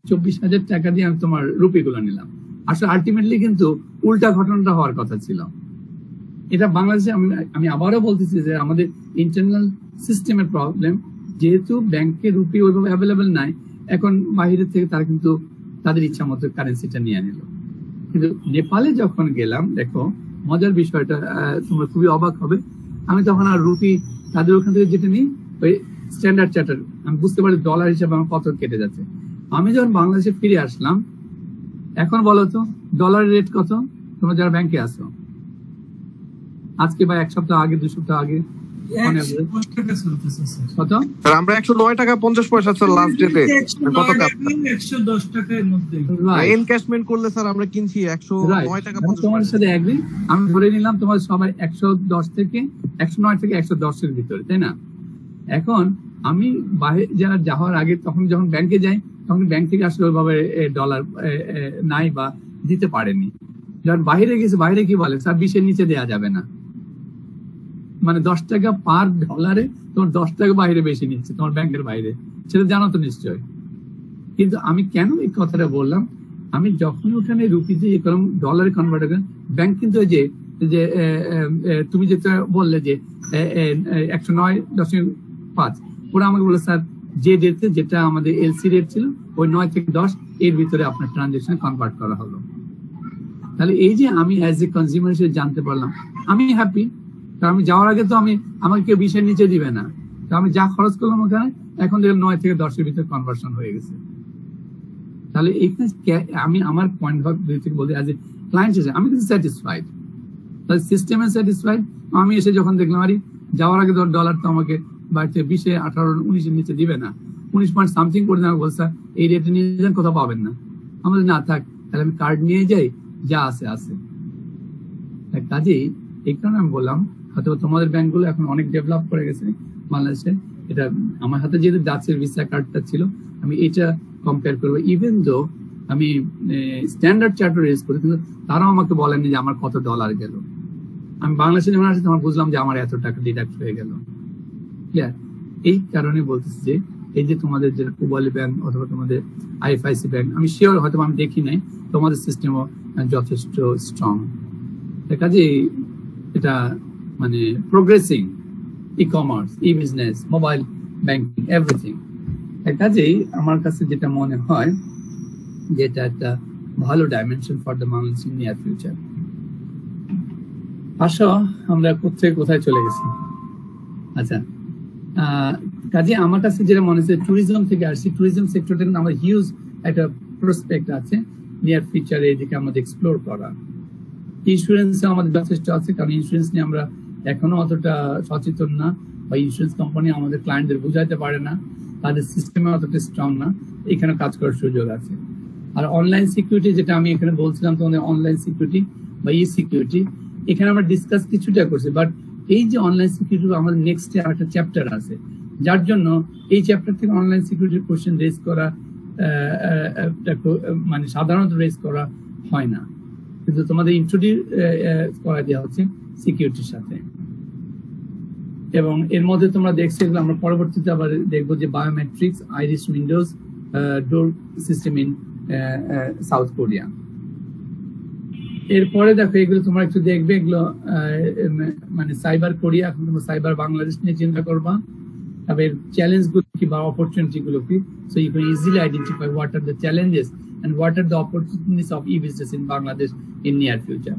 24,000 টাকা দিয়ে আমি তোমার রুপি গুলো নিলাম। আসলে আলটিমেটলি কিন্তু উল্টা ঘটনাটা হওয়ার কথা ছিল। এটা বাংলাদেশে আমি আবারও বলতেছি যে আমাদের ইন্টারনাল সিস্টেমের প্রবলেম। যেহেতু ব্যাংকে রুপি ওইভাবে অ্যাভেলেবেল নাই, এখন বাহিরের থেকে তারা কিন্তু তাদের ইচ্ছা মতো কারেন্সিটা নিয়ে নিল। কিন্তু নেপালে যখন গেলাম, দেখো মজার বিষয়টা, তোমরা খুবই অবাক হবে। আমি তখন আর রুপি তাদের ওখান থেকে যেটা নিই, ওই স্ট্যান্ডার্ড চার্টার, আমি বুঝতে পারি ডলার হিসাবে আমার কত কেটে যাচ্ছে। আমি যখন বাংলাদেশে ফিরে আসলাম, এখন বলো তো ডলারের রেট কত? তোমরা যারা ব্যাংকে আসো, আজকে বা 1 সপ্তাহ আগে, 2 সপ্তাহ আগে কত? আমরা 109 টাকা 50 পয়সা স্যার লাস্ট ডেতে। কত টাকা? 110 টাকার মধ্যে এনক্যাশমেন্ট করলে স্যার আমরা কিনছি 109 টাকা 50 তোমার সাথে এগ্রি। আমি ধরে নিলাম তোমার সবাই 110 থেকে 109 থেকে 110 এর ভিতরে, তাই না? এখন আমি বাইরে যাওয়ার আগে তখন যখন ব্যাংকে যাই, তখন ব্যাংক থেকে আসলে ওইভাবে ডলার নাই বা দিতে পারেনি। যখন বাইরে গেছে, বাইরে কি বলে স্যার 20 এর নিচে দেওয়া যাবে না। মানে 10 টাকা পার ডলারে তোমার 10 টাকা বাইরে বেশি নিচ্ছে তোমার ব্যাংকের বাইরে, সেটা জানো তো নিশ্চয়। কিন্তু আমি কেন এই কথাটা বললাম, আমি যখন ওখানে রুপিতে ডলারে কনভার্ট করেন, ব্যাংক কিন্তু ওই যে তুমি যেটা বললে যে 109.5, ওরা আমাকে বলে স্যার যে ডেটে যেটা আমাদের এলসি রেট ছিল ওই 9 থেকে 10 এর ভিতরে আপনার ট্রানজাকশন কনভার্ট করা হলো। তাহলে এই যে আমি অ্যাজ এ কনজিউমার হিসেবে জানতে পারলাম, আমি হ্যাপি। কারণ আমি যাওয়ার আগে তো আমাকে কেউ 20 এর নিচে দিবে না। তো আমি যা খরচ করলাম ওখানে, এখন দেখলাম 9 থেকে 10 এর ভিতরে কনভার্সন হয়ে গেছে। তাহলে এইখানে আমি আমার পয়েন্ট ভাগ থেকে বলি, অ্যাজ এ ক্লায়েন্ট হিসেবে আমি কিন্তু স্যাটিসফাইড, তাহলে সিস্টেমে স্যাটিসফাইড। আমি এসে যখন দেখলাম আরে যাওয়ার আগে ডলার তো আমাকে বাড়িতে 20, 18, 19 এর নিচে দিবে না, 19 পয়েন্ট সামথিং করে দেওয়া, বলছে এই রেটে নিয়ে যান, কোথাও পাবেন না। আমাদের না থাক, তাহলে আমি কার্ড নিয়ে যাই, যা আছে আছে। কাজেই এই কারণে আমি বললাম, হয়তো তোমাদের ব্যাংকগুলো এখন অনেক ডেভেলপ করে গেছে বাংলাদেশে। এটা আমার হাতে যেহেতু ডাচের ভিসা কার্ডটা ছিল, আমি এটা কম্পেয়ার করবো। ইভেন দো আমি স্ট্যান্ডার্ড চার্টার ইউজ করি, কিন্তু তারাও আমাকে বলেনি যে আমার কত ডলার গেল। আমি বাংলাদেশে যখন আসছি তখন বুঝলাম যে আমার এত টাকা ডিডাক্ট হয়ে গেল। ক্লিয়ার? এই কারণে বলতেছি যে এই যে তোমাদের যে পূবালী ব্যাংক অথবা তোমাদের আইএফআইসি ব্যাংক, আমি শিওর হয়তো আমি দেখি নাই, তোমাদের সিস্টেমও যথেষ্ট স্ট্রং। কাজে এটা মানে progressing e commerce, e business, mobile banking, everything. কাজেই আমার কাছে যেটা মনে হয় যে এটা একটা ভালো dimension for the Bangladesh in near future. আসো আমরা কোথায় চলে গেছি। আচ্ছা, কাজে আমার কাছে যেটা মনে হচ্ছে, ট্যুরিজম থেকে আসছি, ট্যুরিজম সেক্টরটা কিন্তু আমার হিউজ একটা প্রসপেক্ট আছে নিয়ার ফিউচারে, এদিকে আমাদের এক্সপ্লোর করা। ইন্স্যুরেন্স আমাদের যথেষ্ট আছে, কারণ ইন্স্যুরেন্স নিয়ে আমরা এখনো অতটা সচেতন না, বা ইন্স্যুরেন্স কোম্পানি আমাদের ক্লায়েন্টদের বুঝাইতে পারে না, তাদের সিস্টেমে অতটা স্ট্রং না, এখানে কাজ করার সুযোগ আছে। আর অনলাইন সিকিউরিটি, যেটা আমি এখানে বলছিলাম তোমাদের, অনলাইন সিকিউরিটি বা ই সিকিউরিটি, এখানে আমরা ডিসকাস কিছুটা করছি। বাট এই যে অনলাইন সিকিউরিটি, আমাদের নেক্সট একটা চ্যাপ্টার আছে, যার জন্য এই চ্যাপ্টার থেকে অনলাইন সিকিউরিটির কোশ্চেন রেজ করা মানে সাধারণত রেজ করা হয় না। কিন্তু তোমাদের ইন্ট্রোডিউস করা দেওয়া হচ্ছে সিকিউরিটির সাথে। এবং এর মধ্যে তোমরা দেখছো, এগুলো আমরা পরবর্তীতে আবার দেখবো যে biometrics, iris Windows, door system in south Korea. এরপরে দেখো এগুলো তোমরা একটু দেখবে, এগুলো মানে সাইবার কোরিয়া, এখন তোমরা সাইবার বাংলাদেশ নিয়ে চিন্তা করবা। তবে চ্যালেঞ্জ গুলো কি বা অপরচুনিটি গুলো কি, so you can easily identify what are the challenges and what are the opportunities of e business in Bangladesh in near future.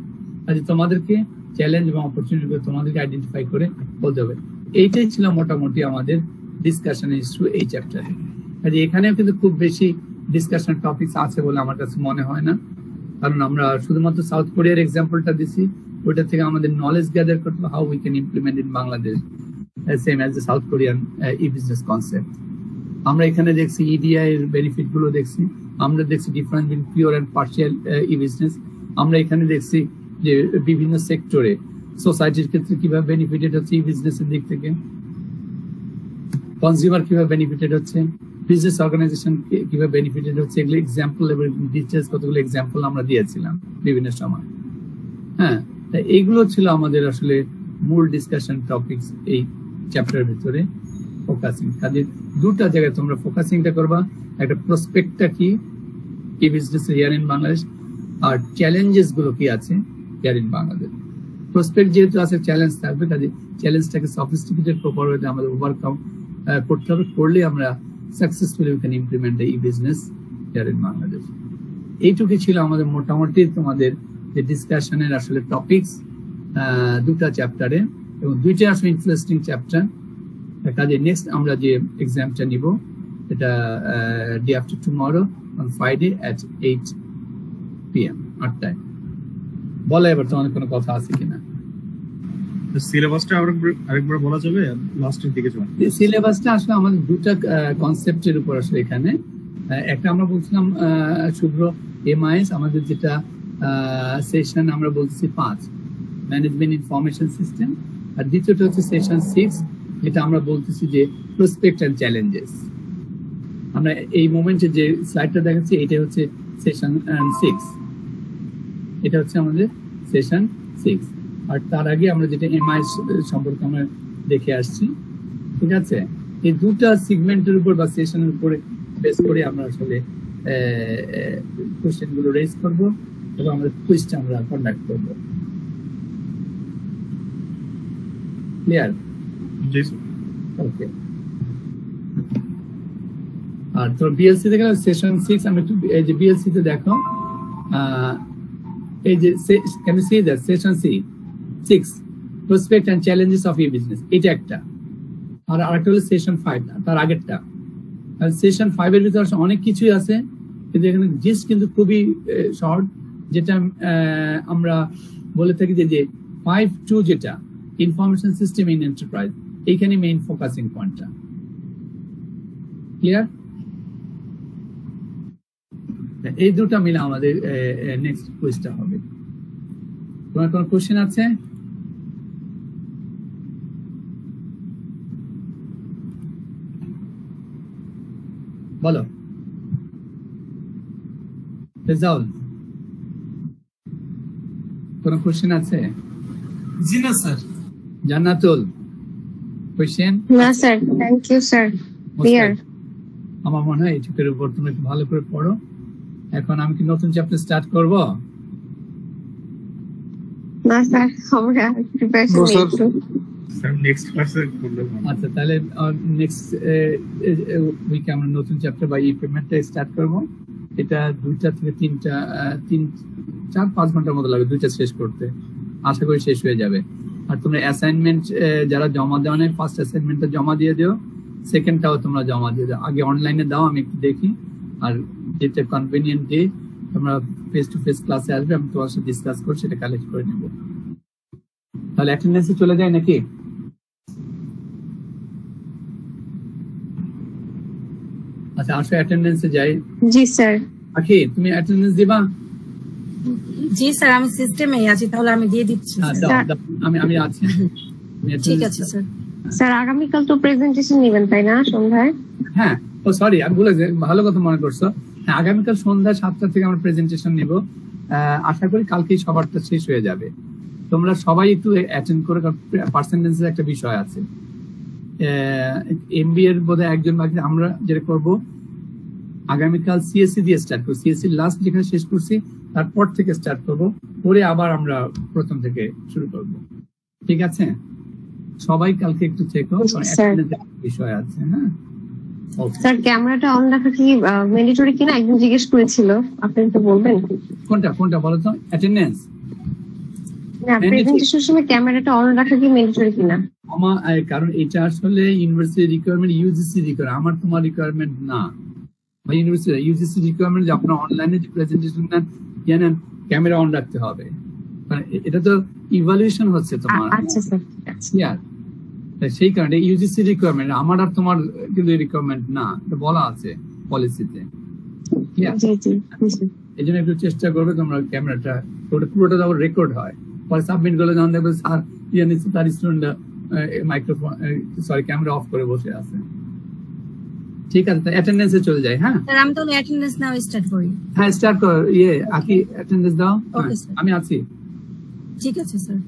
আজকে তোমাদেরকে চ্যালেঞ্জ এবং অপরচুনিটি গুলো তোমাদেরকে আইডেন্টিফাই করে বলতে হবে। এইটাই ছিল মোটামুটি আমাদের ডিসকাশন ইস্যু এই চ্যাপ্টারে। আজ এখানেও কিন্তু খুব বেশি ডিসকাশন টপিকস আছে বলে আমার কাছে মনে হয় না, কারণ আমরা শুধুমাত্র সাউথ কোরিয়ার এক্সাম্পলটা দিছি, ওইটা থেকে আমাদের নলেজ গ্যাদার করতে হবে how we can implement in Bangladesh same as the South Korean E business concept. আমরা এখানে দেখছি ইডিআই এর বেনিফিট গুলো দেখছি, আমরা দেখছি difference between pure and partial e business. আমরা এখানে দেখছি যে বিভিন্ন সেক্টরে সোসাইটির ক্ষেত্রে কিভাবে বেনিফিটেড হচ্ছে ই বিজনেসের দিক থেকে, কনজিউমার কিভাবে বেনিফিটেড হচ্ছে, বিজনেস অর্গানাইজেশন কিভাবে বেনিফিটেড হচ্ছে, এগুলো এক্সাম্পল এবং ডিটেলস কতগুলো এক্সাম্পল আমরা দিয়েছিলাম বিভিন্ন সময়। হ্যাঁ, এইগুলো ছিল আমাদের আসলে মূল ডিসকাশন টপিকস এই চ্যাপ্টারের ভিতরে। ফোকাসিং, কাজে দুটা জায়গায় তোমরা ফোকাসিংটা করবা, একটা প্রসপেক্টটা কি e business here in Bangladesh, আর চ্যালেঞ্জেস গুলো কি আছে হিয়ার ইন বাংলাদেশ। প্রসপেক্ট যেহেতু আছে, চ্যালেঞ্জ থাকবে, কাজে চ্যালেঞ্জটাকে সফিস্টিকেটেড প্রপার ওয়েতে আমাদের ওভারকাম করতে হবে, করলে আমরা successfully we can implement the e business here in Bangladesh. এইটুকু ছিল আমাদের মোটামুটি তোমাদের যে ডিসকাশনের আসলে টপিকস দুটা চ্যাপ্টারে, এবং দুইটা আসলে ইন্টারেস্টিং চ্যাপ্টার। কাজে নেক্সট আমরা যে এক্সামটা নিব এটা day after tomorrow on Friday at 8 PM 8টায়। বলো এবার তোমাদের কোনো কথা আছে কিনা? সিলেবাসটা আরেকবার বলা যাবে লাস্টের দিকে? সিলেবাসটা আসলে আমাদের দুটা কনসেপ্টের উপর আসলে এখানে। একটা আমরা বলছিলাম শুভ্র এমআইএস, আমাদের যেটা সেশন আমরা বলছি 5 ম্যানেজমেন্ট ইনফরমেশন সিস্টেম, আর দ্বিতীয়টা হচ্ছে সেশন 6 যেটা আমরা বলতেছি যে প্রসপেক্ট এন্ড চ্যালেঞ্জেস। আমরা এই মোমেন্টে যে স্লাইডটা দেখাচ্ছি এটা হচ্ছে সেশন 6, এটা হচ্ছে আমাদের সেশন 6। আর তার আগে আমরা যেটা এমআই সম্পর্কে আমরা দেখে আসছি, ঠিক আছে? এই দুটা সেগমেন্টের উপর বা সেশনের উপরে বেস করে আমরা আসলে কোশ্চেন গুলো রেজ করবো এবং আমাদের কুইজটা আমরা কন্ডাক্ট করবো। ক্লিয়ার? জি স্যার। ওকে। আর তো বিএলসি থেকে সেশন 6 আমি একটু এই যে বিএলসি তে দেখো, এই যে can you see that session 6 prospect and challenges of e business, এটা একটা। আর আরেকটা হলো সেশন 5, তার আগেরটা। আর সেশন 5 এর ভিতরে অনেক কিছুই আছে, কিন্তু এখানে জিস্ট কিন্তু খুবই শর্ট, যেটা আমরা বলে থাকি যে 5.2 যেটা ইনফরমেশন সিস্টেম ইন এন্টারপ্রাইজ, এইখানে মেইন ফোকাসিং পয়েন্টটা। ক্লিয়ার? এই দুটো মিলে আমাদের নেক্সট কুইজটা হবে। তোমার কোনো কোশ্চেন আছে? বলো। রেজাউল, কোনো কোশ্চেন আছে? জি না স্যার। জান্নাতুল, কোশ্চেন? না sir, thank you sir, clear. আমার মনে হয় এইটুকুর উপর তুমি একটু ভালো করে পড়ো। এখন আমি কি নতুন চ্যাপ্টার স্টার্ট করব? না স্যার, আমরা প্রিপারেশন নিচ্ছি। স্যার নেক্সট ক্লাসে করলে ভালো। আচ্ছা, তাহলে নেক্সট উইকে আমরা নতুন চ্যাপ্টার বা ই পেমেন্টটা স্টার্ট করব। এটা 2টা থেকে 3টা 4-5 ঘন্টার মতো লাগবে দুইটা শেষ করতে, আশা করি শেষ হয়ে যাবে। আর তোমরা অ্যাসাইনমেন্ট যারা জমা দেওয়া নেই, ফার্স্ট অ্যাসাইনমেন্টটা জমা দিয়ে দিও, সেকেন্ডটাও তোমরা জমা দিয়ে দাও। আগে অনলাইনে দাও, আমি একটু দেখি, আর যেটা কনভিনিয়েন্ট ডে তোমরা ফেস টু ফেস ক্লাসে আসবে, আমি তোমার সাথে ডিসকাস করে সেটা কালেক্ট করে নেব। তাহলে অ্যাটেন্ডেন্সে চলে যায় নাকি? আচ্ছা, আসো অ্যাটেন্ডেন্সে যাই। জি স্যার। আখি, তুমি অ্যাটেন্ডেন্স দিবা? জি স্যার, আমি সিস্টেমেই আছি, তাহলে আমি দিয়ে দিচ্ছি। আমি আছি। ঠিক আছে স্যার। স্যার আগামীকাল তো প্রেজেন্টেশন নেবেন তাই না সন্ধ্যায়? হ্যাঁ, ও সরি, আমি বলে ভালো কথা মনে করছো। হ্যাঁ, আগামীকাল সন্ধ্যা 7টা থেকে আমরা প্রেজেন্টেশন নিব। আশা করি কালকেই সবারটা শেষ হয়ে যাবে। তোমরা সবাই একটু অ্যাটেন্ড করে, পার্সেন্টেজের একটা বিষয় আছে। এমবিএ এর বোধহয় একজন বাকি। আমরা যেটা করবো আগামীকাল সিএসসি দিয়ে স্টার্ট করবো, সিএসসি লাস্ট যেখানে শেষ করছি তারপর থেকে স্টার্ট করবো, পরে আবার আমরা প্রথম থেকে শুরু করব। ঠিক আছে, সবাই কালকে একটু থেকো, বিষয় আছে। হ্যাঁ স্যার, ক্যামেরাটা অন রাখা কি ম্যান্ডেটরি কিনা একদম জিজ্ঞেস করেছিল, আপনি একটু বলবেন? কোনটা বলো তো? অ্যাটেন্ডেন্স না, প্রেজেন্টেশনের সময় ক্যামেরাটা অন রাখা কি ম্যান্ডেটরি কিনা? কারণ এটা আসলে ইউনিভার্সিটি রিকোয়ারমেন্ট, ইউজিসি রিকোয়ারমেন্ট, আমার তোমার রিকোয়ারমেন্ট না। ইউনিভার্সিটি ইউজিসি রিকোয়ারমেন্ট যে আপনার অনলাইনে যে প্রেজেন্টেশন জানেন ক্যামেরা অন রাখতে হবে, কারণ এটা তো ইভালুয়েশন হচ্ছে তোমার। আচ্ছা স্যার, সেই কারণে ইউজিসি রিকোয়ারমেন্ট, আমার আর তোমার কিন্তু রিকোয়ারমেন্ট না, বলা আছে পলিসিতে। এই জন্য একটু চেষ্টা করবে তোমরা ক্যামেরাটা, পুরোটা যখন রেকর্ড হয় পরে সাবমিট করলে যখন দেখবে স্যার ইয়ে নিচ্ছে তার স্টুডেন্টরা মাইক্রোফোন ক্যামেরা অফ করে বসে আছে। ঠিক আছে, অ্যাটেন্ডেন্সে চলে যায়। হ্যাঁ স্যার, আমি তাহলে অ্যাটেন্ডেন্স নাও স্টার্ট করি। হ্যাঁ স্টার্ট কর, আকি অ্যাটেন্ডেন্স দাও। আমি আছি। ঠিক আছে স্যার।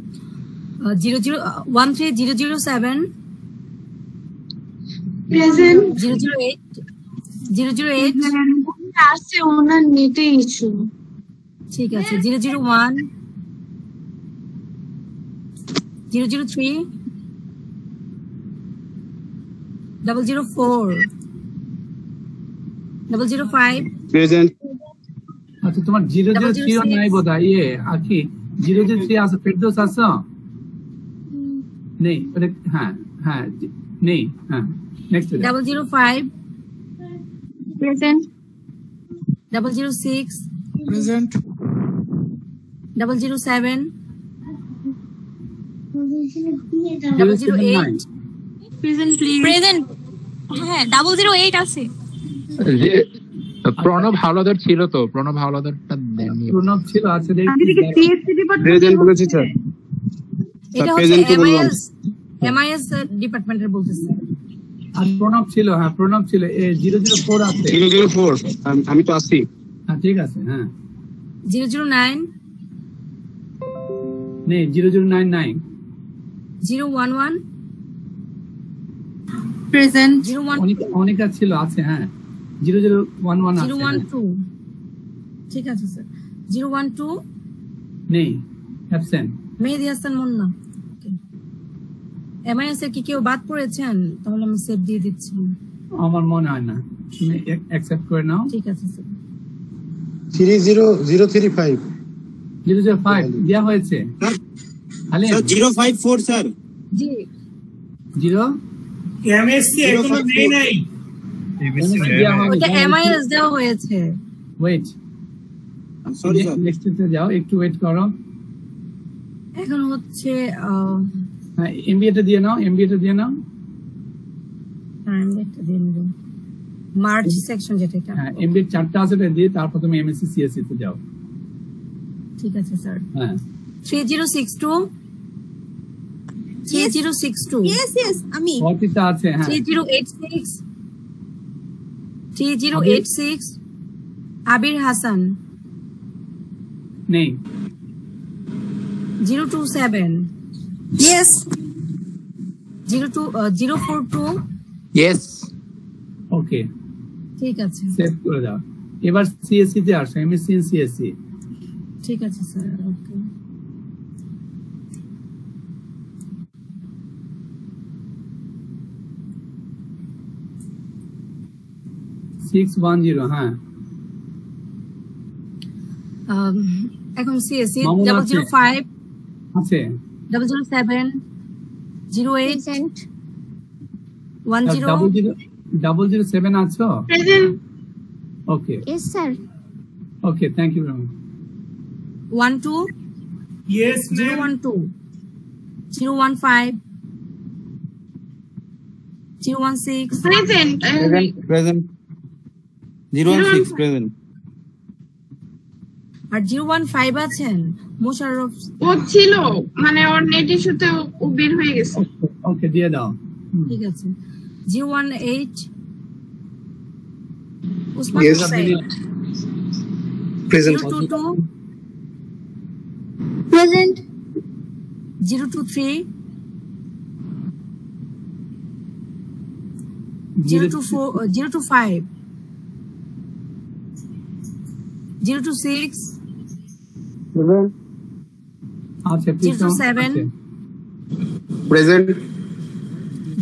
0013007 প্রেজেন্ট। 008 আসছে, ওনার নেটে ইস্যু। ঠিক আছে। 001 003 004 005 প্রেজেন্ট। আচ্ছা, তোমার 003 নাই বোধহয়। আকি 003 আছে, ফেরদৌস আছে? নেই। হ্যাঁ নেই। হ্যাঁ, next 005 present. 006 present. 007 008 present please. Present. হ্যাঁ 008 আছে। প্রণব হাওলাদার ছিল তো, প্রণব হাওলাদারটা দেননি। প্রণব ছিল, আছে প্রেজেন্ট বলেছি স্যার। এটা হচ্ছে এমআইএস ডিপার্টমেন্টের বলতেছে। আর প্রণব ছিল। হ্যাঁ প্রণব ছিল। 004 আছে। 004 আমি তো আসছি। হ্যাঁ ঠিক আছে। হ্যাঁ 009 নেই। 009 নাই। 011 প্রেজেন্ট। অনিকা ছিল, আছে। হ্যাঁ 001 আছে। 012 ঠিক আছে স্যার। 012 নেই, অ্যাবসেন্ট। মেহেদি হাসান মুন্না। এমআইএস এর কি কেউ বাদ পড়েছেন? তাহলে আমি সেভ দিয়ে দিচ্ছি। আমার মনে হয় না, তুমি অ্যাকসেপ্ট করে নাও। ঠিক আছে স্যার। 30035 005 দেয়া হয়েছে। আলে স্যার 054 স্যার। জি 0 এমএসসি এখনো নেই নাই। ওটা এমআইএস দেওয়া হয়েছে। Wait, sorry sir. নেক্সট তে যাও, একটু ওয়েট করো। এখন হচ্ছে হ্যাঁ এমবিএটা দিয়ে নাও, এমবিএটা দিয়ে নাও। হ্যাঁ আমি একটা দিয়ে নেব। মার্চ সেকশন যেটা এটা। হ্যাঁ এমবিএ 4টা আছে, এটা দিয়ে তারপর তুমি এমএসসি সিএসসি তে যাও। ঠিক আছে স্যার। হ্যাঁ 3062 3062 ইয়েস আমি। কতটা আছে? হ্যাঁ 3086 3086 আবির হাসান। নেই। 027 ইয়েস। 042 ইয়েস। ওকে ঠিক আছে। সেভ করে দাও। এবার সিএসসি তে আসো, এমএসসি ইন সিএসসি। ঠিক আছে স্যার। ওকে হ্যাঁ এখন সিএসসি মামুন আছে। 005 আছে। 007 08 প্রেজেন্ট। 10 007 আছো? Present. Okay yes sir. Okay, thank you very much. 12 yes 012 015 016 present. Present 016 present. আর 015 আছেন মোশাররফ। ও ছিল, মানে ওর নেট ইস্যুতে ও বের হয়ে গেছে। ওকে দিয়ে দাও। ঠিক আছে। 018 Usman Yes, Hussain. Present. 022 Present. 023 024 025 026 আচ্ছা, please 027 Present.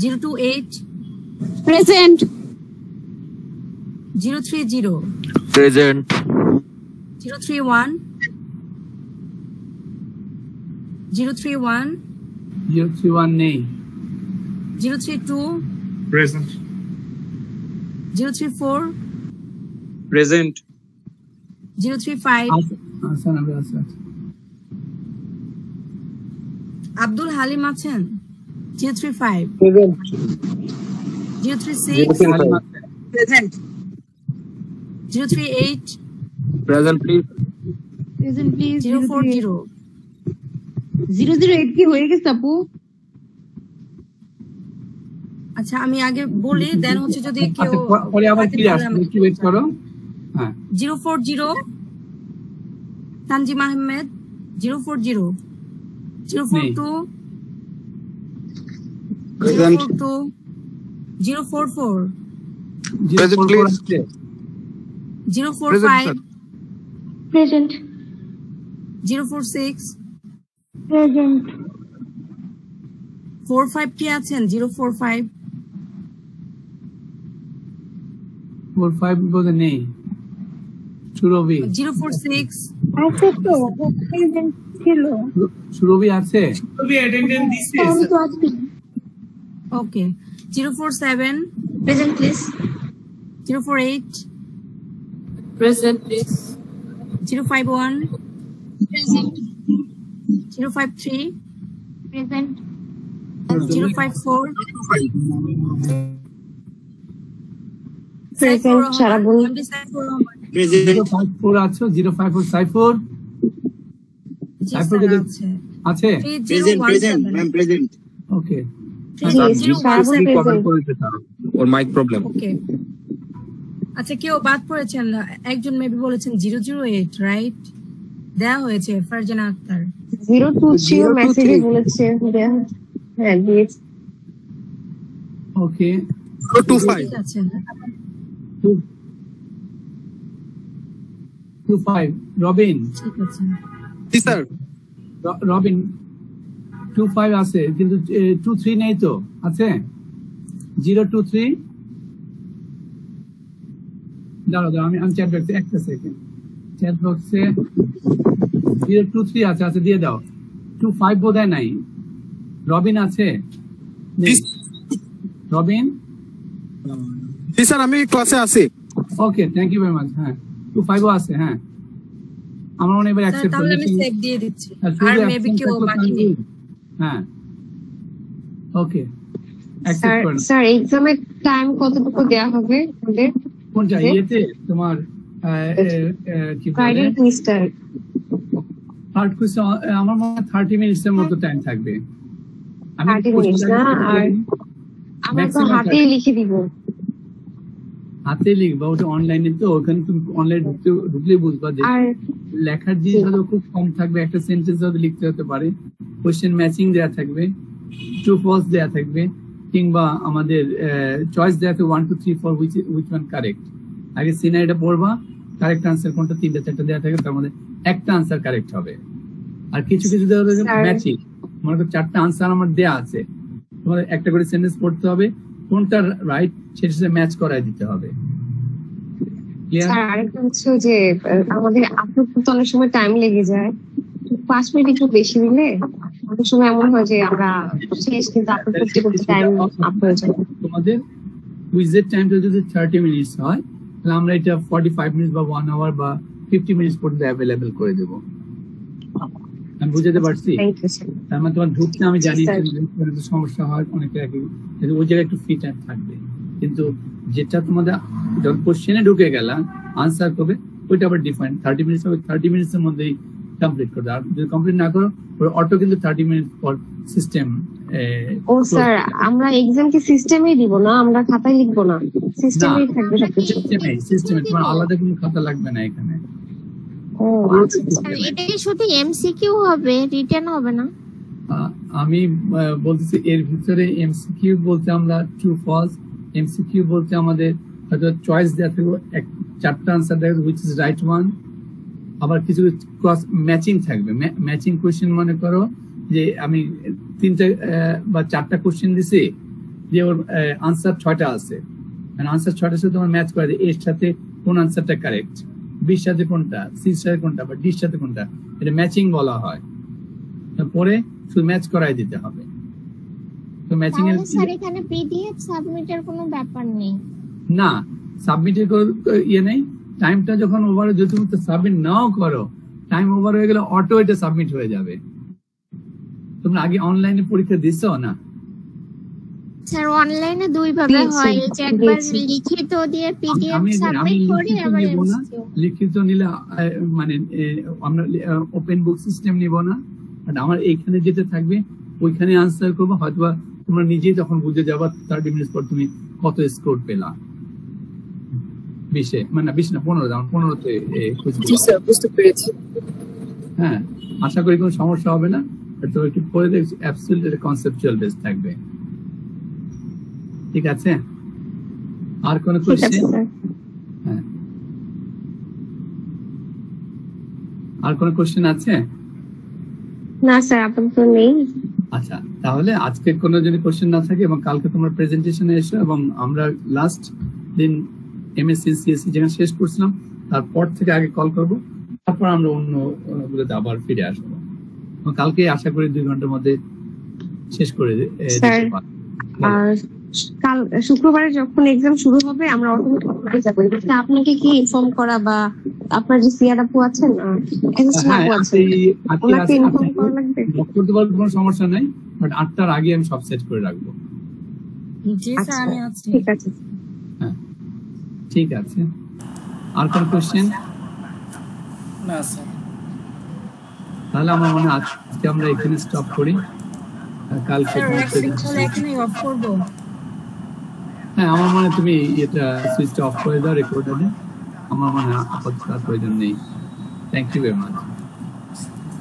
028 Present. 030 Present. 031 031 031 নেই। 032 Present. 034 Present. 035 আচ্ছা, নাম্বার আছে। আব্দুল হালিম আছেন 035 Present. 036 present 038 Present, please. Present please 040 008 কি হয়ে গেছে আপু? আচ্ছা আমি আগে বলি দেন হচ্ছে যদি কেউ আচ্ছা, পরে আবার ফিরে আসবে, একটু ওয়েট করো। হ্যাঁ, 040 Tanzim Ahmed 040 042 Present. 042 044 Present, please. 045 Present. 046 Present. 45 কি আছেন 045 45 বোধহয় নেই। সুরভি 046 আছে তো প্রেজেন্ট ছিল। সুরভি আছে? তুমি অ্যাটেন্ডেন্স দিছিস? আমি তো আজকে okay 047 present please. 048 Present, please. 051 present 053 present 054 present Sara বলুন। Present. 054 আছে, 054 সাইফুর আছে? Present. Present. Ma'am, present. ওকে, সারা বলুন প্রেজেন্ট। Or mic problem. ওকে আচ্ছা কেউ বাদ পড়েছেন একজন মেবি বলেছেন 008 রাইট দেয়া হয়েছে ফারজানা আক্তার 023 মেসেজে বলেছে হ্যাঁ দিয়েছে। ওকে, 025. ঠিক আছে 25 রবিন। ঠিক আছে জি স্যার। রবিন 25 আছে কিন্তু 23 নেই তো, আছে 023। দাঁড়াও আমি চ্যাট বক্সে একটা সেকেন্ড, চ্যাট বক্সে 023 আছে, আছে দিয়ে দাও। 25 বোধহয় নাই। রবিন আছে? রবিন? জি স্যার, আমি ক্লাসে আছি। ওকে, থ্যাংক ইউ ভেরি মাচ। হ্যাঁ, 25 আছে। হ্যাঁ, আমার মনে এবার অ্যাকসেপ্ট তাহলে আমি সেভ দিয়ে দিচ্ছি আর মেবি কেউ বাকি নেই। হ্যাঁ, ওকে, অ্যাকসেপ্ট করুন। স্যার এক্সামের টাইম কতটুকু দেয়া হবে আমাদের? কোনটা ইয়েতে তোমার কি ফ্রাইডে বলে কুইজটা থার্ড কুইজ? আমার মনে হয় 30 মিনিটস এর মতো টাইম থাকবে। 30 মিনিট না, আর আমরা তো হাতেই লিখে দিব। হাতে লিখবা, ওটা অনলাইনে তো, ওখানে তুমি অনলাইন ঢুকলে বুঝবা যে আর লেখার জিনিস হয়তো খুব কম থাকবে, একটা সেন্টেন্স হয়তো লিখতে হতে পারে, কোশ্চেন ম্যাচিং দেয়া থাকবে, ট্রু ফলস দেয়া থাকবে, কিংবা আমাদের চয়েস দেয়া থাকবে 1 2 3 4 হুইচ ওয়ান কারেক্ট। আগে সিনারিটা পড়বা, কারেক্ট আনসার কোনটা, 3টা 4টা দেয়া থাকবে, তার মধ্যে একটা আনসার কারেক্ট হবে। আর কিছু কিছু দেওয়া থাকবে ম্যাচিং, মনে করো 4টা আনসার আমার দেয়া আছে, তোমার একটা করে সেন্টেন্স পড়তে হবে, কোনটা রাইট সেটার সাথে ম্যাচ করায় দিতে হবে। স্যার আরেকটা হচ্ছে যে আমাদের আপলোড করতে অনেক সময় টাইম লেগে যায়, 5 মিনিট একটু বেশি দিলে অনেক সময় এমন হয় যে আমরা শেষ কিন্তু আপলোড করতে করতে টাইম আপ হয়ে যায়। তোমাদের কুইজের টাইমটা যদি 30 মিনিটস হয় তাহলে আমরা এটা 45 মিনিট বা 1 আওয়ার বা 50 মিনিটস পর্যন্ত অ্যাভেলেবেল করে দেবো। আমি বুঝাতে পারছি? তার মানে তোমার ঢুকতে আমি জানি সমস্যা হয় অনেকের, ওই জায়গায় একটু ফ্রি টাইম থাকবে, কিন্তু যেটা তোমাদের যখন কোশ্চেনে ঢুকে গেলাম আনসার করবে ওইটা আবার ডিফারেন্ট। 30 মিনিটস হবে, 30 মিনিটস এর মধ্যেই কমপ্লিট করবে। আর যদি কমপ্লিট না করো অটো কিন্তু 30 মিনিট পর সিস্টেম। ও স্যার আমরা এক্সাম কি সিস্টেমেই দিব না, আমরা খাতায় লিখবো না, সিস্টেমেই থাকবে সবকিছু? সিস্টেমে তোমার আলাদা কোনো খাতা লাগবে না এখানে। ও ও আচ্ছা স্যার এটা কি শুধু এমসিকিউ হবে, রিটেন হবে না? আমি বলতেছি এর ভিতরে এমসিকিউ বলতে আমরা ট্রু ফলস, এমসিকিউ বলতে আমাদের হয়তো চয়েস দেওয়া থাকবে, চারটা আনসার দেওয়া হুইচ ইজ রাইট ওয়ান। আবার কিছু ক্রস ম্যাচিং থাকবে। ম্যাচিং কোশ্চেন মনে করো যে আমি 3টা বা 4টা কোশ্চেন দিছি, যে ওর আনসার 6টা আছে, আনসার 6টার সাথে তোমার ম্যাচ করে এর সাথে কোন আনসারটা কারেক্ট, বির সাথে কোনটা, সির সাথে কোনটা, বা ডির সাথে কোনটা, এটা ম্যাচিং বলা হয়। পরে শুধু ম্যাচ করাই দিতে হবে। তো ম্যাচিং এর স্যার এখানে পিডিএফ সাবমিটের কোনো ব্যাপার নেই না, সাবমিটের ইয়ে নেই। টাইমটা যখন ওভার, যদি তুমি সাবমিট নাও করো, টাইম ওভার হয়ে গেলে অটো এটা সাবমিট হয়ে যাবে। তোমরা আগে অনলাইনে পরীক্ষা দিছো না? স্যার অনলাইনে দুই ভাবে হয়, যে একবার লিখিত দিয়ে পিডিএফ সাবমিট করে আবার লিখিত নিলে মানে আমরা ওপেন বুক সিস্টেম নিব না, বাট আমার এইখানে যেটা থাকবে ওইখানে আনসার করবো। হয়তো তোমরা নিজেই তখন বুঝে যাবা 30 মিনিট পর তুমি কত স্কোর পেলা। 20 মানে 20 না 15, যেমন 15তে বুঝতে পেরেছি। হ্যাঁ, আশা করি কোনো সমস্যা হবে না। তো একটু পরে দেখছি অ্যাবসলিউট কনসেপচুয়াল বেস থাকবে। ঠিক আছে, আর কোন কোশ্চেন? হ্যাঁ, আর কোন কোশ্চেন আছে? না স্যার আপাতত নেই। আচ্ছা, তাহলে আজকে কোনো যদি কোশ্চেন না থাকে এবং কালকে তোমার প্রেজেন্টেশনে এসো, এবং আমরা লাস্ট দিন এমএসসি সিএসসি যেখানে শেষ করছিলাম তারপর থেকে আগে কল করব, তারপর আমরা অন্য গুলোতে আবার ফিরে আসবো। কালকে আশা করি 2 ঘন্টার মধ্যে শেষ করে দিতে পারবো। আর কাল শুক্রবারে যখন এক্সাম শুরু হবে আমরা অটোমেটিক যাব। এটা আপনাকে কি ইনফর্ম করা, বা আপনার যে সিআর আপু আছেন, অ্যাসিস্ট্যান্ট আপু আছেন, ওনাকে ইনফর্ম করা লাগবে? করতে পারবো, কোনো সমস্যা নাই, বাট 8টার আগে আমি সব সেট করে রাখবো। জি স্যার, আমি আছি। ঠিক আছে। হ্যাঁ, ঠিক আছে। আর কোন কোশ্চেন? না স্যার। তাহলে আমার মনে হয় আজকে আমরা এখানে স্টপ করি, কালকে এখানেই অফ করব। হ্যাঁ, আমার মনে হয় তুমি এটা সুইচটা অফ করে দাও রেকর্ডারে। আমার মনে হয় আপাতত প্রয়োজন নেই। Thank you very much.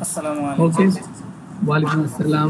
আসসালামু আলাইকুম। ওকে, ওয়ালাইকুম আসসালাম।